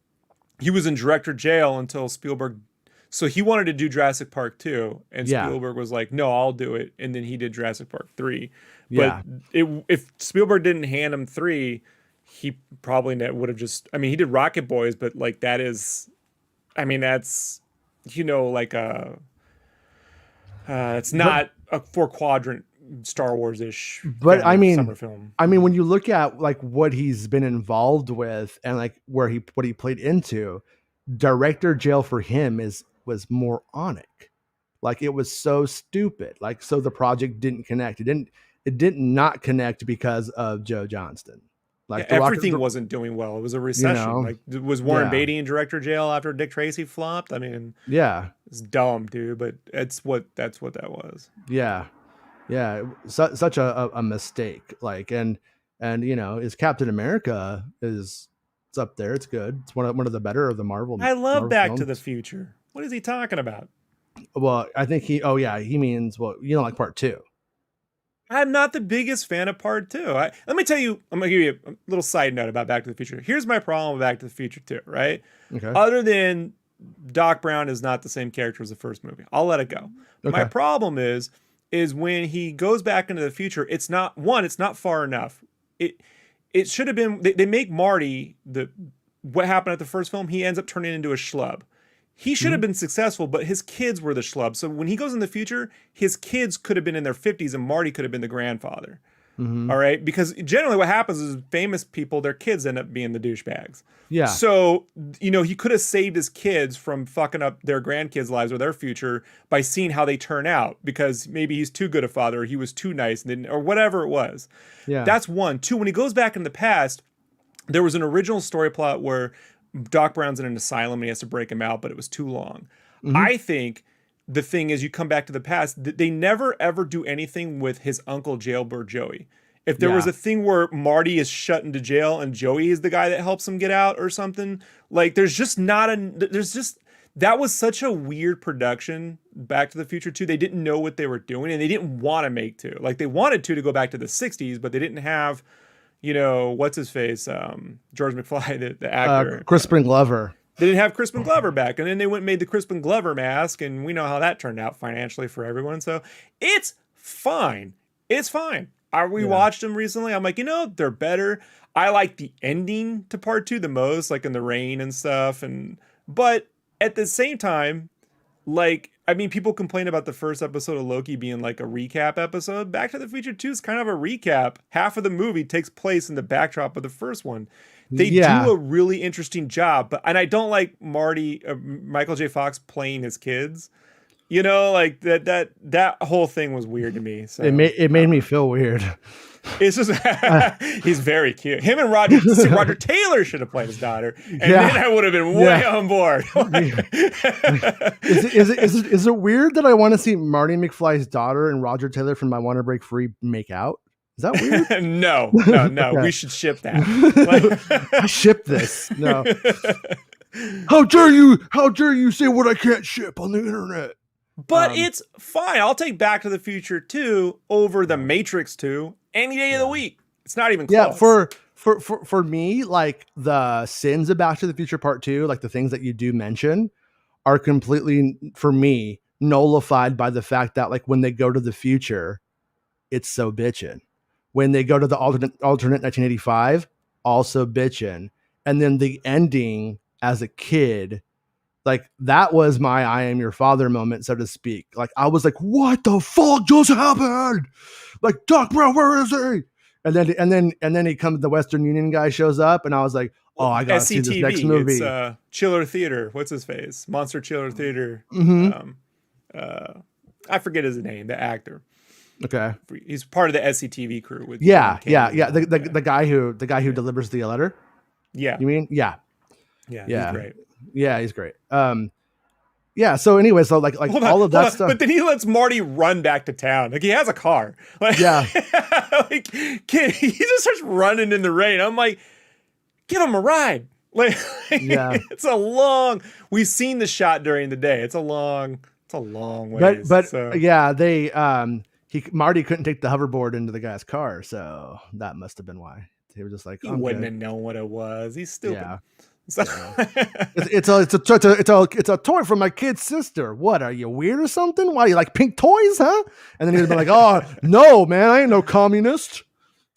He was in director jail until Spielberg. So he wanted to do Jurassic Park 2, and Spielberg was like, no, I'll do it. And then he did Jurassic Park 3. But if Spielberg didn't hand him 3, he probably would have just, I mean, he did Rocket Boys, but like that is, I mean, that's, you know, like it's not a 4-quadrant Star Wars-ish, but I mean, summer film. I mean, when you look at like what he's been involved with and like what he played into, director jail for him was moronic. Like it was so stupid. Like so the project didn't connect. It did not connect because of Joe Johnston. Like everything wasn't doing well. It was a recession. You know, like was Warren Beatty in director jail after Dick Tracy flopped? I mean, it's dumb, dude. But that's what that was. Yeah. Such a mistake. Like and you know, is Captain America it's up there. It's good. It's one of the better of the Marvel. I love Back films. to the Future. What is he talking about? Well, I think he means, well, you know, like part 2. I'm not the biggest fan of part two. Let me tell you, I'm gonna give you a little side note about Back to the Future. Here's my problem with Back to the Future 2, right? Okay. Other than Doc Brown is not the same character as the first movie. I'll let it go. My Okay. problem is when he goes back into the future, it's not far enough. It should have been they make Marty what happened at the first film, he ends up turning into a schlub. He should have been successful, but his kids were the schlubs. So when he goes in the future, his kids could have been in their 50s and Marty could have been the grandfather. Mm-hmm. All right. Because generally what happens is famous people, their kids end up being the douchebags. Yeah. So, he could have saved his kids from fucking up their grandkids' lives or their future by seeing how they turn out, because maybe he's too good a father, or he was too nice, or whatever it was. Yeah. That's one. Two, when he goes back in the past, there was an original story plot where Doc Brown's in an asylum and he has to break him out, but it was too long. Mm-hmm. I think the thing is, you come back to the past, they never ever do anything with his uncle Jailbird Joey. If there was a thing where Marty is shut into jail and Joey is the guy that helps him get out or something, like that was such a weird production, Back to the Future 2. They didn't know what they were doing and they didn't want to make 2. Like they wanted to go back to the 60s, but they didn't have, what's his face? George McFly, the actor. Crispin Glover. They didn't have Crispin Glover back. And then they went and made the Crispin Glover mask, and we know how that turned out financially for everyone. So it's fine. It's fine. We watched them recently. I'm like, they're better. I like the ending to part 2 the most, like in the rain and stuff. But at the same time, people complain about the first episode of Loki being like a recap episode. Back to the Future 2 is kind of a recap. Half of the movie takes place in the backdrop of the first one. They do a really interesting job, and I don't like Michael J. Fox playing his kids. Like that whole thing was weird to me. So It made me feel weird. It's just he's very cute. Him and Roger Taylor should have played his daughter, and then I would have been way on board. Is it weird that I want to see Marty McFly's daughter and Roger Taylor from I Want to Break Free make out? Is that weird? No. Okay. We should ship that. I ship this. No. How dare you say what I can't ship on the internet? But it's fine. I'll take Back to the Future 2 over The Matrix 2 any day of the week. It's not even close. Yeah, for me, like the sins of Back to the Future Part 2, like the things that you do mention, are completely, for me, nullified by the fact that like when they go to the future, it's so bitchin'. When they go to the alternate 1985, also bitchin'. And then the ending as a kid, like that was my I am your father moment, so to speak. Like I was like, what the fuck just happened? Like Doc Brown, where is he? And then he comes, the Western Union guy shows up, and I was like, oh, I gotta see this next movie. It's Chiller Theater. What's his face? Monster Chiller Theater. Mm-hmm. I forget his name, the actor. Okay. He's part of the SCTV crew with The guy who delivers the letter. Yeah. You mean? Yeah. He's great. Yeah, he's great. So anyway, so like all of that stuff. But then he lets Marty run back to town. Like he has a car. Like, he just starts running in the rain. I'm like, give him a ride. Like it's a long. We've seen the shot during the day. It's a long way. But Marty couldn't take the hoverboard into the guy's car, so that must have been why. He was just like, he wouldn't have known what it was. He's stupid. Yeah. So, it's a toy from my kid's sister. What, are you weird or something? Why, you like pink toys, huh? And then he would have been like, oh no, man, I ain't no communist.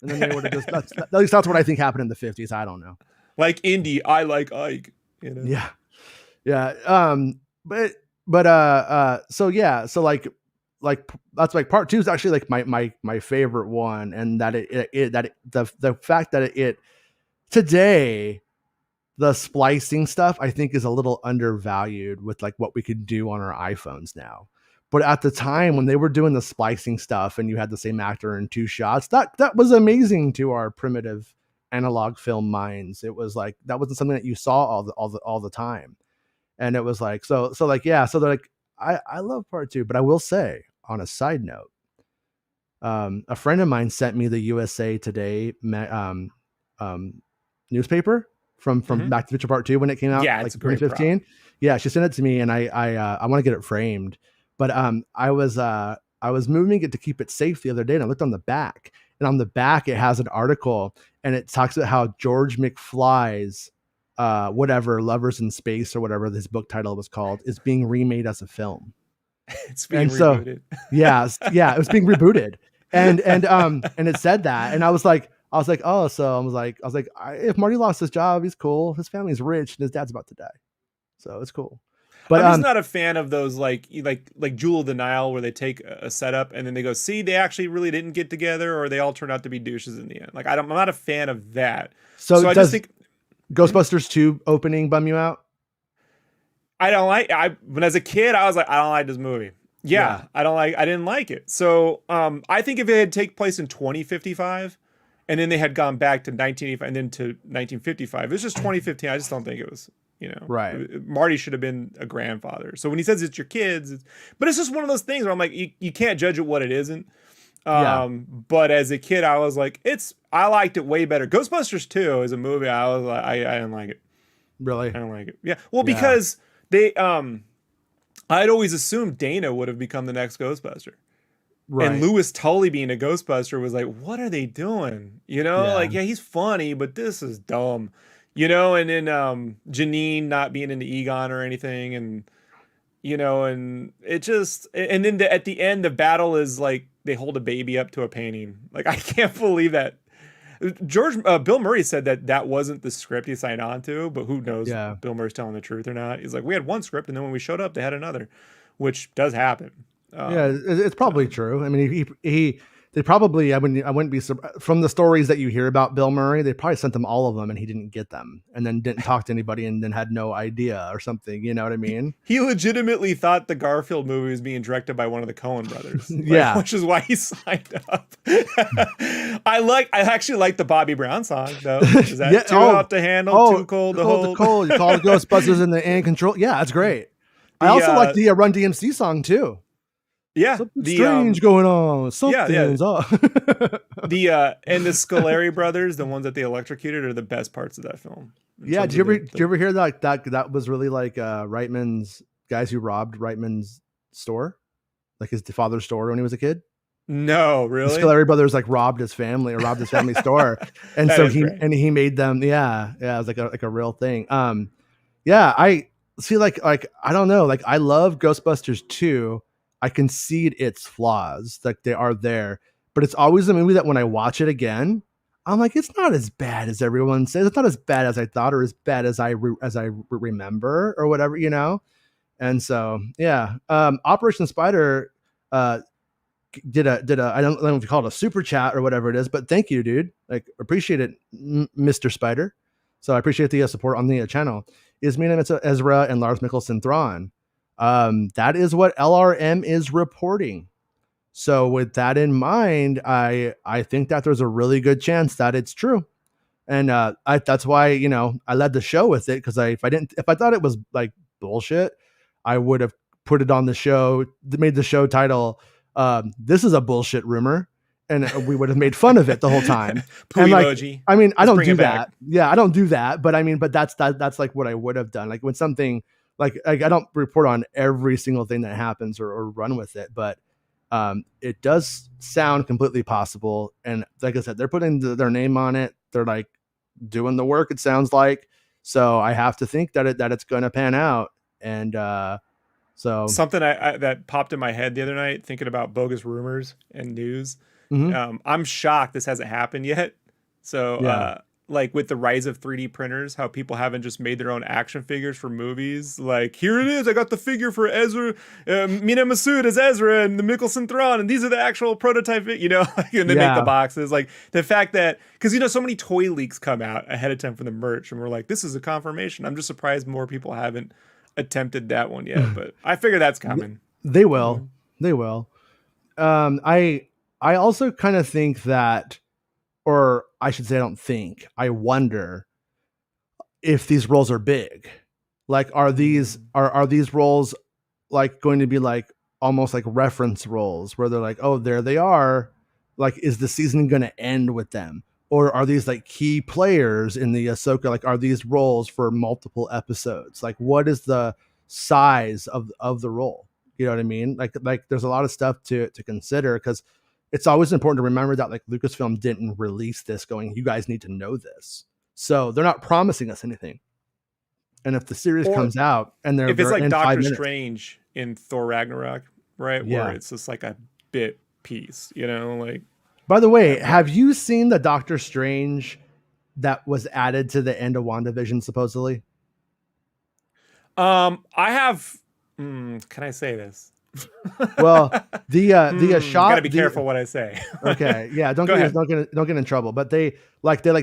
And then they would have just at least that's what I think happened in the 50s. I don't know. Like Indy, I like Ike. Yeah. So that's like part 2 is actually like my favorite one, and that the fact that it today, the splicing stuff I think is a little undervalued with like what we could do on our iPhones now. But at the time when they were doing the splicing stuff and you had the same actor in 2 shots, that was amazing to our primitive analog film minds. It was like that wasn't something that you saw all the time. And it was like so they're like I love part 2, but I will say, on a side note, a friend of mine sent me the USA Today newspaper from Back to the Future Part 2 when it came out, like 2015. Yeah, she sent it to me, and I want to get it framed. But I was I was moving it to keep it safe the other day, and I looked on the back, and on the back it has an article, and it talks about how George McFly's whatever Lovers in Space or whatever this book title was called is being remade as a film. It's being And so rebooted. yeah, it was being rebooted, and it said that, and I was like, oh, so I was like, if Marty lost his job, he's cool. His family's rich, and his dad's about to die, so it's cool. But I'm just not a fan of those like Jewel of the Nile, where they take a setup and then they go, see, they actually really didn't get together, or they all turned out to be douches in the end. Like I'm not a fan of that. So I just think Ghostbusters 2 opening bum you out? I don't like. When as a kid, I was like, I don't like this movie. Yeah. I didn't like it. So I think if it had take place in 2055, and then they had gone back to 1985 and then to 1955, it's just 2015. I just don't think it was. Right. Marty should have been a grandfather. So when he says it's your kids, but it's just one of those things where I'm like, you can't judge it what it isn't. But as a kid, I was like, I liked it way better. Ghostbusters 2 as a movie, I was like, I didn't like it. Really? I don't like it. Yeah. Well, because they, I'd always assumed Dana would have become the next Ghostbuster. Right. And Louis Tully being a Ghostbuster was like, what are they doing? Like, yeah, he's funny, but this is dumb. And then Janine not being into Egon or anything, and and it just, and then at the end the battle is like they hold a baby up to a painting. Like, I can't believe that. Bill Murray said that wasn't the script he signed on to, but who knows if Bill Murray's telling the truth or not. He's like, we had one script, and then when we showed up, they had another, which does happen. It's probably true. I mean, they probably, I wouldn't be from the stories that you hear about Bill Murray, they probably sent them all of them and he didn't get them, and then didn't talk to anybody, and then had no idea or something. You know what I mean? He legitimately thought the Garfield movie was being directed by one of the Coen brothers. Which is why he signed up. I actually like the Bobby Brown song though. Is that too hot to handle, too cold to hold? Cold. You call the Ghostbusters in the air control. Yeah, that's great. I also like the Run DMC song too. Yeah, something strange going on. Something's up. And the Scoleri brothers, the ones that they electrocuted, are the best parts of that film. Yeah, did you ever hear that was really like Reitman's guys who robbed Reitman's store, like his father's store when he was a kid? No, really. The Scoleri brothers like robbed his family store, and so he made them. Yeah, it was like a real thing. I see. Like I don't know. Like, I love Ghostbusters 2. I concede its flaws, like they are there, but it's always a movie that when I watch it again, I'm like, it's not as bad as everyone says. It's not as bad as I thought, or as bad as I remember, or whatever, And so, Operation Spider did a I don't know if you call it a super chat or whatever it is, but thank you, dude. Like, appreciate it, Mr. Spider. So I appreciate the support on the channel. Is Mina Ezra and Lars Mikkelsen Thrawn? That is what LRM is reporting. So with that in mind, I think that there's a really good chance that it's true. And that's why, I led the show with it, because if I thought it was like bullshit, I would have put it on the show, made the show title, this is a bullshit rumor, and we would have made fun of it the whole time. And emoji. I mean, I don't do that. Yeah, I don't do that. But I mean, that's like what I would have done. Like, when something like I don't report on every single thing that happens or run with it, but it does sound completely possible. And like I said, they're putting their name on it. They're like doing the work, it sounds like. So I have to think that it's going to pan out. And so something that popped in my head the other night, thinking about bogus rumors and news. Mm-hmm. I'm shocked this hasn't happened yet. So like with the rise of 3D printers, how people haven't just made their own action figures for movies. Like, here it is, I got the figure for Ezra, Mina Masood as Ezra, and the Mikkelsen Thrawn, and these are the actual prototype, and they make the boxes. Like, the fact that, because so many toy leaks come out ahead of time for the merch, and we're like, this is a confirmation. I'm just surprised more people haven't attempted that one yet, but I figure that's coming. They will. They will. I also kind of think that, or I should say, I wonder if these roles are big. Like, are these roles like going to be like almost like reference roles where they're like, oh, there they are. Like, is the season going to end with them? Or are these like key players in the Ahsoka? Like, are these roles for multiple episodes? Like, what is the size of the role? You know what I mean? Like there's a lot of stuff to consider, because it's always important to remember that like Lucasfilm didn't release this going, you guys need to know this. So they're not promising us anything. And if the series Or comes out and if it's they're like in five Doctor minutes, Strange in Thor Ragnarok, right? Where yeah. it's just like a bit piece, you know, like. By the way, Yeah, have you seen the Doctor Strange that was added to the end of WandaVision supposedly? I have. Can I say this? Well, the Gotta shot be the careful what I say. okay, yeah, Go ahead. don't get in trouble. But they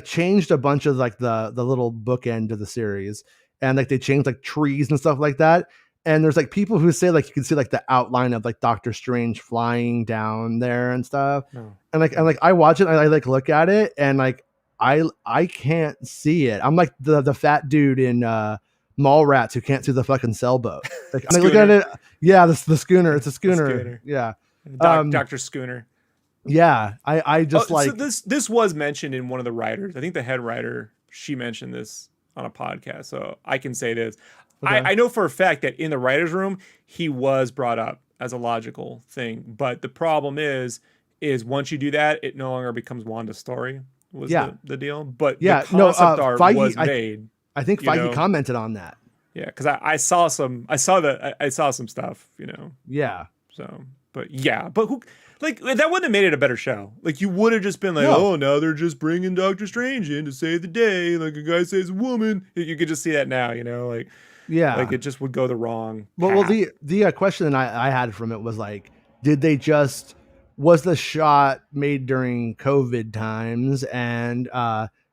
changed a bunch of like the little bookend of the series, and like they changed like trees and stuff like that. And there's like people who say like you can see like the outline of like Doctor Strange flying down there and stuff. No. And like I watch it, and I like look at it, and like I can't see it. I'm like the fat dude in Mallrats who can't see the fucking sailboat. Like I'm like, looking at it. Yeah, the schooner. It's a schooner. Yeah. Dr. Schooner. Yeah. I just So like this was mentioned in one of the writers. I think the head writer, she mentioned this on a podcast. So I can say this. okay. I know for a fact that in the writer's room, he was brought up as a logical thing. But the problem is once you do that, it no longer becomes Wanda's story, was the deal. But yeah, the concept no, art Feige, was made. I think Feige commented on that. Yeah, because I saw some stuff, you know. Yeah. So, but yeah, but who, like, that wouldn't have made it a better show. Like, you would have just been like, No. oh, now they're just bringing Doctor Strange in to save the day. Like, a guy saves a woman. You could just see that now, you know, like, yeah, like it just would go the wrong path. Well, the question I had from it was like, was the shot made during COVID times and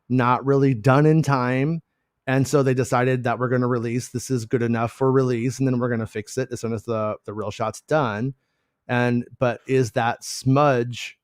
not really done in time? And so they decided that we're going to release, this is good enough for release, and then we're going to fix it as soon as the real shot's done. But is that smudge?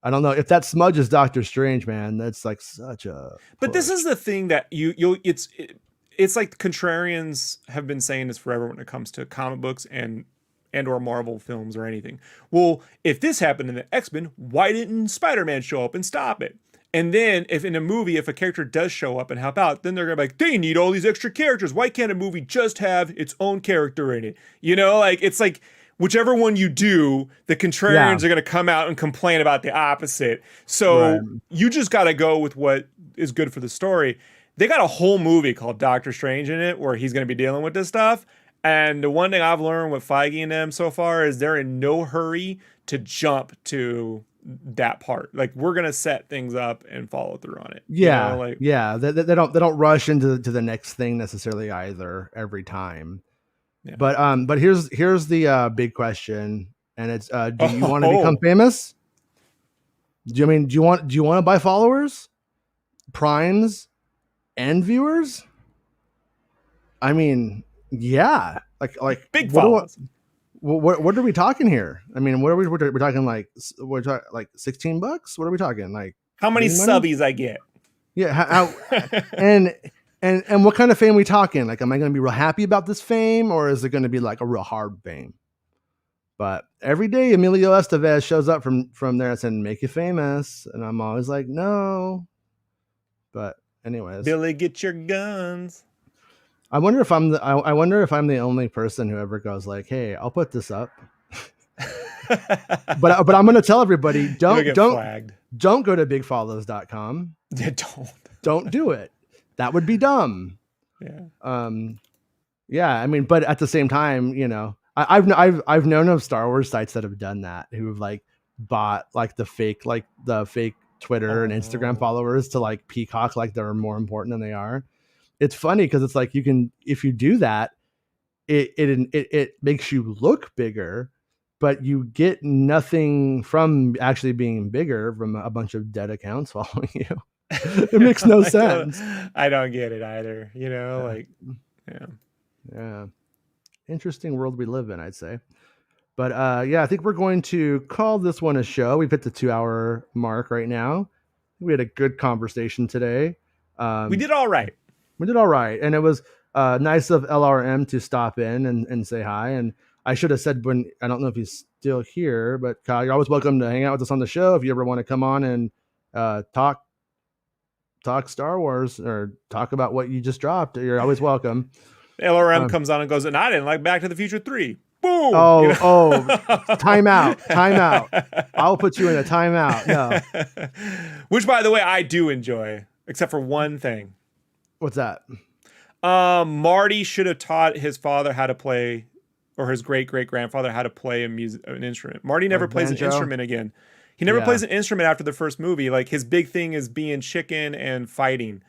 I don't know if that smudge is Doctor Strange, man. That's like such a. But this is the thing that it's like contrarians have been saying this forever when it comes to comic books and or Marvel films or anything. Well, if this happened in the X-Men, why didn't Spider-Man show up and stop it? And then if in a movie, if a character does show up and help out, then they're gonna be like, they need all these extra characters. Why can't a movie just have its own character in it? You know, like, it's like, whichever one you do, the contrarians are going to come out and complain about the opposite. So you just got to go with what is good for the story. They got a whole movie called Doctor Strange in it where he's going to be dealing with this stuff. And the one thing I've learned with Feige and them so far is they're in no hurry to jump to that part. Like, we're going to set things up and follow through on it. Yeah. You know, like, yeah. They don't rush into the next thing necessarily either every time. yeah. But here's the big question, and it's do you want to become famous? Do you want to buy followers, primes, and viewers? I mean, yeah, like big followers. What are we talking here? I mean, what are we're talking like like $16? What are we talking like? How many subbies I get? Yeah, how and what kind of fame are we talking? Like, am I going to be real happy about this fame, or is it going to be like a real hard fame? But every day Emilio Estevez shows up from there and saying, make you famous. And I'm always like, no. But anyways. Billy, get your guns. I wonder if I'm the only person who ever goes like, hey, I'll put this up. but I'm going to tell everybody, don't go to bigfollows.com. Yeah, don't do it. That would be dumb. Yeah. Yeah. I mean, but at the same time, you know, I've known of Star Wars sites that have done that, who have like bought like the fake Twitter and Instagram followers to like peacock like they're more important than they are. It's funny because it's like, you can, if you do that, it makes you look bigger, but you get nothing from actually being bigger from a bunch of dead accounts following you. It makes no sense. I don't get it either. You know, like, yeah. Interesting world we live in, I'd say. But yeah, I think we're going to call this one a show. We've hit the 2-hour mark right now. We had a good conversation today. We did all right. And it was nice of LRM to stop in and say hi. And I should have said, when, I don't know if he's still here, but Kyle, you're always welcome to hang out with us on the show if you ever want to come on and talk Star Wars or talk about what you just dropped. You're always welcome. LRM comes on and goes, and I didn't like Back to the Future 3. boom. Timeout. I'll put you in a timeout. No. Which, by the way, I do enjoy, except for one thing. What's that? Marty should have taught his father how to play, or his great-great-grandfather how to play an instrument. Marty never plays an instrument again. He never plays an instrument after the first movie. Like, his big thing is being chicken and fighting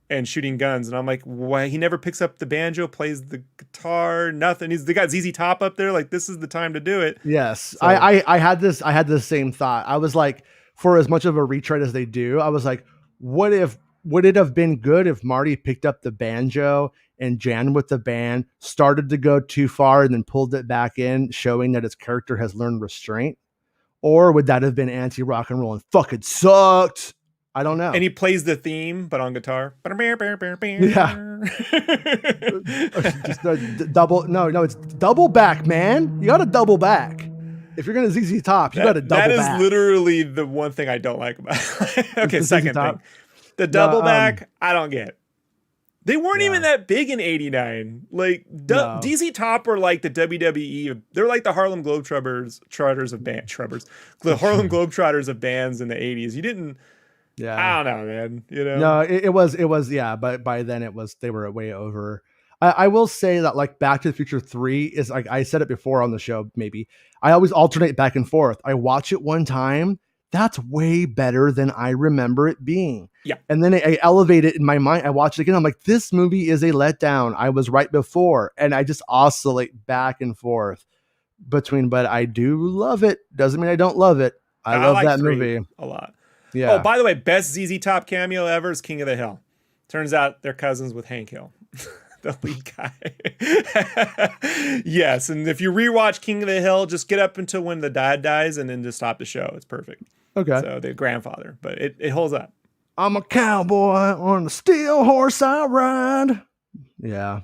and shooting guns. And I'm like, why? He never picks up the banjo, plays the guitar, nothing. They got ZZ Top up there. Like, this is the time to do it. Yes. So, I had this same thought. I was like, for as much of a retread as they do, I was like, would it have been good if Marty picked up the banjo and jammed with the band, started to go too far and then pulled it back in, showing that his character has learned restraint? Or would that have been anti-rock and roll and fucking sucked? I don't know. And he plays the theme, but on guitar. Yeah. Just it's double back, man. You got to double back. If you're going to ZZ Top, you got to double back. That is literally the one thing I don't like about it. Okay, second thing. The double back, I don't get. They weren't even that big in 89. Like, DZ Top were like the WWE. They're like the Harlem Globetrotters of the Harlem Globetrotters of bands in the 80s. You didn't... Yeah, I don't know, man. You know, no, it was, but by then they were way over. I will say that, like, Back to the Future 3 is, like, I said it before on the show, maybe I always alternate back and forth. I watch it one time, that's way better than I remember it being. Yeah, and then I elevate it in my mind. I watch it again. I'm like, this movie is a letdown. I was right before, and I just oscillate back and forth between. But I do love it. Doesn't mean I don't love it. I love like that movie a lot. Yeah. Oh, by the way, best ZZ Top cameo ever is King of the Hill. Turns out they're cousins with Hank Hill, the lead guy. Yes, and if you rewatch King of the Hill, just get up until when the dad dies and then just stop the show. It's perfect. Okay. So the grandfather, but it holds up. I'm a cowboy on the steel horse I ride. Yeah.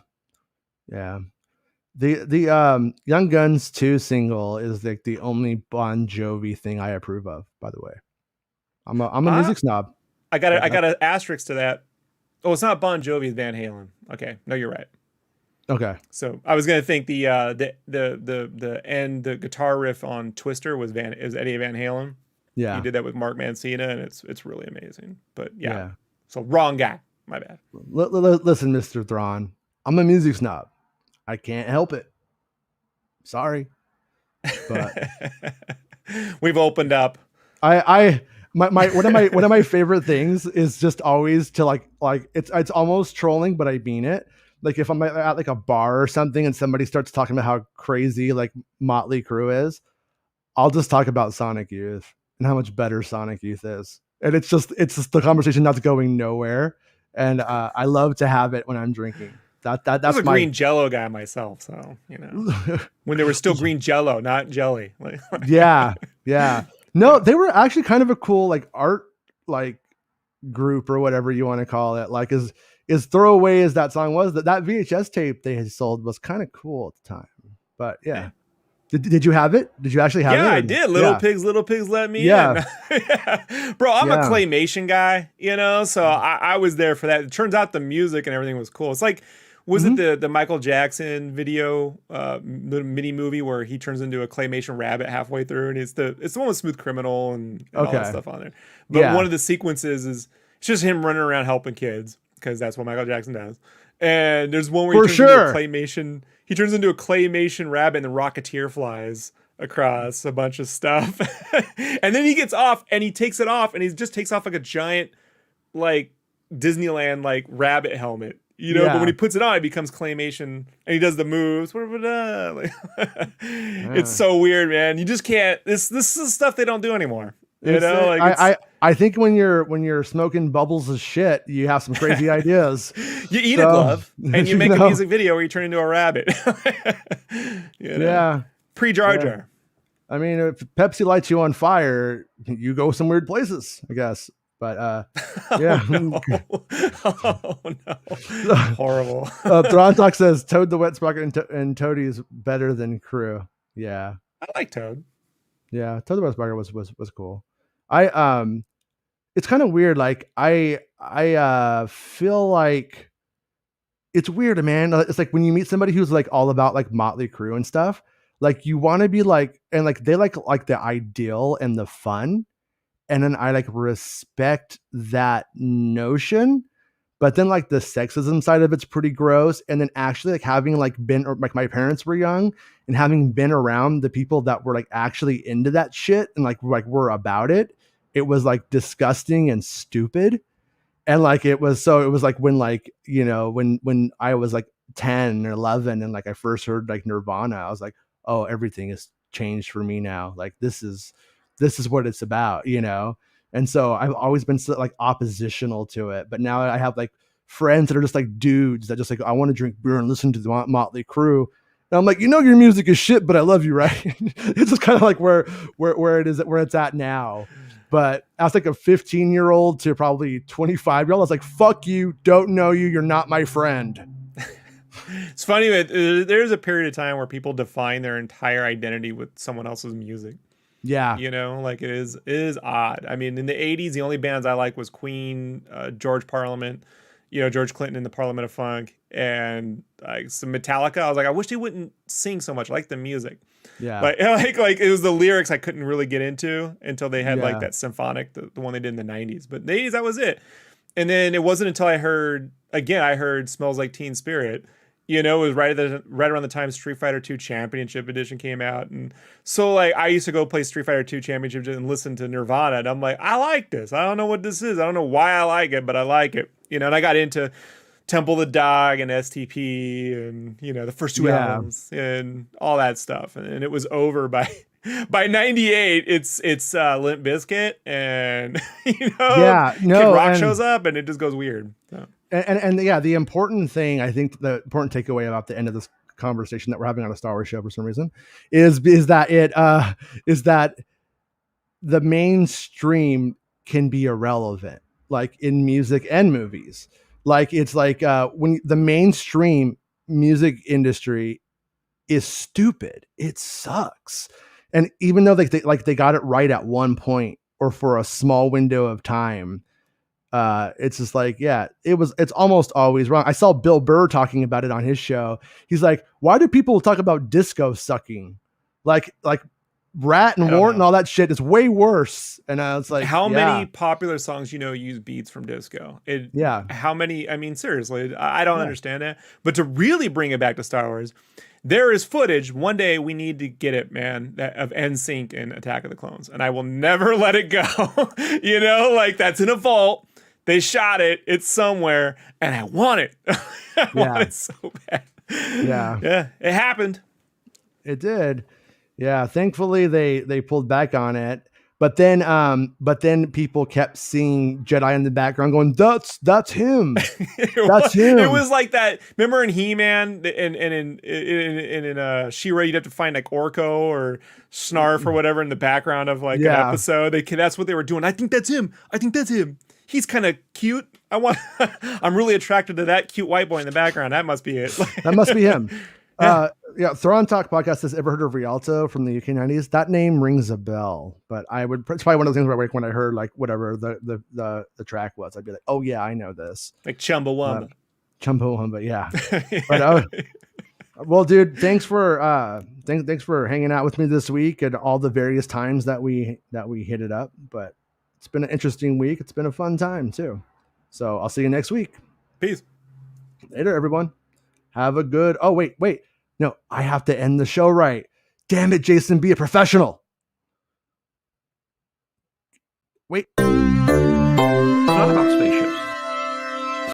Yeah. The Young Guns 2 single is like the only Bon Jovi thing I approve of, by the way. I'm a music snob. I got an asterisk to that. Oh, it's not Bon Jovi, it's Van Halen. Okay, no, you're right. Okay. So I was gonna think the guitar riff on Twister was Eddie Van Halen. Yeah, he did that with Mark Mancina, and it's really amazing. But yeah. So wrong guy. My bad. Listen, Mr. Thrawn, I'm a music snob. I can't help it. Sorry, but we've opened up. My one of my favorite things is just always to like it's almost trolling, but I mean it. Like if I'm at like a bar or something and somebody starts talking about how crazy like Motley Crue is, I'll just talk about Sonic Youth and how much better Sonic Youth is. And it's just the conversation that's going nowhere. And I love to have it when I'm drinking. That's a green Jello guy myself, so you know when there was still green Jello, not jelly. Yeah. No, they were actually kind of a cool like art like group or whatever you want to call it. Like as throwaway as that song was, that VHS tape they had sold was kind of cool at the time. But yeah. Did you have it? Did you actually have it? Yeah, I did. Little Pigs let me in. Yeah. Bro, I'm a claymation guy, you know, so I was there for that. It turns out the music and everything was cool. It's like, was it the Michael Jackson video mini movie where he turns into a claymation rabbit halfway through, and it's the one with Smooth Criminal and all that stuff on there. But one of the sequences is it's just him running around helping kids because that's what Michael Jackson does. And there's one where he turns into a claymation rabbit and the Rocketeer flies across a bunch of stuff. And then he gets off and he takes it off and he just takes off like a giant like Disneyland like rabbit helmet. You know, but when he puts it on, it becomes claymation, and he does the moves. It's so weird, man. You just can't. This is stuff they don't do anymore. You know, like I think when you're smoking bubbles of shit, you have some crazy ideas. You eat a glove, and you make a music video where you turn into a rabbit. You know? Yeah, pre-Jar Jar. I mean, if Pepsi lights you on fire, you go some weird places, I guess. But yeah. Oh no. Horrible. Thrawn Talk says Toad the Wet Sprocket and Toady is better than Crew. Yeah. I like Toad. Yeah, Toad the Wet Sprocket was cool. It's kind of weird. Like I feel like it's weird, man. It's like when you meet somebody who's like all about like Motley Crue and stuff. Like you want to be like, and like they like the ideal and the fun. And then I like respect that notion. But then like the sexism side of it's pretty gross. And then actually like having like been, or like my parents were young and having been around the people that were like actually into that shit and like were about it, it was like disgusting and stupid. And like it was like when like, you know, when I was like 10 or 11 and like I first heard like Nirvana, I was like, oh, everything has changed for me now. Like this is what it's about, you know? And so I've always been so, like oppositional to it, but now I have like friends that are just like dudes that just like, I want to drink beer and listen to the Motley Crue. And I'm like, you know, your music is shit, but I love you, right? It's just kind of like where it is, where it's at now. But I was like a 15-year-old to probably 25-year-old. I was like, fuck you, don't know you, you're not my friend. It's funny that there's a period of time where people define their entire identity with someone else's music. Yeah. You know, like it is odd. I mean, in the 80s, the only bands I like was Queen, George Parliament, you know, George Clinton in the Parliament of Funk, and like some Metallica. I was like, I wish they wouldn't sing so much. I like the music. Yeah. Like it was the lyrics I couldn't really get into until they had like that symphonic, the one they did in the 90s. But in the 80s, that was it. And then it wasn't until I heard Smells Like Teen Spirit. You know, it was right around the time Street Fighter 2 Championship Edition came out. And so like I used to go play Street Fighter 2 Championship and listen to Nirvana. And I'm like, I like this. I don't know what this is. I don't know why I like it, but I like it. You know, and I got into Temple of the Dog and STP and, you know, the first two albums and all that stuff. And it was over by 98. It's Limp Bizkit and, you know, Kid Rock shows up and it just goes weird. So. And yeah, the important thing, I think the important takeaway about the end of this conversation that we're having on a Star Wars show for some reason is that the mainstream can be irrelevant, like in music and movies. Like it's like when the mainstream music industry is stupid, it sucks. And even though they got it right at one point or for a small window of time, it's just like, yeah, it's almost always wrong. I saw Bill Burr talking about it on his show. He's like, why do people talk about disco sucking? Like Rat and Warrant and all that shit is way worse. And I was like, how many popular songs, you know, use beats from disco? How many? I mean, seriously, I don't understand that. But to really bring it back to Star Wars, there is footage. One day we need to get it, man, of NSYNC in Attack of the Clones. And I will never let it go. You know, like that's in a vault. They shot it. It's somewhere. And I want it. I want it so bad. Yeah. It happened. It did. Yeah. Thankfully they pulled back on it. But then people kept seeing Jedi in the background going, that's him. That's him. It was like that. Remember in He-Man and in She-Ra, you'd have to find like Orko or Snarf or whatever in the background of like an episode. That's what they were doing. I think that's him. He's kind of cute. I'm really attracted to that cute white boy in the background. That must be it. That must be him. Thrawn Talk podcast says, ever heard of Rialto from the UK 90s? That name rings a bell, but it's probably one of those things where like when I heard like whatever the track was, I'd be like, oh yeah, I know this. Like Chumbawamba. Yeah. But well, dude, thanks for hanging out with me this week and all the various times that we hit it up. But it's been an interesting week. It's been a fun time too. So I'll see you next week. Peace. Later, everyone. Have a good... Oh, wait. No, I have to end the show right. Damn it, Jason, be a professional. Wait.